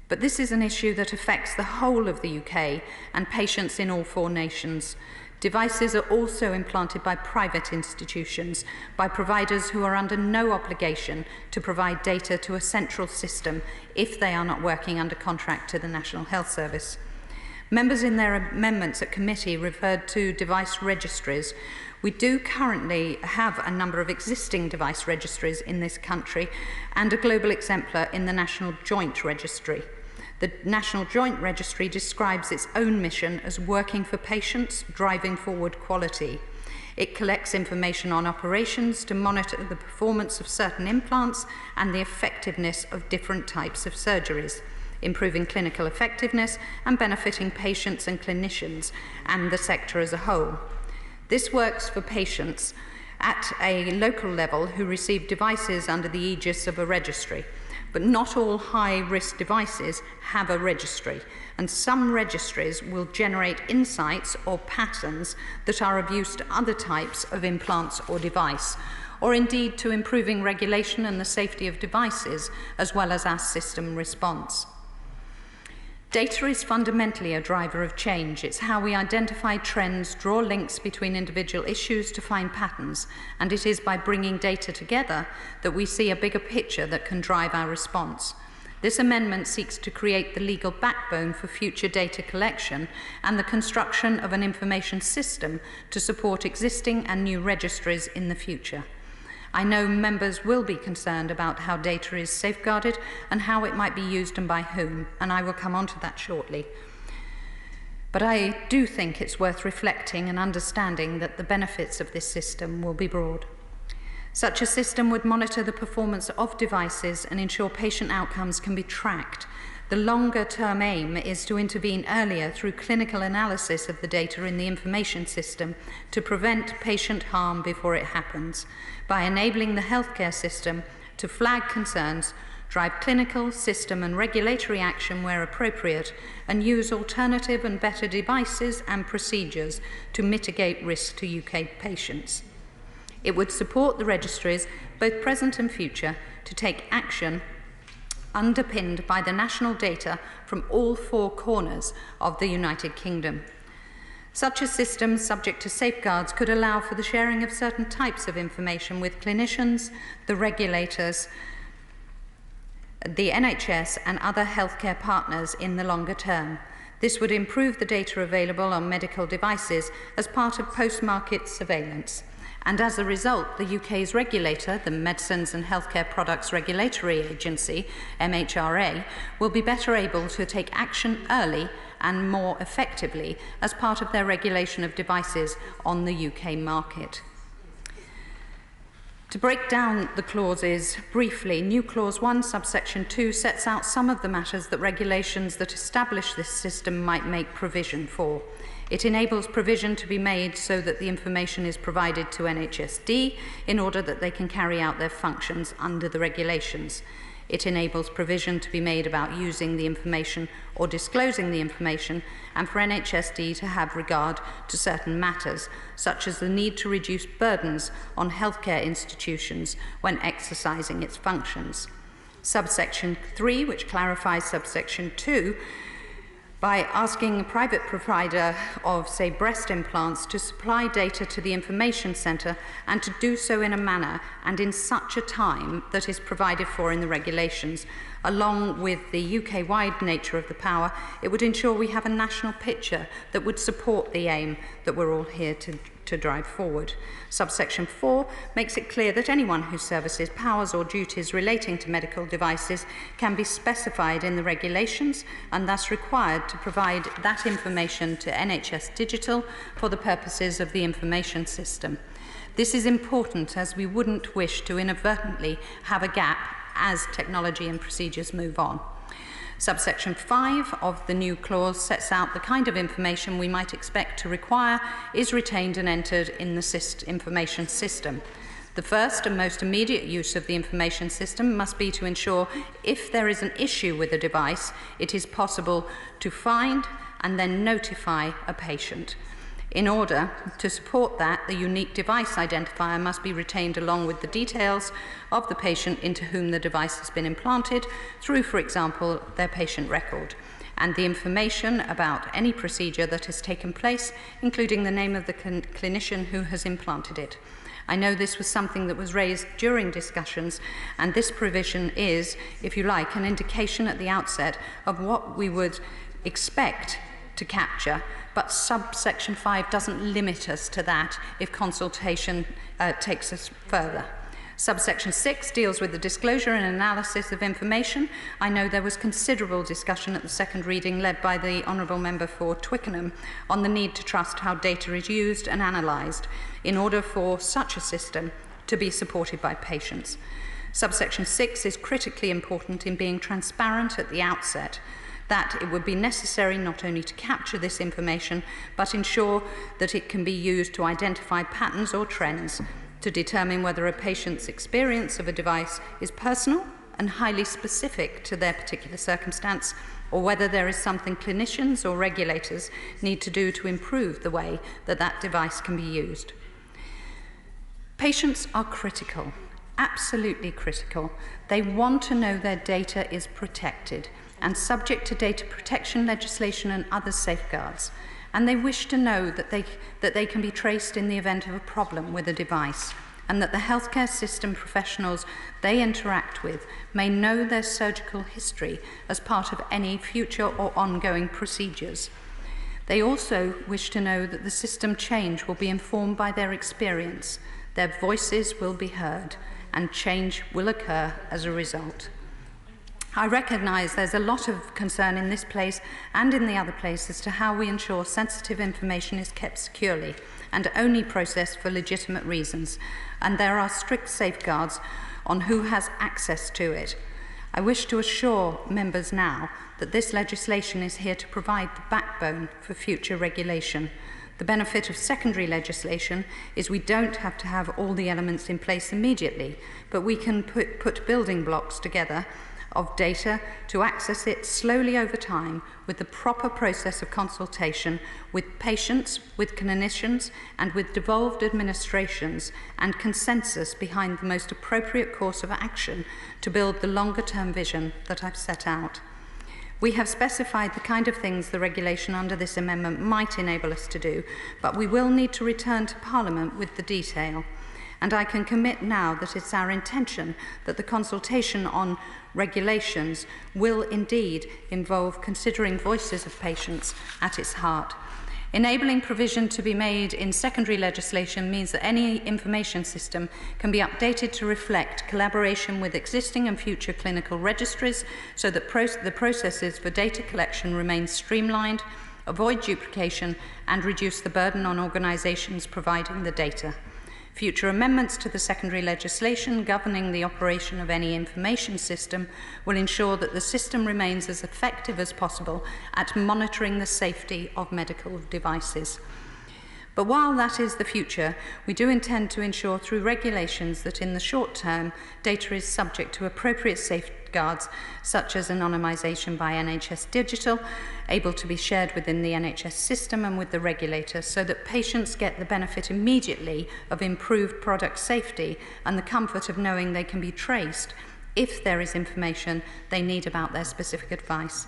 But this is an issue that affects the whole of the UK and patients in all 4 nations. Devices are also implanted by private institutions, by providers who are under no obligation to provide data to a central system if they are not working under contract to the National Health Service. Members in their amendments at committee referred to device registries. We do currently have a number of existing device registries in this country and a global exemplar in the National Joint Registry. The National Joint Registry describes its own mission as working for patients, driving forward quality. It collects information on operations to monitor the performance of certain implants and the effectiveness of different types of surgeries, improving clinical effectiveness and benefiting patients and clinicians and the sector as a whole. This works for patients at a local level who receive devices under the aegis of a registry. But not all high-risk devices have a registry, and some registries will generate insights or patterns that are of use to other types of implants or device, or indeed to improving regulation and the safety of devices, as well as our system response. Data is fundamentally a driver of change. It's how we identify trends, draw links between individual issues to find patterns, and it is by bringing data together that we see a bigger picture that can drive our response. This amendment seeks to create the legal backbone for future data collection and the construction of an information system to support existing and new registries in the future. I know members will be concerned about how data is safeguarded and how it might be used and by whom, and I will come on to that shortly. But I do think it's worth reflecting and understanding that the benefits of this system will be broad. Such a system would monitor the performance of devices and ensure patient outcomes can be tracked. The longer-term aim is to intervene earlier through clinical analysis of the data in the information system to prevent patient harm before it happens, by enabling the healthcare system to flag concerns, drive clinical, system and regulatory action where appropriate, and use alternative and better devices and procedures to mitigate risk to UK patients. It would support the registries, both present and future, to take action underpinned by the national data from all four corners of the United Kingdom. Such a system, subject to safeguards, could allow for the sharing of certain types of information with clinicians, the regulators, the NHS and other healthcare partners in the longer term. This would improve the data available on medical devices as part of post-market surveillance. And as a result, the UK's regulator, the Medicines and Healthcare Products Regulatory Agency, MHRA, will be better able to take action early and more effectively as part of their regulation of devices on the UK market. To break down the clauses briefly, new Clause 1, subsection 2 sets out some of the matters that regulations that establish this system might make provision for. It enables provision to be made so that the information is provided to NHSD in order that they can carry out their functions under the regulations. It enables provision to be made about using the information or disclosing the information, and for NHSD to have regard to certain matters, such as the need to reduce burdens on healthcare institutions when exercising its functions. Subsection 3, which clarifies subsection 2, by asking a private provider of, say, breast implants to supply data to the information centre and to do so in a manner and in such a time that is provided for in the regulations. Along with the UK-wide nature of the power, it would ensure we have a national picture that would support the aim that we're all here to drive forward. Subsection 4 makes it clear that anyone who services powers or duties relating to medical devices can be specified in the regulations and thus required to provide that information to NHS Digital for the purposes of the information system. This is important as we wouldn't wish to inadvertently have a gap as technology and procedures move on. Subsection 5 of the new clause sets out the kind of information we might expect to require is retained and entered in the information system. The first and most immediate use of the information system must be to ensure if there is an issue with a device, it is possible to find and then notify a patient. In order to support that, the unique device identifier must be retained along with the details of the patient into whom the device has been implanted through, for example, their patient record, and the information about any procedure that has taken place, including the name of the clinician who has implanted it. I know this was something that was raised during discussions, and this provision is, if you like, an indication at the outset of what we would expect to capture, but subsection 5 doesn't limit us to that if consultation takes us further. Subsection 6 deals with the disclosure and analysis of information. I know there was considerable discussion at the second reading led by the Honourable Member for Twickenham on the need to trust how data is used and analysed in order for such a system to be supported by patients. Subsection 6 is critically important in being transparent at the outset that it would be necessary not only to capture this information, but ensure that it can be used to identify patterns or trends to determine whether a patient's experience of a device is personal and highly specific to their particular circumstance, or whether there is something clinicians or regulators need to do to improve the way that that device can be used. Patients are critical, absolutely critical. They want to know their data is protected. and subject to data protection legislation and other safeguards. And they wish to know that they can be traced in the event of a problem with a device, and that the healthcare system professionals they interact with may know their surgical history as part of any future or ongoing procedures. They also wish to know that the system change will be informed by their experience, their voices will be heard, and change will occur as a result. I recognise there's a lot of concern in this place and in the other place as to how we ensure sensitive information is kept securely and only processed for legitimate reasons, and there are strict safeguards on who has access to it. I wish to assure members now that this legislation is here to provide the backbone for future regulation. The benefit of secondary legislation is we don't have to have all the elements in place immediately, but we can put building blocks together of data to access it slowly over time with the proper process of consultation with patients, with clinicians, and with devolved administrations, and consensus behind the most appropriate course of action to build the longer-term vision that I've set out. We have specified the kind of things the regulation under this amendment might enable us to do, but we will need to return to Parliament with the detail. And I can commit now that it's our intention that the consultation on regulations will indeed involve considering voices of patients at its heart. Enabling provision to be made in secondary legislation means that any information system can be updated to reflect collaboration with existing and future clinical registries so that the processes for data collection remain streamlined, avoid duplication, and reduce the burden on organisations providing the data. Future amendments to the secondary legislation governing the operation of any information system will ensure that the system remains as effective as possible at monitoring the safety of medical devices. But while that is the future, we do intend to ensure through regulations that in the short term, data is subject to appropriate safeguards such as anonymisation by NHS Digital, able to be shared within the NHS system and with the regulator so that patients get the benefit immediately of improved product safety and the comfort of knowing they can be traced if there is information they need about their specific advice.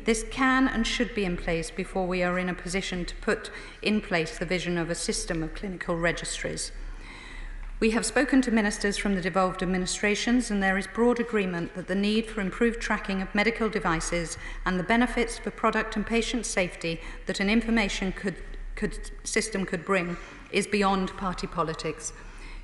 This can and should be in place before we are in a position to put in place the vision of a system of clinical registries. We have spoken to ministers from the devolved administrations, and there is broad agreement that the need for improved tracking of medical devices and the benefits for product and patient safety that an information system could bring is beyond party politics.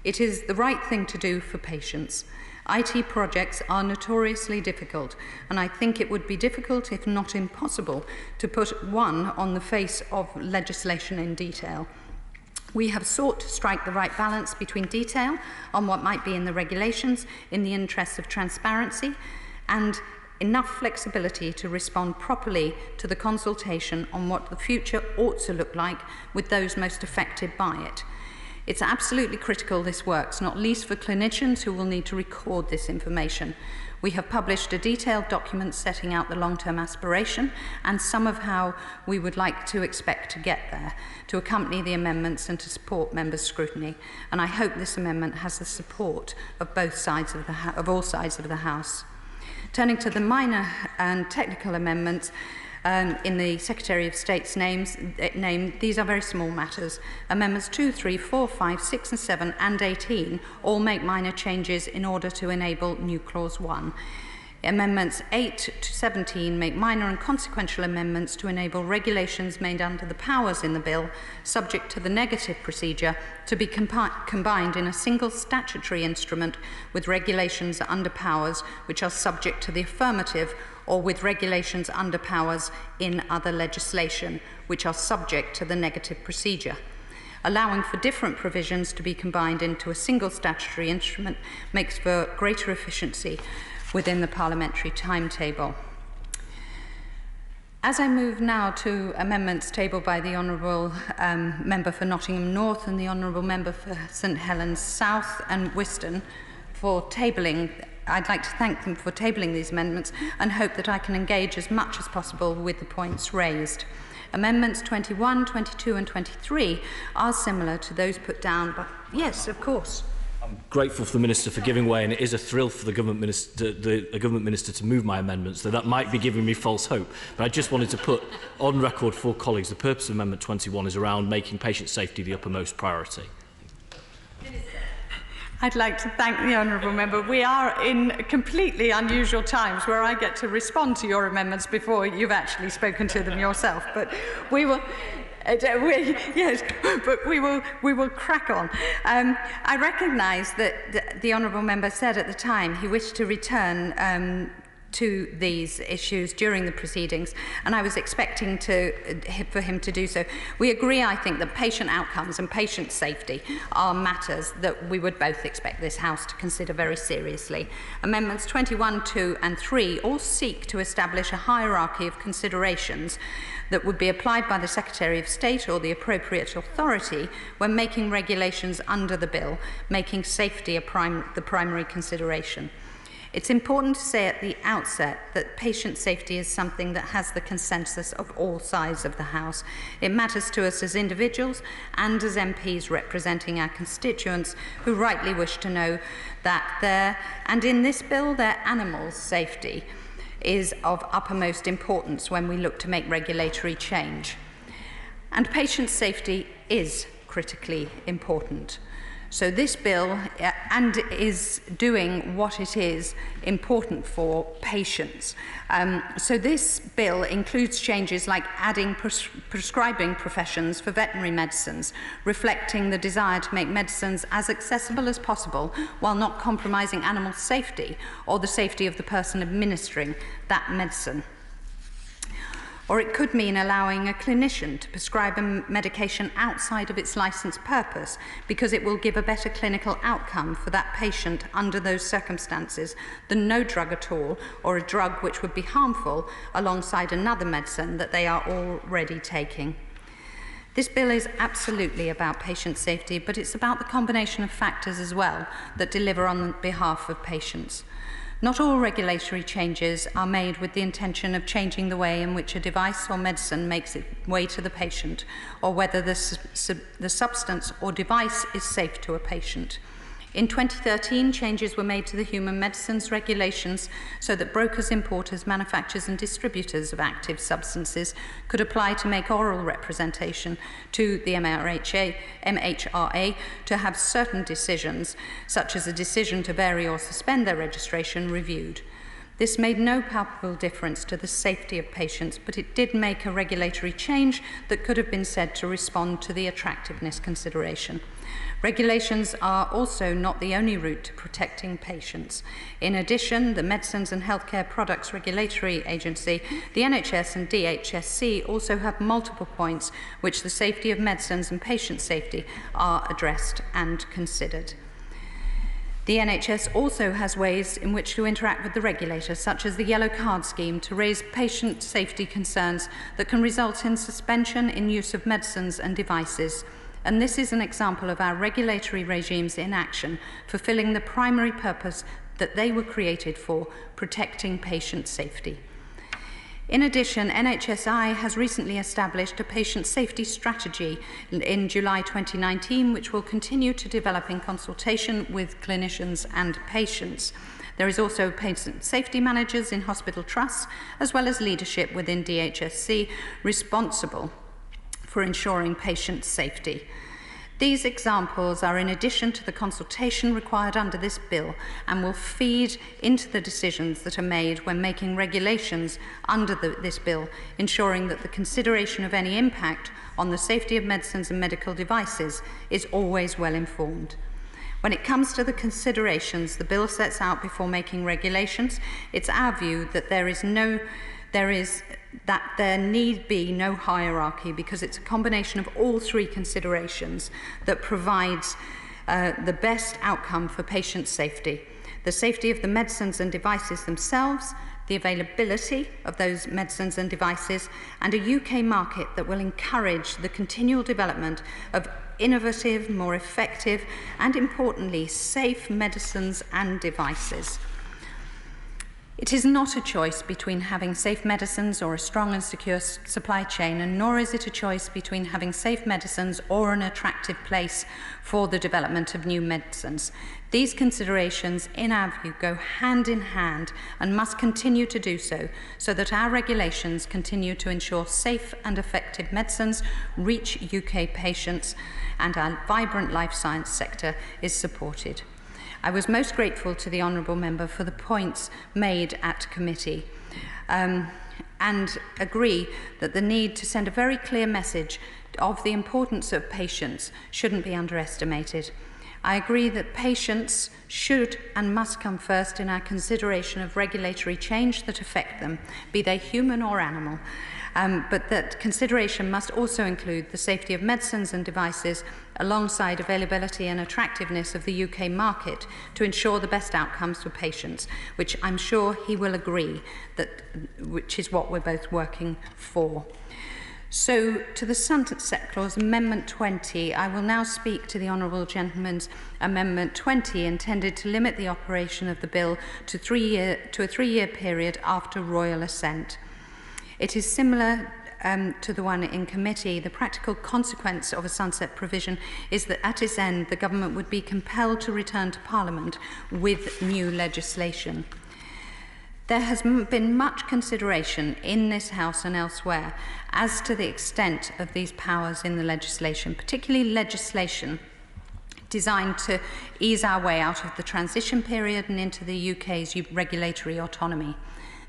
It is the right thing to do for patients. IT projects are notoriously difficult, and I think it would be difficult, if not impossible, to put one on the face of legislation in detail. We have sought to strike the right balance between detail on what might be in the regulations in the interests of transparency and enough flexibility to respond properly to the consultation on what the future ought to look like with those most affected by it. It's absolutely critical this works, not least for clinicians who will need to record this information. We have published a detailed document setting out the long-term aspiration and some of how we would like to expect to get there, to accompany the amendments and to support members' scrutiny. And I hope this amendment has the support of both sides of all sides of the House. Turning to the minor and technical amendments, in the Secretary of State's name, these are very small matters. Amendments 2, 3, 4, 5, 6 and 7 and 18 all make minor changes in order to enable new Clause 1. Amendments 8 to 17 make minor and consequential amendments to enable regulations made under the powers in the bill, subject to the negative procedure, to be combined in a single statutory instrument with regulations under powers which are subject to the affirmative, or with regulations under powers in other legislation which are subject to the negative procedure. Allowing for different provisions to be combined into a single statutory instrument makes for greater efficiency within the parliamentary timetable. As I move now to amendments tabled by the Honourable Member for Nottingham North and the Honourable Member for St Helens South and Wiston for tabling, I'd like to thank them for tabling these amendments and hope that I can engage as much as possible with the points raised. Amendments 21, 22 and 23 are similar to those put down by... Yes, of course. I'm grateful for the Minister for giving way, and it is a thrill for the Government Minister to move my amendments, though that might be giving me false hope. But I just wanted to put on record for colleagues the purpose of Amendment 21 is around making patient safety the uppermost priority. I'd like to thank the honourable member. We are in completely unusual times where I get to respond to your amendments before you've actually spoken to them yourself. But we will... yes, but we will crack on. I recognise that the honourable member said at the time he wished to return to these issues during the proceedings, and I was expecting for him to do so. We agree, I think, that patient outcomes and patient safety are matters that we would both expect this House to consider very seriously. Amendments 21, 2 and 3 all seek to establish a hierarchy of considerations that would be applied by the Secretary of State or the appropriate authority when making regulations under the bill, making safety the primary consideration. It's important to say at the outset that patient safety is something that has the consensus of all sides of the House. It matters to us as individuals and as MPs representing our constituents who rightly wish to know that in this bill, their animals' safety is of uppermost importance when we look to make regulatory change. And patient safety is critically important. So this bill is doing what it is important for patients. So this bill includes changes like adding prescribing professions for veterinary medicines, reflecting the desire to make medicines as accessible as possible while not compromising animal safety or the safety of the person administering that medicine. Or it could mean allowing a clinician to prescribe a medication outside of its licensed purpose because it will give a better clinical outcome for that patient under those circumstances than no drug at all, or a drug which would be harmful alongside another medicine that they are already taking. This bill is absolutely about patient safety, but it's about the combination of factors as well that deliver on behalf of patients. Not all regulatory changes are made with the intention of changing the way in which a device or medicine makes its way to the patient, or whether the substance or device is safe to a patient. In 2013, changes were made to the human medicines regulations so that brokers, importers, manufacturers and distributors of active substances could apply to make oral representation to the MHRA to have certain decisions, such as a decision to vary or suspend their registration, reviewed. This made no palpable difference to the safety of patients, but it did make a regulatory change that could have been said to respond to the attractiveness consideration. Regulations are also not the only route to protecting patients. In addition, the Medicines and Healthcare Products Regulatory Agency, the NHS and DHSC also have multiple points which the safety of medicines and patient safety are addressed and considered. The NHS also has ways in which to interact with the regulator, such as the Yellow Card scheme, to raise patient safety concerns that can result in suspension in use of medicines and devices. And this is an example of our regulatory regimes in action, fulfilling the primary purpose that they were created for, protecting patient safety. In addition, NHSI has recently established a patient safety strategy in July 2019, which will continue to develop in consultation with clinicians and patients. There is also patient safety managers in hospital trusts, as well as leadership within DHSC responsible for ensuring patient safety. These examples are in addition to the consultation required under this bill and will feed into the decisions that are made when making regulations under this bill, ensuring that the consideration of any impact on the safety of medicines and medical devices is always well informed. When it comes to the considerations the bill sets out before making regulations, it's our view that there need be no hierarchy, because it's a combination of all three considerations that provides the best outcome for patient safety. The safety of the medicines and devices themselves, the availability of those medicines and devices, and a UK market that will encourage the continual development of innovative, more effective, and importantly, safe medicines and devices. It is not a choice between having safe medicines or a strong and secure supply chain, and nor is it a choice between having safe medicines or an attractive place for the development of new medicines. These considerations, in our view, go hand in hand and must continue to do so, so that our regulations continue to ensure safe and effective medicines reach UK patients and our vibrant life science sector is supported. I was most grateful to the Honourable Member for the points made at committee and agree that the need to send a very clear message of the importance of patients shouldn't be underestimated. I agree that patients should and must come first in our consideration of regulatory change that affect them, be they human or animal, but that consideration must also include the safety of medicines and devices alongside availability and attractiveness of the UK market to ensure the best outcomes for patients, which I'm sure he will agree which is what we're both working for. So, to the Sunset Clause, Amendment 20, I will now speak to the Honourable Gentleman's Amendment 20, intended to limit the operation of the bill to a three-year period after royal assent. It is similar to the one in committee. The practical consequence of a sunset provision is that at its end, the government would be compelled to return to Parliament with new legislation. There has been much consideration in this House and elsewhere as to the extent of these powers in the legislation, particularly legislation designed to ease our way out of the transition period and into the UK's regulatory autonomy.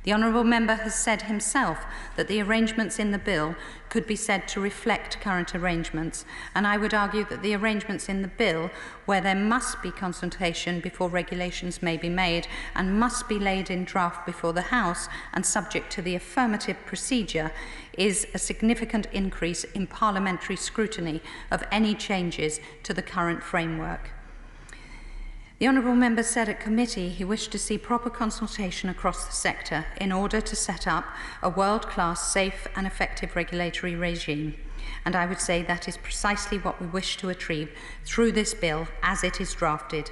The Honourable Member has said himself that the arrangements in the bill could be said to reflect current arrangements, and I would argue that the arrangements in the bill, where there must be consultation before regulations may be made and must be laid in draft before the House and subject to the affirmative procedure, is a significant increase in parliamentary scrutiny of any changes to the current framework. The Honourable Member said at committee he wished to see proper consultation across the sector in order to set up a world-class, safe and effective regulatory regime. And I would say that is precisely what we wish to achieve through this bill as it is drafted.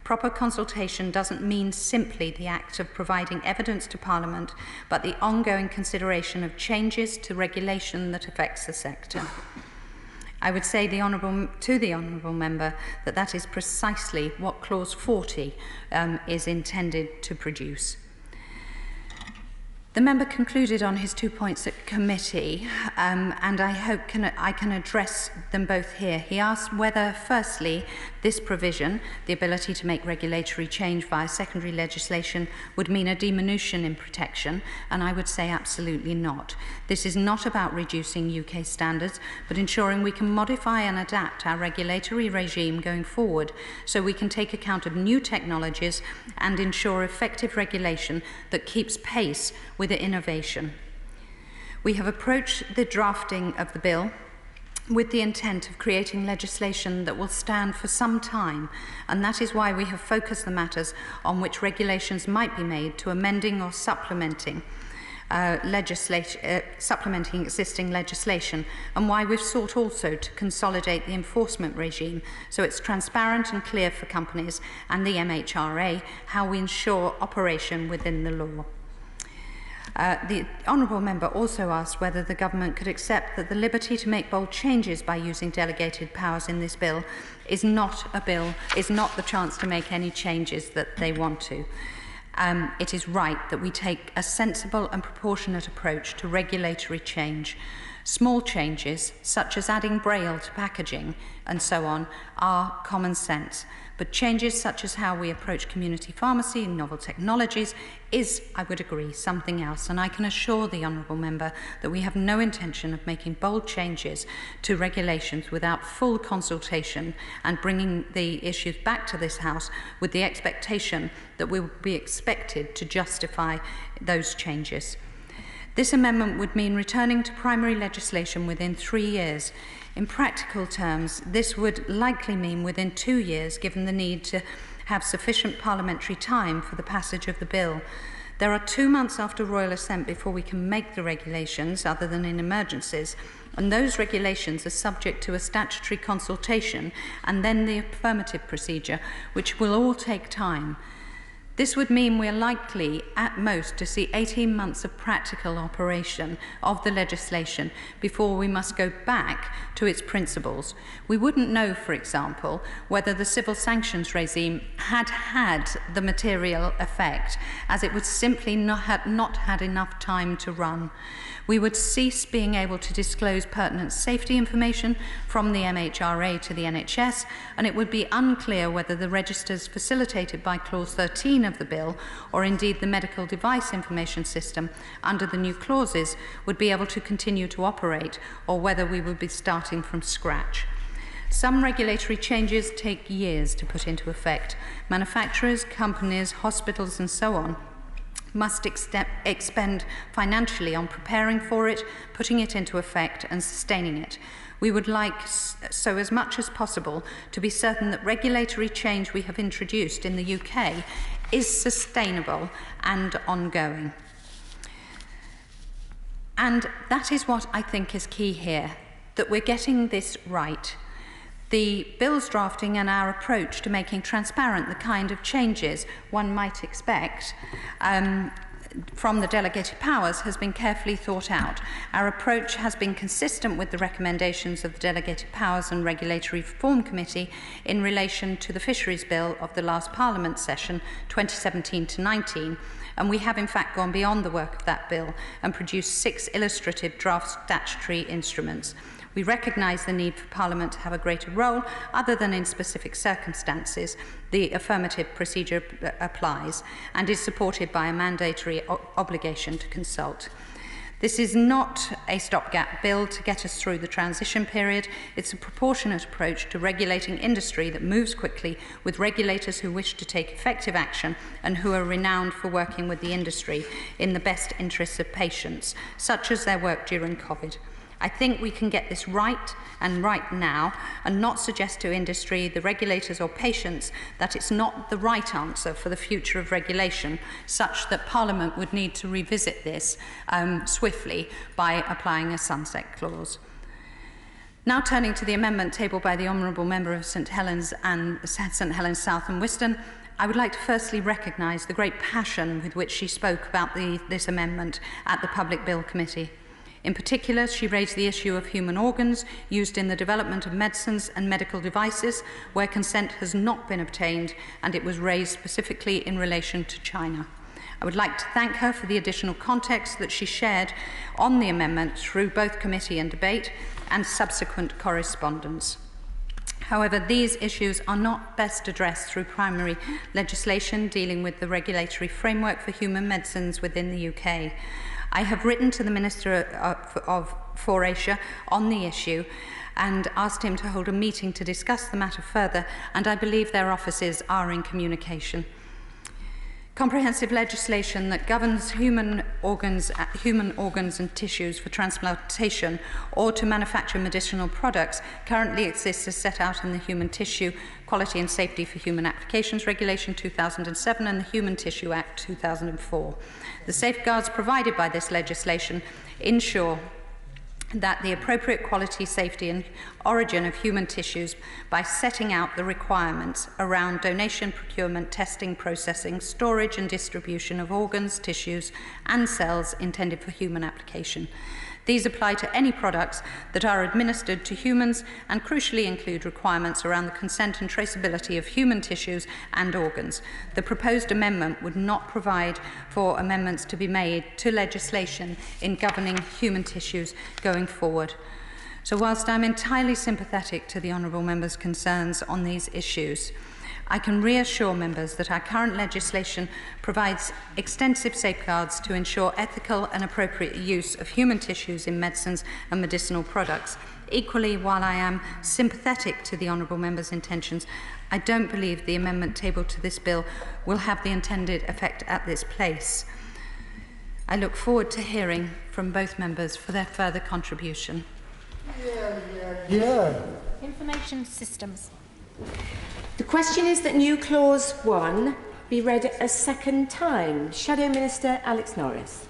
Proper consultation doesn't mean simply the act of providing evidence to Parliament, but the ongoing consideration of changes to regulation that affects the sector. I would say to the Honourable Member that is precisely what Clause 40 is intended to produce. The member concluded on his 2 points at committee, and I hope I can address them both here. He asked whether, firstly, this provision, the ability to make regulatory change via secondary legislation, would mean a diminution in protection, and I would say absolutely not. This is not about reducing UK standards, but ensuring we can modify and adapt our regulatory regime going forward so we can take account of new technologies and ensure effective regulation that keeps pace with the innovation. We have approached the drafting of the bill with the intent of creating legislation that will stand for some time, and that is why we have focused the matters on which regulations might be made to amending or supplementing existing legislation, and why we've sought also to consolidate the enforcement regime so it's transparent and clear for companies and the MHRA how we ensure operation within the law. The Honourable Member also asked whether the Government could accept that the liberty to make bold changes by using delegated powers in this bill is not the chance to make any changes that they want to. It is right that we take a sensible and proportionate approach to regulatory change. Small changes, such as adding Braille to packaging and so on, are common sense. But changes such as how we approach community pharmacy and novel technologies is, I would agree, something else. And I can assure the Honourable Member that we have no intention of making bold changes to regulations without full consultation and bringing the issues back to this House with the expectation that we will be expected to justify those changes. This amendment would mean returning to primary legislation within 3 years. In practical terms, this would likely mean within 2 years, given the need to have sufficient parliamentary time for the passage of the bill. There are 2 months after royal assent before we can make the regulations, other than in emergencies, and those regulations are subject to a statutory consultation and then the affirmative procedure, which will all take time. This would mean we're likely, at most, to see 18 months of practical operation of the legislation before we must go back to its principles. We wouldn't know, for example, whether the civil sanctions regime had had the material effect, as it would simply not had enough time to run. We would cease being able to disclose pertinent safety information from the MHRA to the NHS, and it would be unclear whether the registers facilitated by Clause 13 of the bill, or indeed the medical device information system under the new clauses, would be able to continue to operate, or whether we would be starting from scratch. Some regulatory changes take years to put into effect. Manufacturers, companies, hospitals, and so on must expend financially on preparing for it, putting it into effect, and sustaining it. We would like, so as much as possible, to be certain that regulatory change we have introduced in the UK is sustainable and ongoing. And that is what I think is key here, that we're getting this right. The bill's drafting and our approach to making transparent the kind of changes one might expect from the delegated powers has been carefully thought out. Our approach has been consistent with the recommendations of the Delegated Powers and Regulatory Reform Committee in relation to the Fisheries Bill of the last Parliament session, 2017-19, and we have in fact gone beyond the work of that bill and produced 6 illustrative draft statutory instruments. We recognise the need for Parliament to have a greater role, other than in specific circumstances. The affirmative procedure applies and is supported by a mandatory obligation to consult. This is not a stopgap bill to get us through the transition period. It's a proportionate approach to regulating industry that moves quickly, with regulators who wish to take effective action and who are renowned for working with the industry in the best interests of patients, such as their work during COVID. I think we can get this right, and right now, and not suggest to industry, the regulators or patients that it's not the right answer for the future of regulation, such that Parliament would need to revisit this swiftly by applying a sunset clause. Now turning to the amendment tabled by the Honourable Member of St Helens South and Wiston, I would like to firstly recognise the great passion with which she spoke about this amendment at the Public Bill Committee. In particular, she raised the issue of human organs used in the development of medicines and medical devices where consent has not been obtained, and it was raised specifically in relation to China. I would like to thank her for the additional context that she shared on the amendment through both committee and debate and subsequent correspondence. However, these issues are not best addressed through primary legislation dealing with the regulatory framework for human medicines within the UK. I have written to the Minister for Asia on the issue and asked him to hold a meeting to discuss the matter further, and I believe their offices are in communication. Comprehensive legislation that governs human organs and tissues for transplantation or to manufacture medicinal products currently exists as set out in the Human Tissue Quality and Safety for Human Applications Regulation 2007 and the Human Tissue Act 2004. The safeguards provided by this legislation ensure that the appropriate quality, safety and origin of human tissues by setting out the requirements around donation, procurement, testing, processing, storage and distribution of organs, tissues and cells intended for human application. These apply to any products that are administered to humans and crucially include requirements around the consent and traceability of human tissues and organs. The proposed amendment would not provide for amendments to be made to legislation in governing human tissues going forward. So whilst I'm entirely sympathetic to the Honourable Member's concerns on these issues, I can reassure members that our current legislation provides extensive safeguards to ensure ethical and appropriate use of human tissues in medicines and medicinal products. Equally, while I am sympathetic to the Honourable Member's intentions, I don't believe the amendment tabled to this bill will have the intended effect at this place. I look forward to hearing from both members for their further contribution. Information systems. The question is that new clause 1 be read a second time. Shadow Minister Alex Norris.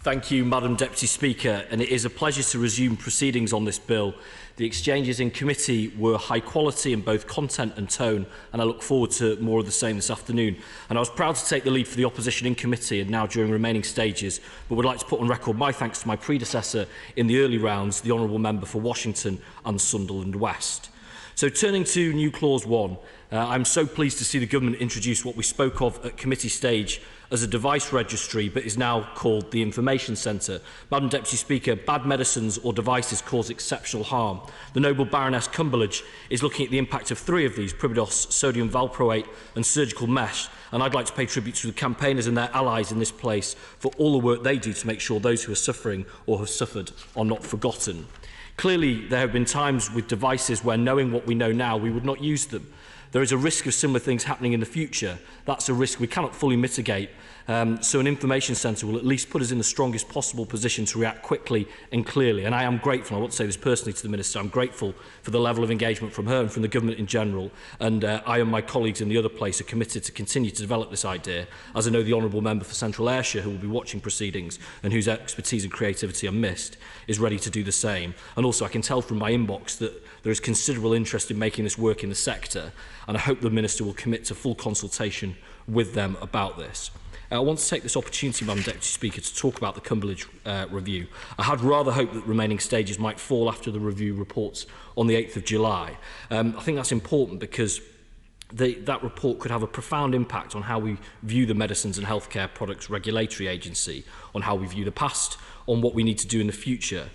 Thank you, Madam Deputy Speaker, and it is a pleasure to resume proceedings on this bill. The exchanges in committee were high quality in both content and tone, and I look forward to more of the same this afternoon. And I was proud to take the lead for the opposition in committee and now during remaining stages, but would like to put on record my thanks to my predecessor in the early rounds, the Honourable Member for Washington and Sunderland West. So turning to new clause 1, I'm so pleased to see the government introduce what we spoke of at committee stage as a device registry, but is now called the Information Centre. Madam Deputy Speaker, bad medicines or devices cause exceptional harm. The Noble Baroness Cumberledge is looking at the impact of 3 of these, Pribidos, sodium valproate and surgical mesh, and I'd like to pay tribute to the campaigners and their allies in this place for all the work they do to make sure those who are suffering or have suffered are not forgotten. Clearly, there have been times with devices where, knowing what we know now, we would not use them. There is a risk of similar things happening in the future. That's a risk we cannot fully mitigate. So an information centre will at least put us in the strongest possible position to react quickly and clearly. And I am grateful, I want to say this personally to the Minister, I'm grateful for the level of engagement from her and from the government in general. And I and my colleagues in the other place are committed to continue to develop this idea, as I know the Honourable Member for Central Ayrshire, who will be watching proceedings and whose expertise and creativity are missed, is ready to do the same. And also I can tell from my inbox that there is considerable interest in making this work in the sector, and I hope the Minister will commit to full consultation with them about this. I want to take this opportunity, Madam Deputy Speaker, to talk about the Cumberledge review. I had rather hoped that remaining stages might fall after the review reports on the 8th of July. I think that's important because that report could have a profound impact on how we view the Medicines and Healthcare Products Regulatory Agency, on how we view the past, on what we need to do in the future.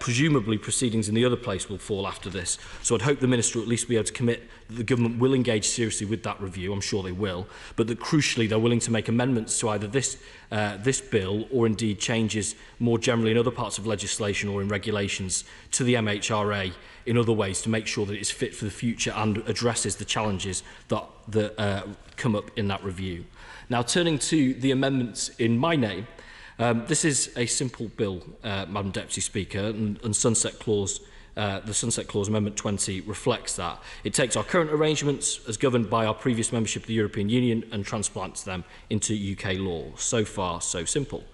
Presumably proceedings in the other place will fall after this, so I'd hope the Minister will at least be able to commit that the government will engage seriously with that review. I'm sure they will, but that crucially they're willing to make amendments to either this bill or indeed changes more generally in other parts of legislation or in regulations to the MHRA in other ways to make sure that it's fit for the future and addresses the challenges that come up in that review. Now, turning to the amendments in my name, this is a simple bill, Madam Deputy Speaker, and Sunset Clause, the Sunset Clause Amendment 20 reflects that. It takes our current arrangements as governed by our previous membership of the European Union and transplants them into UK law. So far, so simple.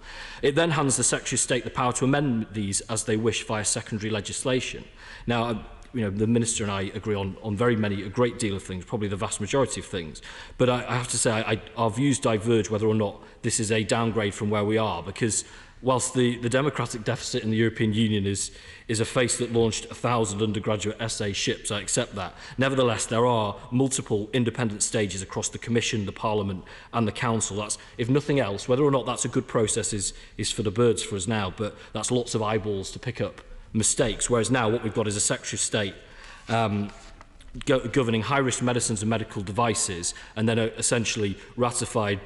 It then hands the Secretary of State the power to amend these as they wish via secondary legislation. Now, the Minister and I agree on a great deal of things, probably the vast majority of things. But I have to say, our views diverge whether or not this is a downgrade from where we are, because whilst the democratic deficit in the European Union is a face that launched 1,000 undergraduate essay ships, I accept that. Nevertheless, there are multiple independent stages across the Commission, the Parliament and the Council. That's, if nothing else, whether or not that's a good process is for the birds for us now, but that's lots of eyeballs to pick up mistakes, whereas now what we've got is a Secretary of State governing high-risk medicines and medical devices, and then essentially ratified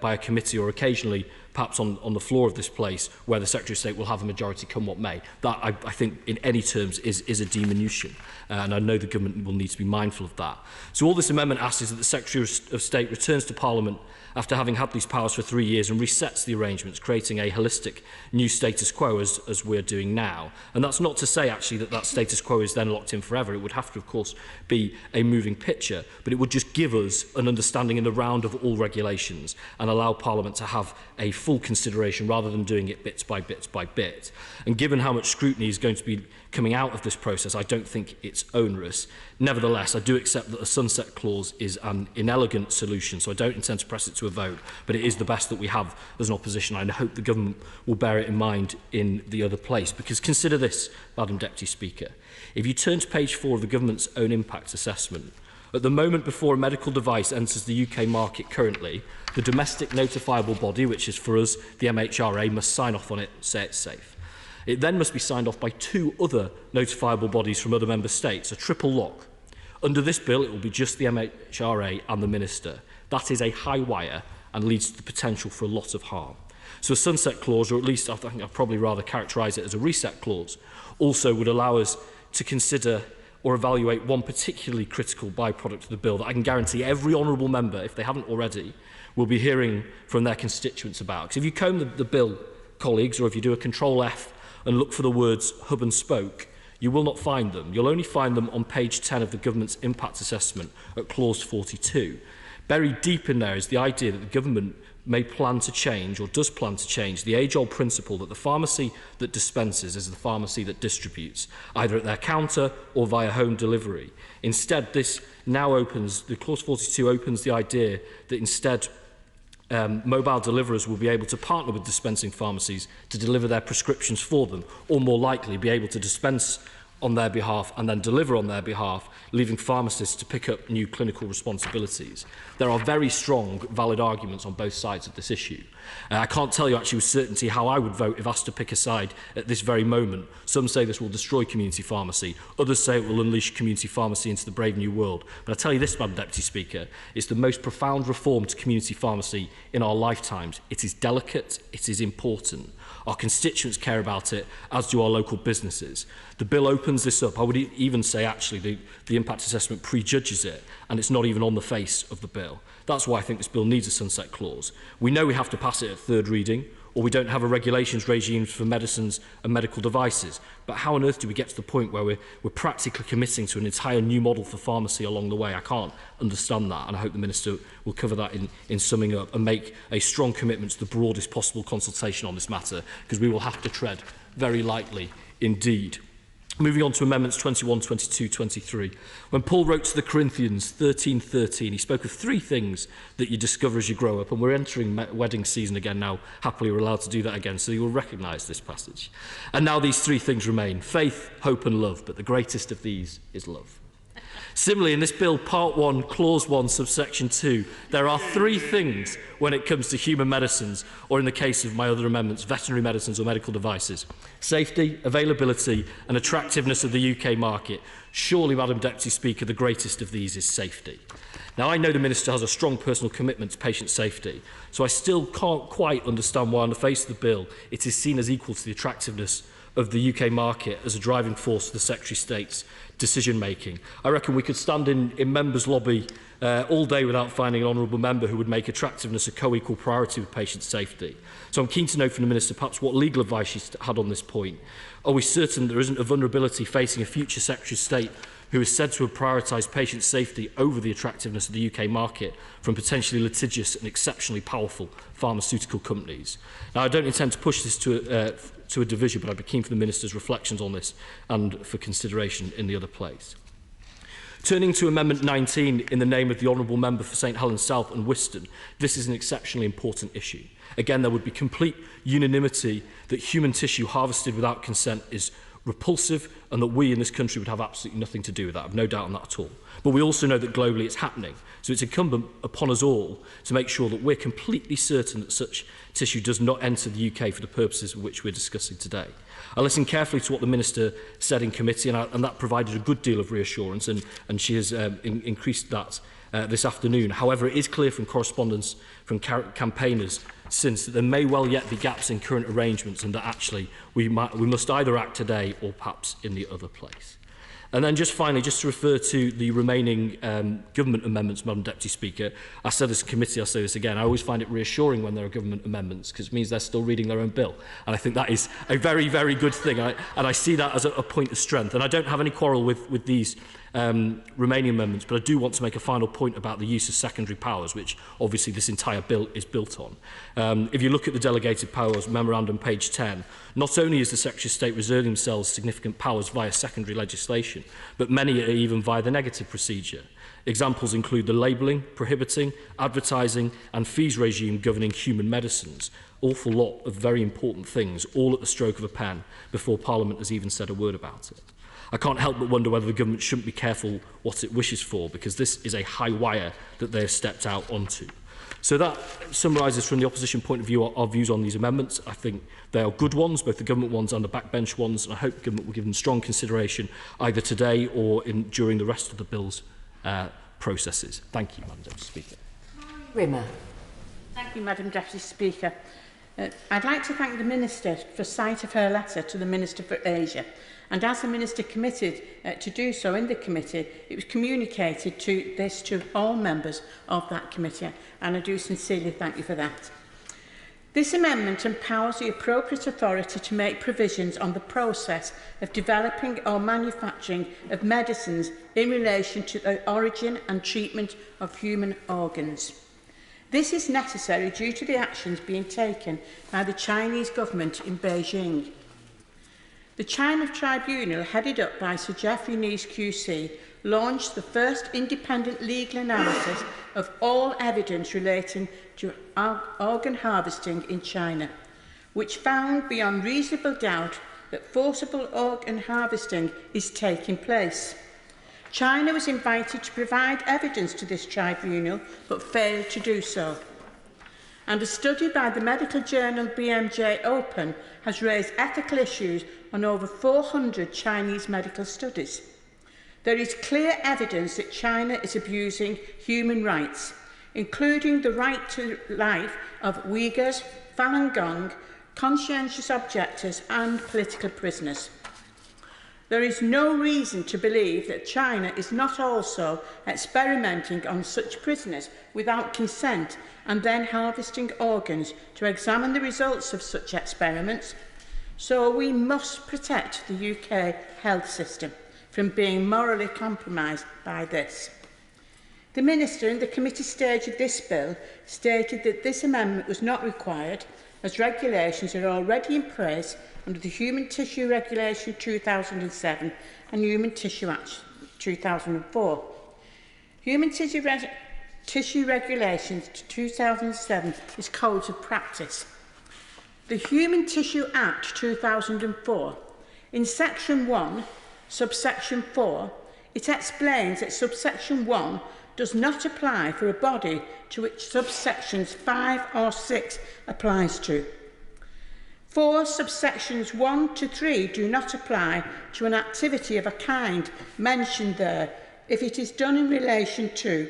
by a committee or occasionally perhaps on the floor of this place where the Secretary of State will have a majority come what may. That, I think, in any terms is a diminution, and I know the government will need to be mindful of that. So all this amendment asks is that the Secretary of State returns to Parliament after having had these powers for 3 years and resets the arrangements, creating a holistic new status quo as we're doing now. And that's not to say, actually, that status quo is then locked in forever. It would have to, of course, be a moving picture, but it would just give us an understanding in the round of all regulations and allow Parliament to have a full consideration rather than doing it bits by bits by bit. And given how much scrutiny is going to be coming out of this process, I don't think it's onerous. Nevertheless, I do accept that a sunset clause is an inelegant solution, so I don't intend to press it to a vote, but it is the best that we have as an opposition. I hope the government will bear it in mind in the other place, because consider this, Madam Deputy Speaker. If you turn to page 4 of the government's own impact assessment, at the moment before a medical device enters the UK market currently, the domestic notifiable body, which is for us the MHRA, must sign off on it, say it's safe. It then must be signed off by 2 other notifiable bodies from other member states, a triple lock. Under this bill, it will be just the MHRA and the Minister. That is a high wire and leads to the potential for a lot of harm. So a sunset clause, or at least I think I'd probably rather characterise it as a reset clause, also would allow us to consider or evaluate one particularly critical byproduct of the bill that I can guarantee every honourable member, if they haven't already, will be hearing from their constituents about. Because if you comb the bill, colleagues, or if you do a Control F and look for the words hub and spoke, you will not find them. You'll only find them on page 10 of the government's impact assessment at clause 42. Buried deep in there is the idea that the government may plan to change, or does plan to change, the age-old principle that the pharmacy that dispenses is the pharmacy that distributes, either at their counter or via home delivery. Instead, this now opens, the Clause 42 opens the idea that instead mobile deliverers will be able to partner with dispensing pharmacies to deliver their prescriptions for them, or more likely be able to dispense on their behalf and then deliver on their behalf, leaving pharmacists to pick up new clinical responsibilities. There are very strong, valid arguments on both sides of this issue. I can't tell you actually with certainty how I would vote if asked to pick a side at this very moment. Some say this will destroy community pharmacy. Others say it will unleash community pharmacy into the brave new world. But I tell you this, Madam Deputy Speaker, it's the most profound reform to community pharmacy in our lifetimes. It is delicate, it is important. Our constituents care about it, as do our local businesses. The bill opens this up. I would even say, actually, the impact assessment prejudges it, and it's not even on the face of the bill. That's why I think this bill needs a sunset clause. We know we have to pass it at third reading, or we don't have a regulations regime for medicines and medical devices. But how on earth do we get to the point where we're practically committing to an entire new model for pharmacy along the way? I can't understand that, and I hope the Minister will cover that in summing up and make a strong commitment to the broadest possible consultation on this matter, because we will have to tread very lightly indeed. Moving on to Amendments 21, 22, 23. When Paul wrote to the Corinthians 13:13, he spoke of three things that you discover as you grow up, and we're entering wedding season again now. Happily, we're allowed to do that again, so you will recognise this passage. And now these three things remain: faith, hope and love, but the greatest of these is love. Similarly, in this bill, Part 1, Clause 1, Subsection 2, there are three things when it comes to human medicines, or in the case of my other amendments, veterinary medicines or medical devices: safety, availability and attractiveness of the UK market. Surely, Madam Deputy Speaker, the greatest of these is safety. Now, I know the Minister has a strong personal commitment to patient safety, so I still can't quite understand why on the face of the bill it is seen as equal to the attractiveness of the UK market as a driving force of the Secretary of State's decision-making. I reckon we could stand in members' lobby all day without finding an honourable member who would make attractiveness a co-equal priority with patient safety. So I'm keen to know from the Minister perhaps what legal advice she's had on this point. Are we certain there isn't a vulnerability facing a future Secretary of State who is said to have prioritised patient safety over the attractiveness of the UK market from potentially litigious and exceptionally powerful pharmaceutical companies? Now, I don't intend to push this to a division, but I'd be keen for the Minister's reflections on this and for consideration in the other place. Turning to Amendment 19 in the name of the Honourable Member for St Helens South and Wiston, this is an exceptionally important issue. Again, there would be complete unanimity that human tissue harvested without consent is repulsive and that we in this country would have absolutely nothing to do with that. I have no doubt on that at all. But we also know that globally it's happening. So it's incumbent upon us all to make sure that we're completely certain that such tissue does not enter the UK for the purposes of which we're discussing today. I listened carefully to what the Minister said in committee, and that provided a good deal of reassurance, and she has increased that this afternoon. However, it is clear from correspondence from campaigners since that there may well yet be gaps in current arrangements, and that actually we must either act today or perhaps in the other place. And then just finally, just to refer to the remaining government amendments, Madam Deputy Speaker, I said this in committee, I'll say this again, I always find it reassuring when there are government amendments because it means they're still reading their own bill. And I think that is a very, very good thing. And I see that as a point of strength. And I don't have any quarrel with these remaining amendments, but I do want to make a final point about the use of secondary powers, which obviously this entire bill is built on. If you look at the delegated powers memorandum, page 10, not only is the Secretary of State reserving themselves significant powers via secondary legislation, but many are even via the negative procedure. Examples include the labelling, prohibiting, advertising and fees regime governing human medicines. Awful lot of very important things, all at the stroke of a pen, before Parliament has even said a word about it. I can't help but wonder whether the government shouldn't be careful what it wishes for, because this is a high wire that they have stepped out onto. So that summarises from the opposition point of view our views on these amendments. I think they are good ones, both the government ones and the backbench ones, and I hope the government will give them strong consideration either today or during the rest of the bill's processes. Thank you, Madam Deputy Speaker. Rimmer. Thank you, Madam Deputy Speaker. I'd like to thank the Minister for sight of her letter to the Minister for Asia. And as the Minister committed to do so in the committee, it was communicated to all members of that committee, and I do sincerely thank you for that. This amendment empowers the appropriate authority to make provisions on the process of developing or manufacturing of medicines in relation to the origin and treatment of human organs. This is necessary due to the actions being taken by the Chinese government in Beijing. The China Tribunal, headed up by Sir Geoffrey Neese QC, launched the first independent legal analysis of all evidence relating to organ harvesting in China, which found beyond reasonable doubt that forcible organ harvesting is taking place. China was invited to provide evidence to this tribunal, but failed to do so. And a study by the medical journal BMJ Open has raised ethical issues on over 400 Chinese medical studies. There is clear evidence that China is abusing human rights, including the right to life of Uyghurs, Falun Gong, conscientious objectors and political prisoners. There is no reason to believe that China is not also experimenting on such prisoners without consent and then harvesting organs to examine the results of such experiments. So we must protect the UK health system from being morally compromised by this. The Minister, in the committee stage of this bill, stated that this amendment was not required as regulations are already in place under the Human Tissue Regulation 2007 and Human Tissue Act 2004. Human Tissue Regulations 2007 is codes of practice. The Human Tissue Act 2004, in Section 1, Subsection 4, it explains that Subsection 1 does not apply for a body to which subsections 5 or 6 applies to. 4 subsections 1 to 3 do not apply to an activity of a kind mentioned there if it is done in relation to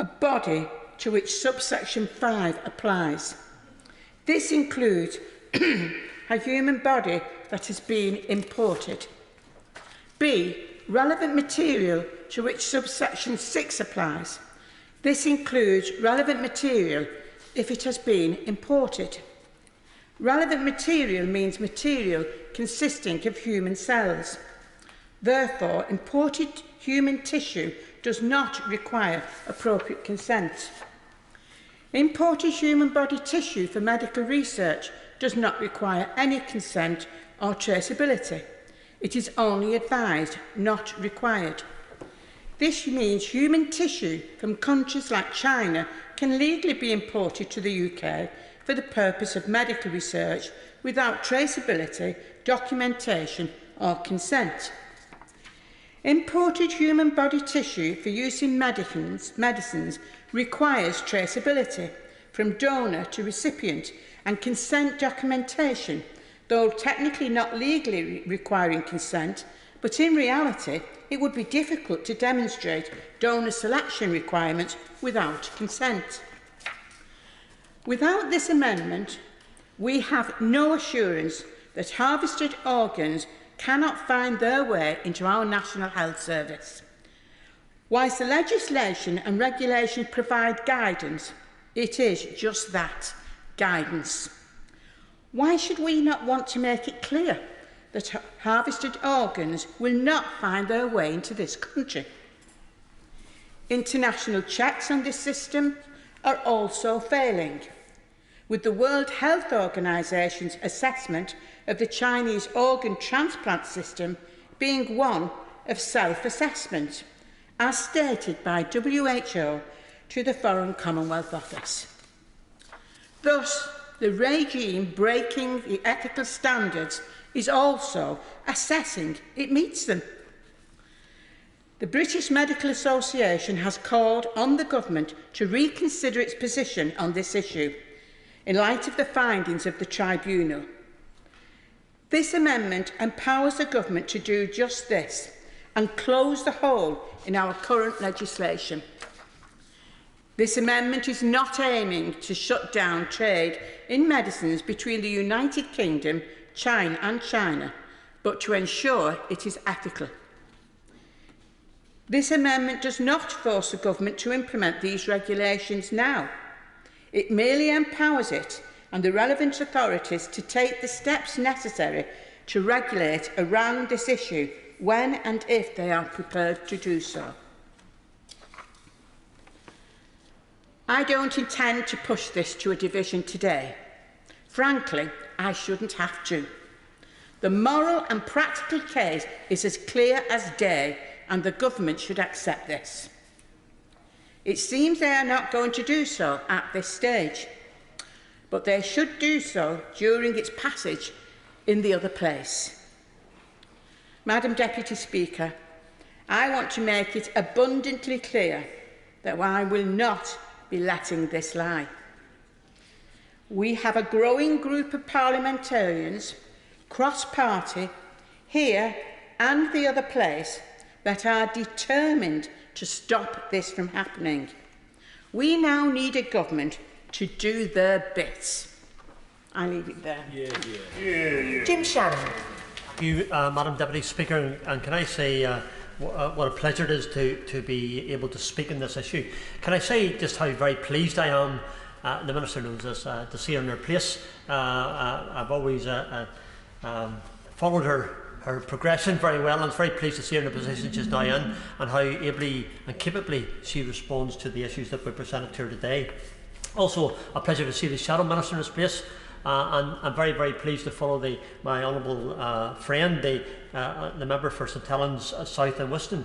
a body to which subsection 5 applies. This includes a human body that has been imported. B. Relevant material to which subsection 6 applies. This includes relevant material if it has been imported. Relevant material means material consisting of human cells. Therefore, imported human tissue does not require appropriate consent. Imported human body tissue for medical research does not require any consent or traceability. It is only advised, not required. This means human tissue from countries like China can legally be imported to the UK for the purpose of medical research without traceability, documentation or consent. Imported human body tissue for use in medicines requires traceability from donor to recipient and consent documentation, though technically not legally requiring consent, but in reality it would be difficult to demonstrate donor selection requirements without consent. Without this amendment, we have no assurance that harvested organs cannot find their way into our National Health Service. Whilst the legislation and regulation provide guidance, it is just that, guidance. Why should we not want to make it clear that harvested organs will not find their way into this country? International checks on this system are also failing, with the World Health Organization's assessment of the Chinese organ transplant system being one of self-assessment, as stated by WHO to the Foreign Commonwealth Office. Thus, the regime breaking the ethical standards is also assessing it meets them. The British Medical Association has called on the government to reconsider its position on this issue in light of the findings of the tribunal. This amendment empowers the government to do just this and close the hole in our current legislation. This amendment is not aiming to shut down trade in medicines between the United Kingdom, China and China, but to ensure it is ethical. This amendment does not force the government to implement these regulations now. It merely empowers it and the relevant authorities to take the steps necessary to regulate around this issue when and if they are prepared to do so. I don't intend to push this to a division today. Frankly, I shouldn't have to. The moral and practical case is as clear as day, and the government should accept this. It seems they are not going to do so at this stage, but they should do so during its passage in the other place. Madam Deputy Speaker, I want to make it abundantly clear that I will not be letting this lie. We have a growing group of parliamentarians, cross-party, here and the other place, that are determined to stop this from happening. We now need a government to do their bits. I leave it there. Jim Shannon. Thank you, Madam Deputy Speaker, and can I say what a pleasure it is to be able to speak on this issue. Can I say just how very pleased I am, the Minister knows this, to see her in her place. I've always followed her progression very well, and I'm very pleased to see her in the position she's now in, and how ably and capably she responds to the issues that we presented to her today. Also, a pleasure to see the Shadow Minister in his place, and I'm very, very pleased to follow my honourable friend, the member for St Helens South and Whiston.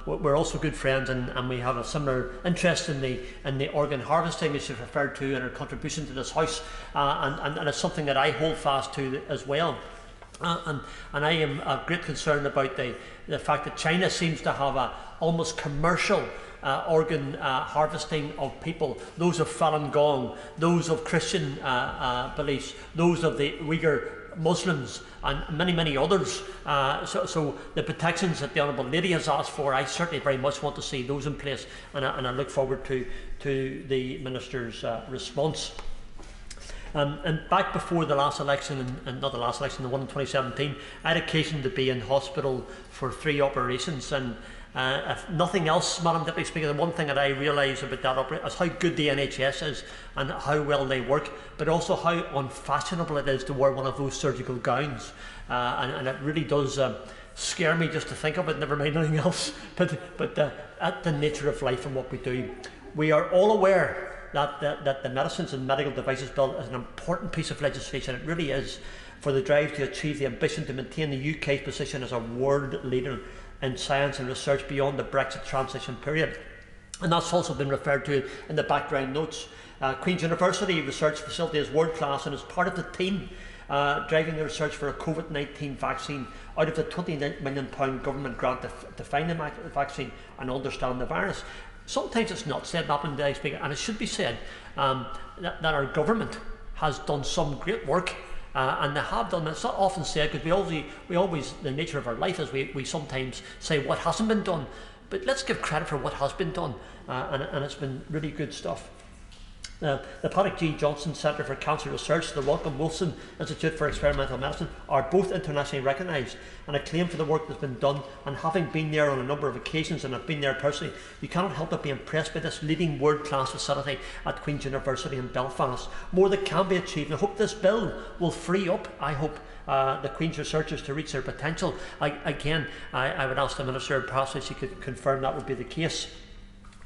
We're also good friends, and we have a similar interest in the organ harvesting, as you've referred to, and her contribution to this House, and it's something that I hold fast to as well. And I am of great concern about the fact that China seems to have a almost commercial organ harvesting of people, those of Falun Gong, those of Christian beliefs, those of the Uyghur Muslims, and many, many others. So the protections that the Honourable Lady has asked for, I certainly very much want to see those in place, and I look forward to the Minister's response. And back before the last election, and not the last election, the one in 2017, I had occasion to be in hospital for 3 operations, and if nothing else, Madam Deputy Speaker, the one thing that I realise about that operation is how good the NHS is and how well they work, but also how unfashionable it is to wear one of those surgical gowns, and it really does scare me just to think of it, never mind anything else, but at the nature of life and what we do. We are all aware that the Medicines and Medical Devices Bill is an important piece of legislation. It really is, for the drive to achieve the ambition to maintain the UK's position as a world leader in science and research beyond the Brexit transition period. And that's also been referred to in the background notes. Queen's University Research Facility is world class and is part of the team driving the research for a COVID-19 vaccine out of the £29 million government grant to find the vaccine and understand the virus. Sometimes it's not said, Madam Deputy Speaker, and it should be said, that our government has done some great work, and they have done. It's not often said, because we always, the nature of our life is we sometimes say what hasn't been done, but let's give credit for what has been done, and it's been really good stuff. The Patrick G. Johnson Centre for Cancer Research, the Wellcome Wilson Institute for Experimental Medicine are both internationally recognised and acclaimed for the work that's been done, and having been there on a number of occasions, and I've been there personally, you cannot help but be impressed by this leading world-class facility at Queen's University in Belfast. More that can be achieved, and I hope this bill will free up, the Queen's researchers to reach their potential. I would ask the Minister perhaps if she could confirm that would be the case.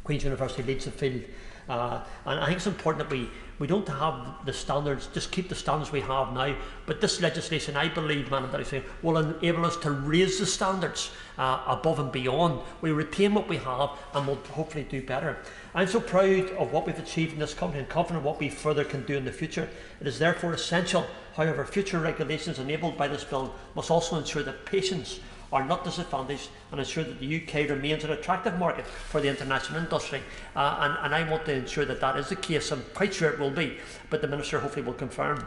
Queen's University leads the field. And I think it's important that we don't have the standards, just keep the standards we have now, but this legislation, I believe, Madam Deputy, will enable us to raise the standards above and beyond. We retain what we have and will hopefully do better. I'm so proud of what we've achieved in this country and confident what we further can do in the future. It is therefore essential, however, future regulations enabled by this bill must also ensure that patients are not disadvantaged and ensure that the UK remains an attractive market for the international industry. And I want to ensure that that is the case. I'm quite sure it will be, but the Minister hopefully will confirm.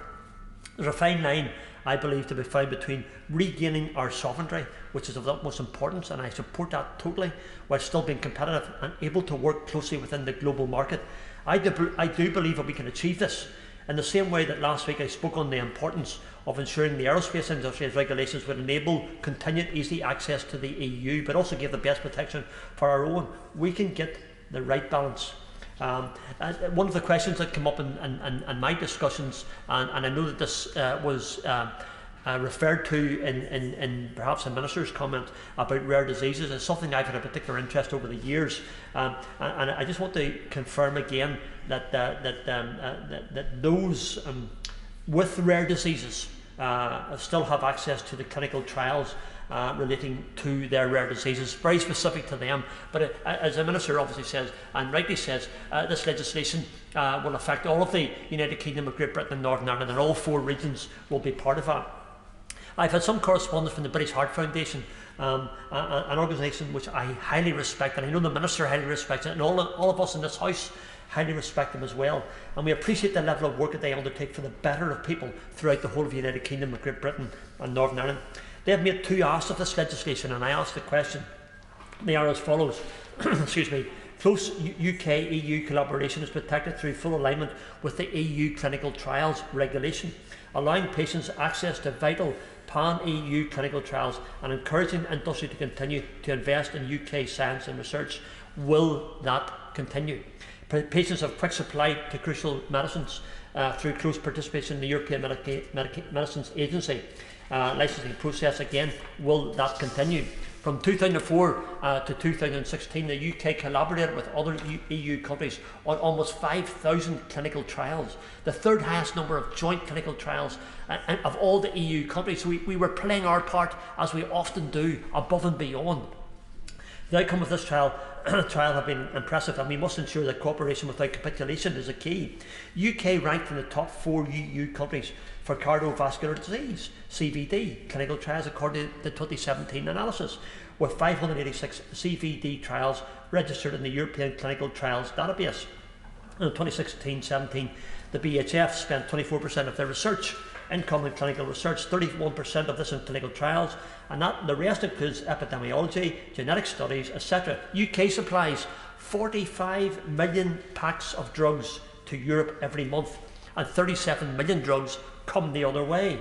There's a fine line, I believe, to be found between regaining our sovereignty, which is of the utmost importance, and I support that totally, while still being competitive and able to work closely within the global market. I do believe that we can achieve this. In the same way that last week I spoke on the importance of ensuring the aerospace industry's regulations would enable continued easy access to the EU, but also give the best protection for our own, we can get the right balance. One of the questions that came up in my discussions, and I know that this was referred to in perhaps a minister's comment about rare diseases is something I've had a particular interest over the years, and I just want to confirm again that those with rare diseases still have access to the clinical trials relating to their rare diseases, very specific to them. But as the Minister obviously says, and rightly says, this legislation will affect all of the United Kingdom of Great Britain and Northern Ireland, and all 4 regions will be part of that. I've had some correspondence from the British Heart Foundation, an organisation which I highly respect, and I know the Minister highly respects it, and all of us in this House highly respect them as well. And we appreciate the level of work that they undertake for the better of people throughout the whole of the United Kingdom of Great Britain and Northern Ireland. They have made 2 asks of this legislation, and I ask the question. They are as follows. Excuse me. Close UK-EU collaboration is protected through full alignment with the EU clinical trials regulation, allowing patients access to vital pan-EU clinical trials and encouraging industry to continue to invest in UK science and research. Will that continue? Patients have quick supply to crucial medicines through close participation in the European Medicines Agency licensing process. Again, will that continue? From 2004 to 2016, the UK collaborated with other EU countries on almost 5,000 clinical trials, the 3rd highest number of joint clinical trials of all the EU countries. So we were playing our part, as we often do, above and beyond. The outcome of this trial have been impressive, and we must ensure that cooperation without capitulation is a key. UK ranked in the top 4 EU countries for cardiovascular disease, CVD, clinical trials according to the 2017 analysis, with 586 CVD trials registered in the European Clinical Trials Database. In 2016-17, the BHF spent 24% of their research income in clinical research, 31% of this in clinical trials, and the rest includes epidemiology, genetic studies, etc. UK supplies 45 million packs of drugs to Europe every month, and 37 million drugs come the other way.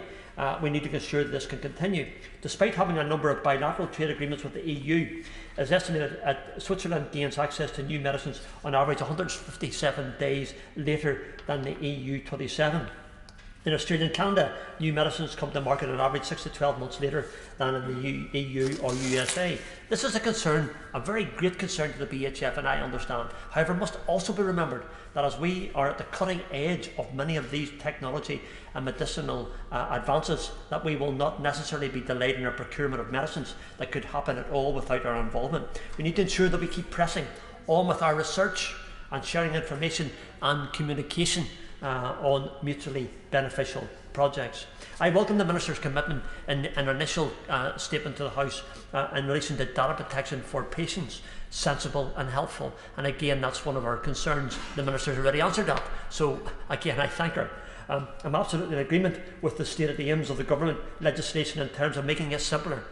We need to ensure that this can continue. Despite having a number of bilateral trade agreements with the EU, it is estimated that Switzerland gains access to new medicines on average 157 days later than the EU 27. In Australia and Canada, new medicines come to market on average 6 to 12 months later than in the EU or USA. This is a concern, a very great concern to the BHF, and I understand. However, it must also be remembered that as we are at the cutting edge of many of these technology and medicinal advances, that we will not necessarily be delayed in our procurement of medicines that could happen at all without our involvement. We need to ensure that we keep pressing on with our research and sharing information and communication on mutually beneficial projects. I welcome the Minister's commitment in an initial statement to the House in relation to data protection for patients, sensible and helpful. And again, that's one of our concerns. The Minister has already answered that. So again, I thank her. I'm absolutely in agreement with the stated aims of the government legislation in terms of making it simpler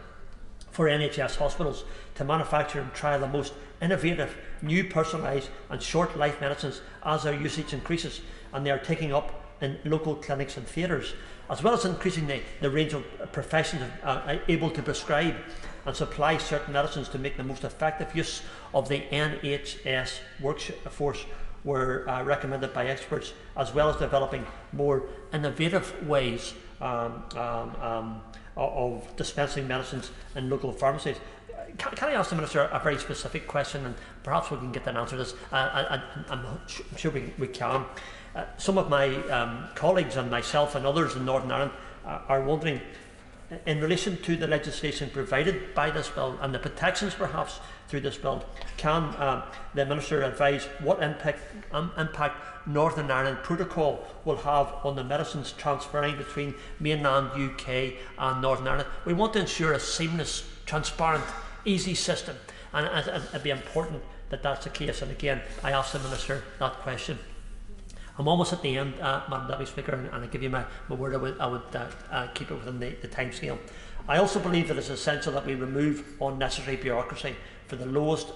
for NHS hospitals to manufacture and trial the most innovative, new personalised and short life medicines as their usage increases and they are taking up in local clinics and theatres, as well as increasing the range of professions able to prescribe and supply certain medicines to make the most effective use of the NHS workforce were recommended by experts, as well as developing more innovative ways of dispensing medicines in local pharmacies. Can I ask the Minister a very specific question, and perhaps we can get an answer to this? I'm sure we can. Some of my colleagues and myself and others in Northern Ireland are wondering, in relation to the legislation provided by this bill and the protections perhaps through this bill, can the Minister advise what impact Northern Ireland Protocol will have on the medicines transferring between mainland UK and Northern Ireland? We want to ensure a seamless, transparent, easy system, and it'd be important that that's the case. And again, I ask the Minister that question. I'm almost at the end, Madam Deputy Speaker, and I give you my word I would keep it within the time scale. I also believe that it's essential that we remove unnecessary bureaucracy for the lowest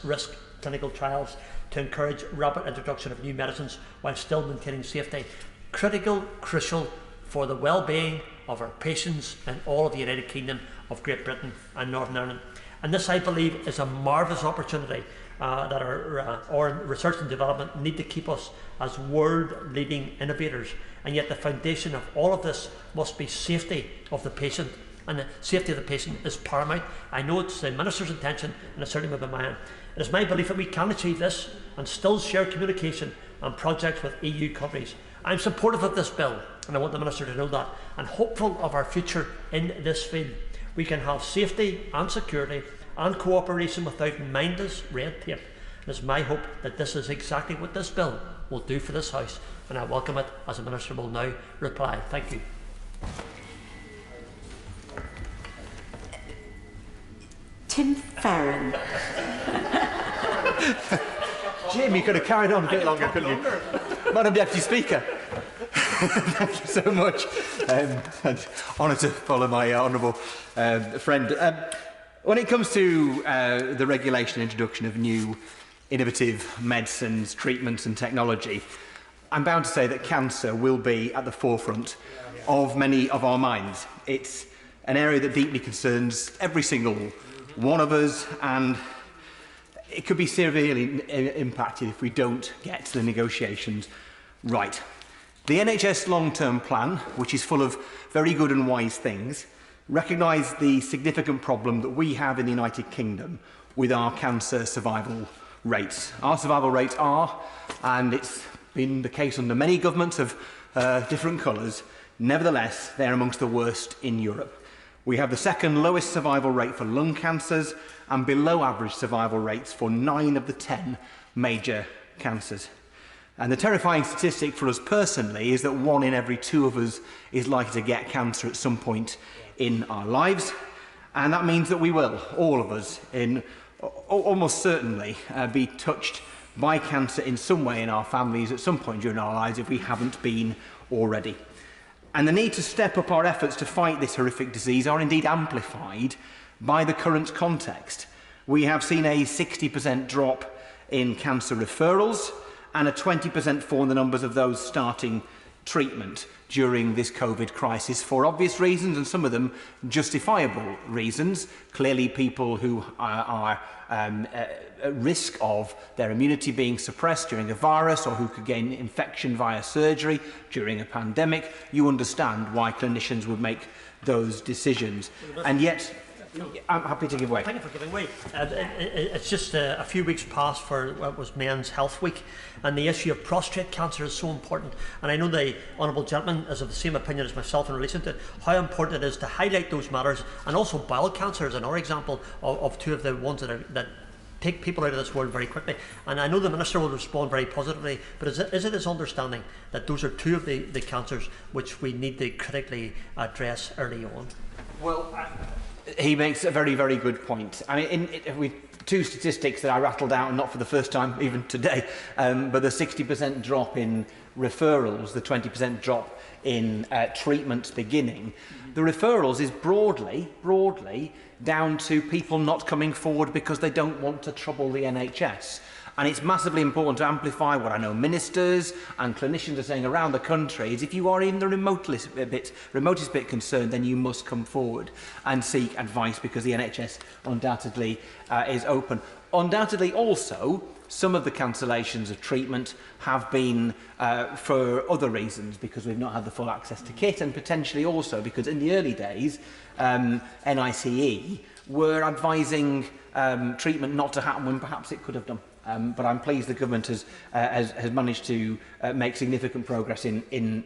risk clinical trials to encourage rapid introduction of new medicines while still maintaining safety. Crucial for the well-being of our patients in all of the United Kingdom of Great Britain and Northern Ireland. And this, I believe, is a marvellous opportunity or in research and development need to keep us as world-leading innovators. And yet the foundation of all of this must be safety of the patient, and the safety of the patient is paramount. I know it's the Minister's intention, and it's certainly within mine. It is my belief that we can achieve this and still share communication and projects with EU countries. I'm supportive of this bill, and I want the Minister to know that, and hopeful of our future in this field. We can have safety and security and cooperation without mindless red tape. It is my hope that this is exactly what this bill will do for this House, and I welcome it as the Minister will now reply. Thank you. Tim Farron. Jim, you could have carried on a bit longer, couldn't you? Madam Deputy Speaker. Thank you so much. Honoured to follow my honourable friend. When it comes to the regulation and introduction of new innovative medicines, treatments and technology, I'm bound to say that cancer will be at the forefront of many of our minds. It's an area that deeply concerns every single one of us, and it could be severely impacted if we don't get the negotiations right. The NHS long-term plan, which is full of very good and wise things, recognise the significant problem that we have in the United Kingdom with our cancer survival rates. Our survival rates are, and it's been the case under many governments of different colours, nevertheless, they're amongst the worst in Europe. We have the second lowest survival rate for lung cancers and below average survival rates for 9 of the 10 major cancers. And the terrifying statistic for us personally is that 1 in every 2 of us is likely to get cancer at some point in our lives. And that means that we will, all of us, almost certainly be touched by cancer in some way in our families at some point during our lives if we haven't been already. And the need to step up our efforts to fight this horrific disease are indeed amplified by the current context. We have seen a 60% drop in cancer referrals and a 20% fall in the numbers of those starting treatment during this COVID crisis for obvious reasons, and some of them justifiable reasons. Clearly people who are at risk of their immunity being suppressed during a virus, or who could gain infection via surgery during a pandemic, you understand why clinicians would make those decisions. And yet, I'm happy to give way. Thank you for giving way. It's just a few weeks past for what was Men's Health Week, and the issue of prostate cancer is so important. And I know the Honourable Gentleman is of the same opinion as myself in relation to how important it is to highlight those matters, and also bowel cancer is another example of 2 of the ones that take people out of this world very quickly. And I know the Minister will respond very positively, but is it his understanding that those are 2 of the cancers which we need to critically address early on? Well, he makes a very, very good point. I mean, with 2 statistics that I rattled out, and not for the first time even today, but the 60% drop in referrals, the 20% drop in treatments beginning. The referrals is broadly down to people not coming forward because they don't want to trouble the NHS. And it's massively important to amplify what I know ministers and clinicians are saying around the country is if you are in the remotest bit concerned, then you must come forward and seek advice, because the NHS undoubtedly is open. Undoubtedly also, some of the cancellations of treatment have been for other reasons, because we've not had the full access to kit, and potentially also because in the early days, NICE were advising treatment not to happen when perhaps it could have done. But I'm pleased the government has managed to make significant progress in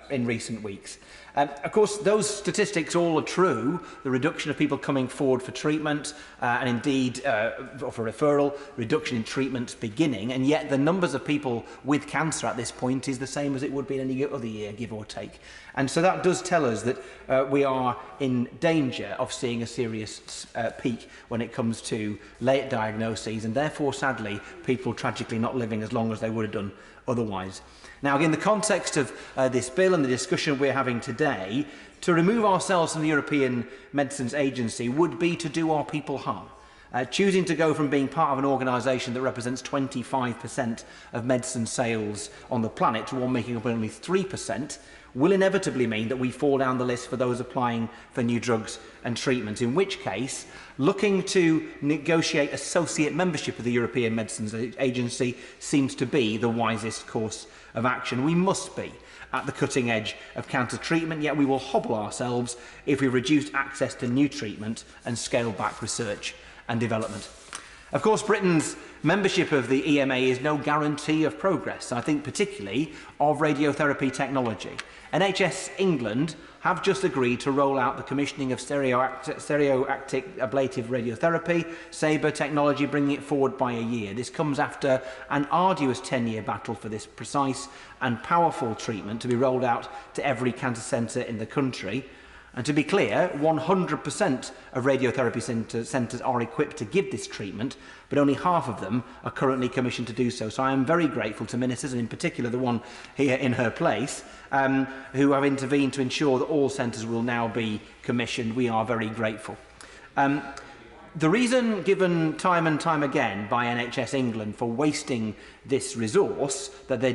recent weeks. Of course, those statistics all are true. The reduction of people coming forward for treatment and indeed for referral, reduction in treatment beginning, and yet the numbers of people with cancer at this point is the same as it would be in any other year, give or take. And so that does tell us that we are in danger of seeing a serious peak when it comes to late diagnoses, and therefore, sadly, people tragically not living as long as they would have done otherwise. Now, in the context of this bill and the discussion we're having today, to remove ourselves from the European Medicines Agency would be to do our people harm. choosing to go from being part of an organisation that represents 25% of medicine sales on the planet to one making up only 3% will inevitably mean that we fall down the list for those applying for new drugs and treatments, in which case looking to negotiate associate membership of the European Medicines Agency seems to be the wisest course of action. We must be at the cutting edge of cancer treatment, yet we will hobble ourselves if we reduce access to new treatment and scale back research and development. Of course, Britain's membership of the EMA is no guarantee of progress, I think particularly of radiotherapy technology. NHS England have just agreed to roll out the commissioning of stereoactive ablative radiotherapy, SABRE technology, bringing it forward by a year. This comes after an arduous 10-year battle for this precise and powerful treatment to be rolled out to every cancer centre in the country. And to be clear, 100% of radiotherapy centres are equipped to give this treatment, but only half of them are currently commissioned to do so. So I am very grateful to ministers, and in particular the one here in her place, who have intervened to ensure that all centres will now be commissioned. We are very grateful. The reason given time and time again by NHS England for wasting this resource was that they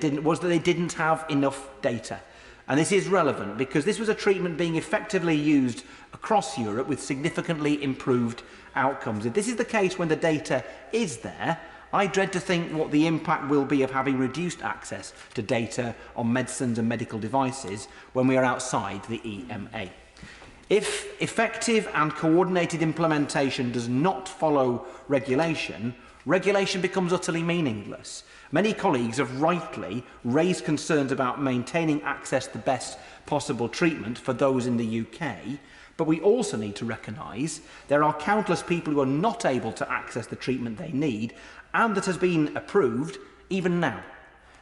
didn't have enough data. And this is relevant because this was a treatment being effectively used across Europe with significantly improved outcomes. If this is the case when the data is there, I dread to think what the impact will be of having reduced access to data on medicines and medical devices when we are outside the EMA. If effective and coordinated implementation does not follow regulation, regulation becomes utterly meaningless. Many colleagues have rightly raised concerns about maintaining access to the best possible treatment for those in the UK, but we also need to recognise there are countless people who are not able to access the treatment they need and that has been approved even now.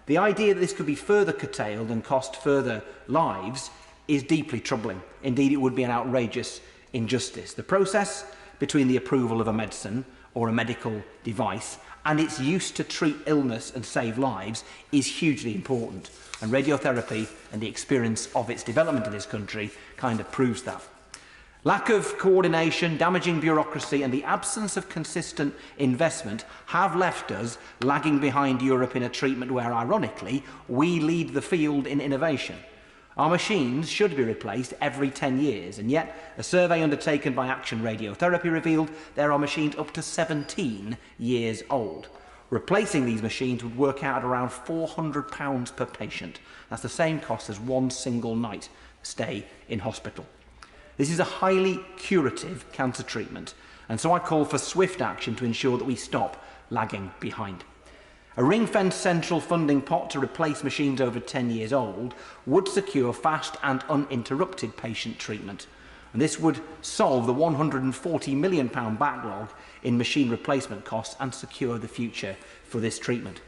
The idea that this could be further curtailed and cost further lives is deeply troubling. Indeed, it would be an outrageous injustice. The process between the approval of a medicine or a medical device and its use to treat illness and save lives is hugely important. And radiotherapy and the experience of its development in this country kind of proves that. Lack of coordination, damaging bureaucracy and the absence of consistent investment have left us lagging behind Europe in a treatment where, ironically, we lead the field in innovation. Our machines should be replaced every 10 years, and yet a survey undertaken by Action Radiotherapy revealed there are machines up to 17 years old. Replacing these machines would work out at around £400 per patient. That's the same cost as one single night stay in hospital. This is a highly curative cancer treatment, and so I call for swift action to ensure that we stop lagging behind. A ring-fenced central funding pot to replace machines over 10 years old would secure fast and uninterrupted patient treatment. And this would solve the £140 million backlog in machine replacement costs and secure the future for this treatment.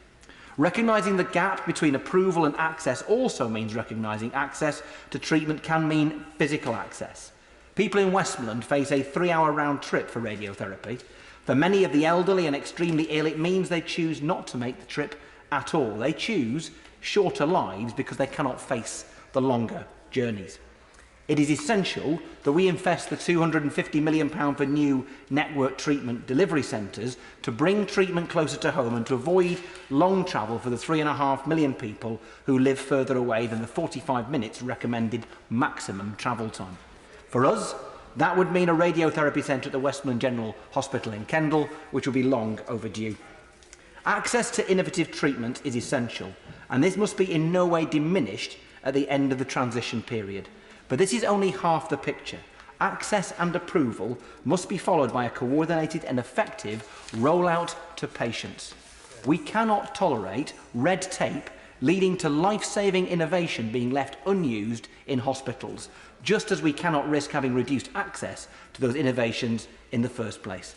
Recognising the gap between approval and access also means recognising access to treatment can mean physical access. People in Westmoreland face a 3-hour round trip for radiotherapy. For many of the elderly and extremely ill, it means they choose not to make the trip at all. They choose shorter lives because they cannot face the longer journeys. It is essential that we invest the £250 million for new network treatment delivery centres to bring treatment closer to home and to avoid long travel for the 3.5 million people who live further away than the 45 minutes recommended maximum travel time. For us, that would mean a radiotherapy centre at the Westmoreland General Hospital in Kendal, which will be long overdue. Access to innovative treatment is essential, and this must be in no way diminished at the end of the transition period. But this is only half the picture. Access and approval must be followed by a coordinated and effective rollout to patients. We cannot tolerate red tape leading to life-saving innovation being left unused in hospitals, just as we cannot risk having reduced access to those innovations in the first place.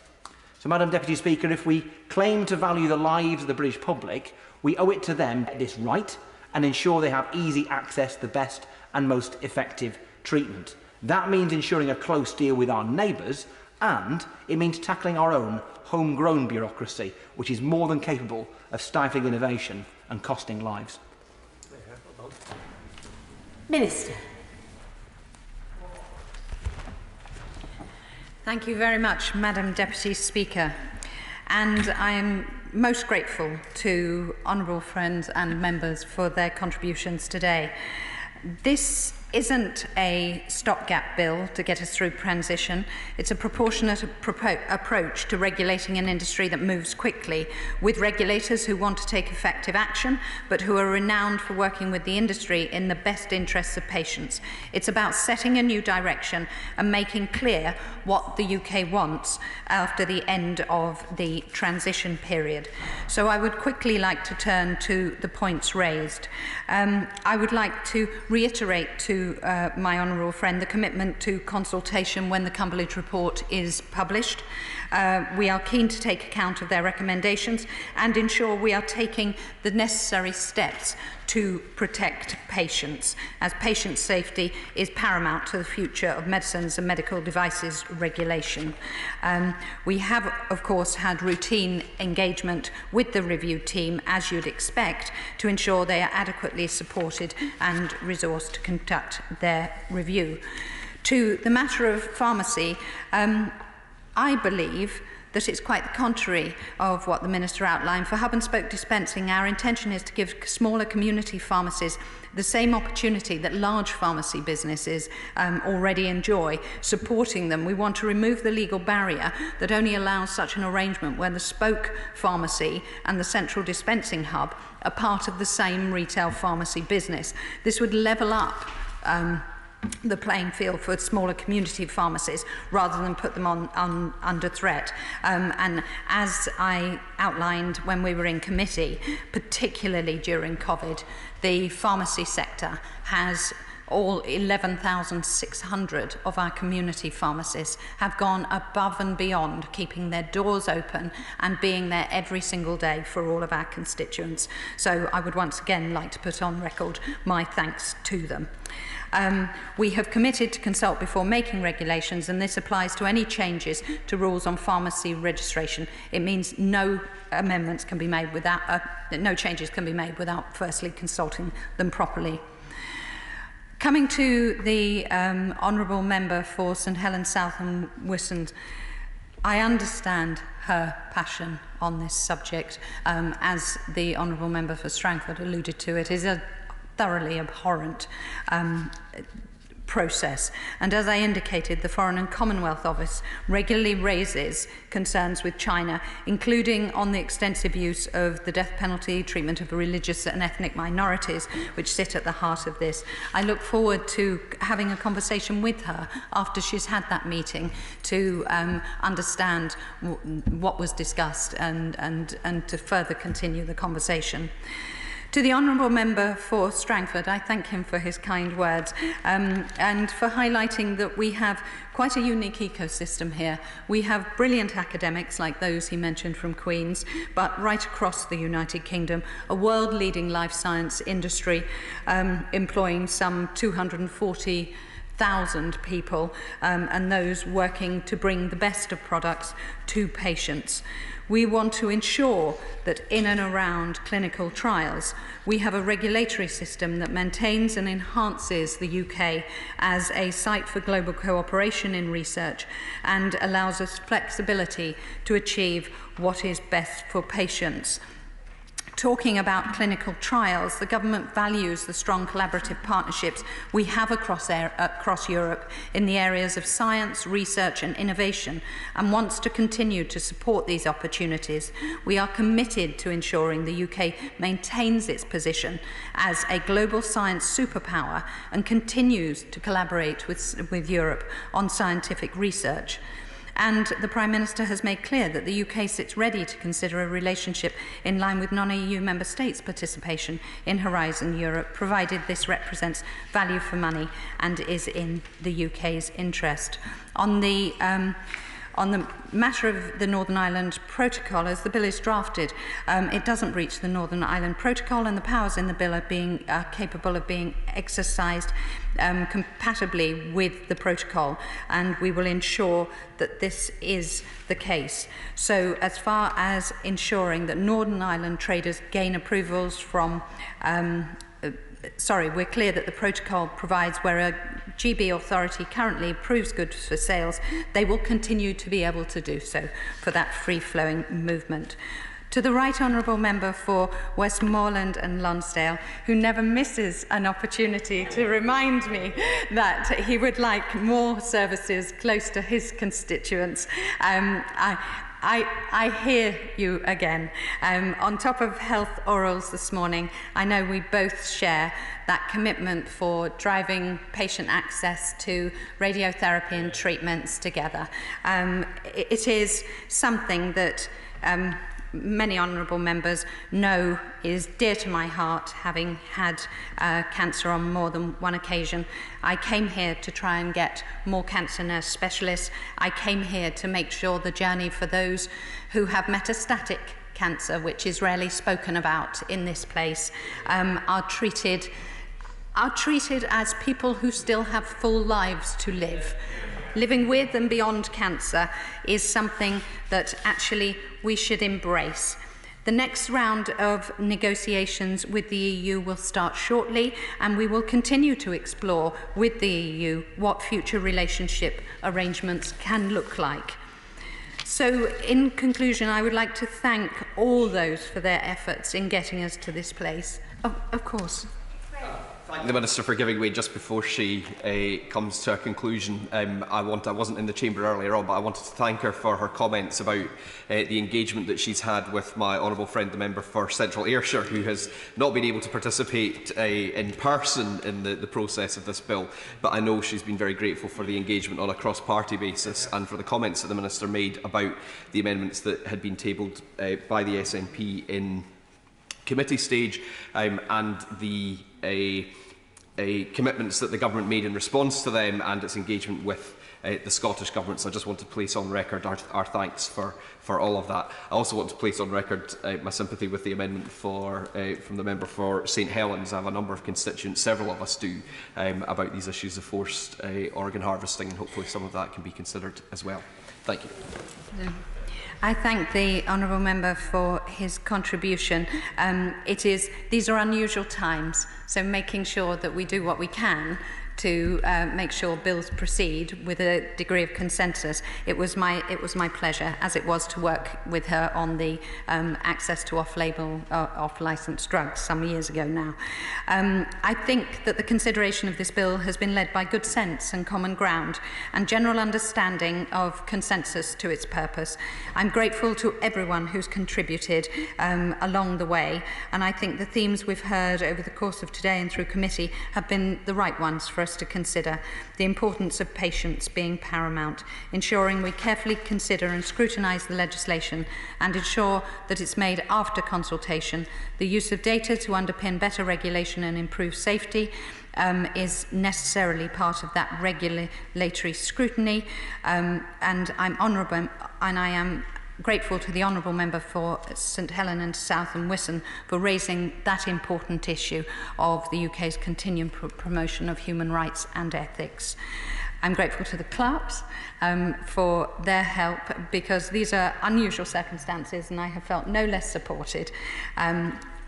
So, Madam Deputy Speaker, if we claim to value the lives of the British public, we owe it to them to get this right and ensure they have easy access to the best and most effective treatment. That means ensuring a close deal with our neighbours, and it means tackling our own homegrown bureaucracy, which is more than capable of stifling innovation and costing lives. Minister. Thank you very much, Madam Deputy Speaker. And I am most grateful to honourable friends and members for their contributions today. This isn't a stopgap bill to get us through transition. It's a proportionate approach to regulating an industry that moves quickly, with regulators who want to take effective action, but who are renowned for working with the industry in the best interests of patients. It's about setting a new direction and making clear what the UK wants after the end of the transition period. So I would quickly like to turn to the points raised. I would like to reiterate to my honourable friend the commitment to consultation when the Cumberledge report is published. We are keen to take account of their recommendations and ensure we are taking the necessary steps to protect patients, as patient safety is paramount to the future of medicines and medical devices regulation. We have, of course, had routine engagement with the review team, as you'd expect, to ensure they are adequately supported and resourced to conduct their review. To the matter of pharmacy, I believe that it's quite the contrary of what the Minister outlined. For hub-and-spoke dispensing, our intention is to give smaller community pharmacies the same opportunity that large pharmacy businesses already enjoy, supporting them. We want to remove the legal barrier that only allows such an arrangement where the spoke pharmacy and the central dispensing hub are part of the same retail pharmacy business. This would level up the playing field for smaller community pharmacies rather than put them under threat. And as I outlined when we were in committee, particularly during COVID, the pharmacy sector has all 11,600 of our community pharmacists have gone above and beyond, keeping their doors open and being there every single day for all of our constituents. So I would once again like to put on record my thanks to them. We have committed to consult before making regulations, and this applies to any changes to rules on pharmacy registration. It means no amendments can be made without, no changes can be made without firstly consulting them properly. Coming to the honourable member for St Helens South and Wissend, I understand her passion on this subject. As the honourable member for Strangford alluded to, it is a thoroughly abhorrent process. And as I indicated, the Foreign and Commonwealth Office regularly raises concerns with China, including on the extensive use of the death penalty, treatment of religious and ethnic minorities, which sit at the heart of this. I look forward to having a conversation with her after she's had that meeting to understand what was discussed and to further continue the conversation. To the honourable member for Strangford, I thank him for his kind words and for highlighting that we have quite a unique ecosystem here. We have brilliant academics like those he mentioned from Queen's, but right across the United Kingdom, a world-leading life science industry employing some 240,000 people and those working to bring the best of products to patients. We want to ensure that in and around clinical trials, we have a regulatory system that maintains and enhances the UK as a site for global cooperation in research and allows us flexibility to achieve what is best for patients. Talking about clinical trials, the government values the strong collaborative partnerships we have across Europe in the areas of science, research and innovation and wants to continue to support these opportunities. We are committed to ensuring the UK maintains its position as a global science superpower and continues to collaborate with Europe on scientific research. And the Prime Minister has made clear that the UK sits ready to consider a relationship in line with non-EU member states' participation in Horizon Europe, provided this represents value for money and is in the UK's interest. On the matter of the Northern Ireland Protocol, as the bill is drafted, it doesn't breach the Northern Ireland Protocol, and the powers in the bill are capable of being exercised compatibly with the protocol, and we will ensure that this is the case. So as far as ensuring that Northern Ireland traders gain approvals from we're clear that the protocol provides where a GB authority currently approves goods for sales, they will continue to be able to do so for that free-flowing movement. To the Right Honourable Member for Westmoreland and Lonsdale, who never misses an opportunity to remind me that he would like more services close to his constituents, I hear you again. On top of health orals this morning, I know we both share that commitment for driving patient access to radiotherapy and treatments together. It is something that many honourable members know is dear to my heart, having had cancer on more than one occasion. I came here to try and get more cancer nurse specialists. I came here to make sure the journey for those who have metastatic cancer, which is rarely spoken about in this place, are treated as people who still have full lives to live. Living with and beyond cancer is something that actually we should embrace. The next round of negotiations with the EU will start shortly, and we will continue to explore with the EU what future relationship arrangements can look like. So, in conclusion, I would like to thank all those for their efforts in getting us to this place. Of course. Thank the Minister for giving way just before she comes to a conclusion. I wasn't in the chamber earlier on, but I wanted to thank her for her comments about the engagement that she's had with my honourable friend, the member for Central Ayrshire, who has not been able to participate in person in the process of this bill. But I know she's been very grateful for the engagement on a cross-party basis and for the comments that the Minister made about the amendments that had been tabled by the SNP in committee stage and the commitments that the government made in response to them and its engagement with the Scottish Government. So I just want to place on record our thanks for all of that. I also want to place on record my sympathy with the amendment from the member for St Helens. I have a number of constituents, several of us do, about these issues of forced organ harvesting, and hopefully some of that can be considered as well. Thank you. Yeah. I thank the honourable member for his contribution. These are unusual times, so making sure that we do what we can to make sure bills proceed with a degree of consensus. It was my pleasure, as it was to work with her on the access to off-label, off-licensed drugs some years ago now. I think that the consideration of this bill has been led by good sense and common ground and general understanding of consensus to its purpose. I'm grateful to everyone who's contributed along the way, and I think the themes we've heard over the course of today and through committee have been the right ones for us to consider. The importance of patients being paramount, ensuring we carefully consider and scrutinise the legislation and ensure that it's made after consultation. The use of data to underpin better regulation and improve safety is necessarily part of that regulatory scrutiny, and I'm honourable, and I am grateful to the honourable member for St Helens and South and Wisson for raising that important issue of the UK's continuing promotion of human rights and ethics. I'm grateful to the clerks for their help, because these are unusual circumstances and I have felt no less supported,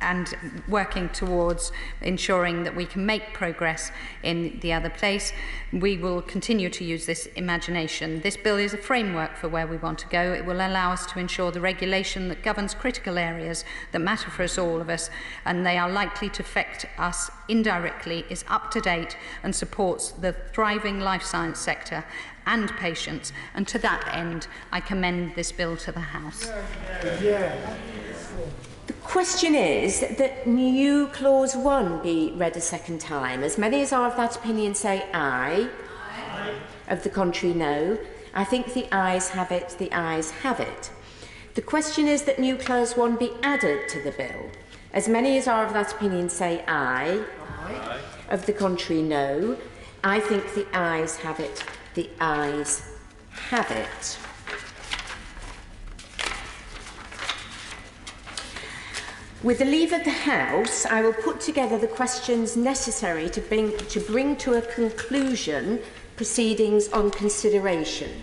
and working towards ensuring that we can make progress in the other place. We will continue to use this imagination. This bill is a framework for where we want to go. It will allow us to ensure the regulation that governs critical areas that matter for us, all of us, and they are likely to affect us indirectly, is up to date and supports the thriving life science sector and patients. And to that end, I commend this bill to the House. The question is that new clause 1 be read a second time. As many as are of that opinion say aye. Aye. Of the contrary, no. I think the ayes have it. The ayes have it. The question is that new clause 1 be added to the bill. As many as are of that opinion say aye. Aye. Of the contrary, no. I think the ayes have it. The ayes have it. With the leave of the House, I will put together the questions necessary to bring to a conclusion proceedings on consideration.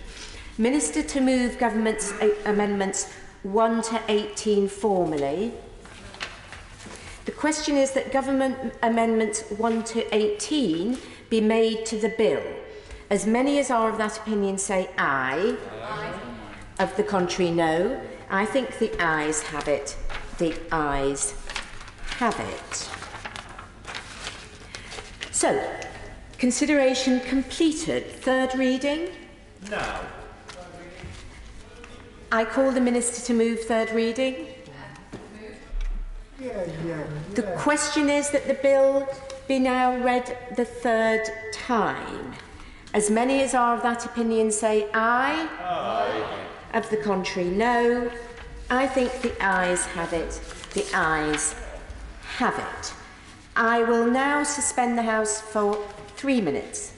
Minister to move Government's amendments 1 to 18 formally. The question is that Government Amendments 1 to 18 be made to the bill. As many as are of that opinion say aye. Aye. Of the contrary, no. I think the ayes have it. The ayes have it. So, consideration completed. Third reading? No. I call the Minister to move third reading. The question is that the bill be now read the third time. As many as are of that opinion say aye. Aye. Of the contrary, no. I think the ayes have it. The ayes have it. I will now suspend the House for 3 minutes.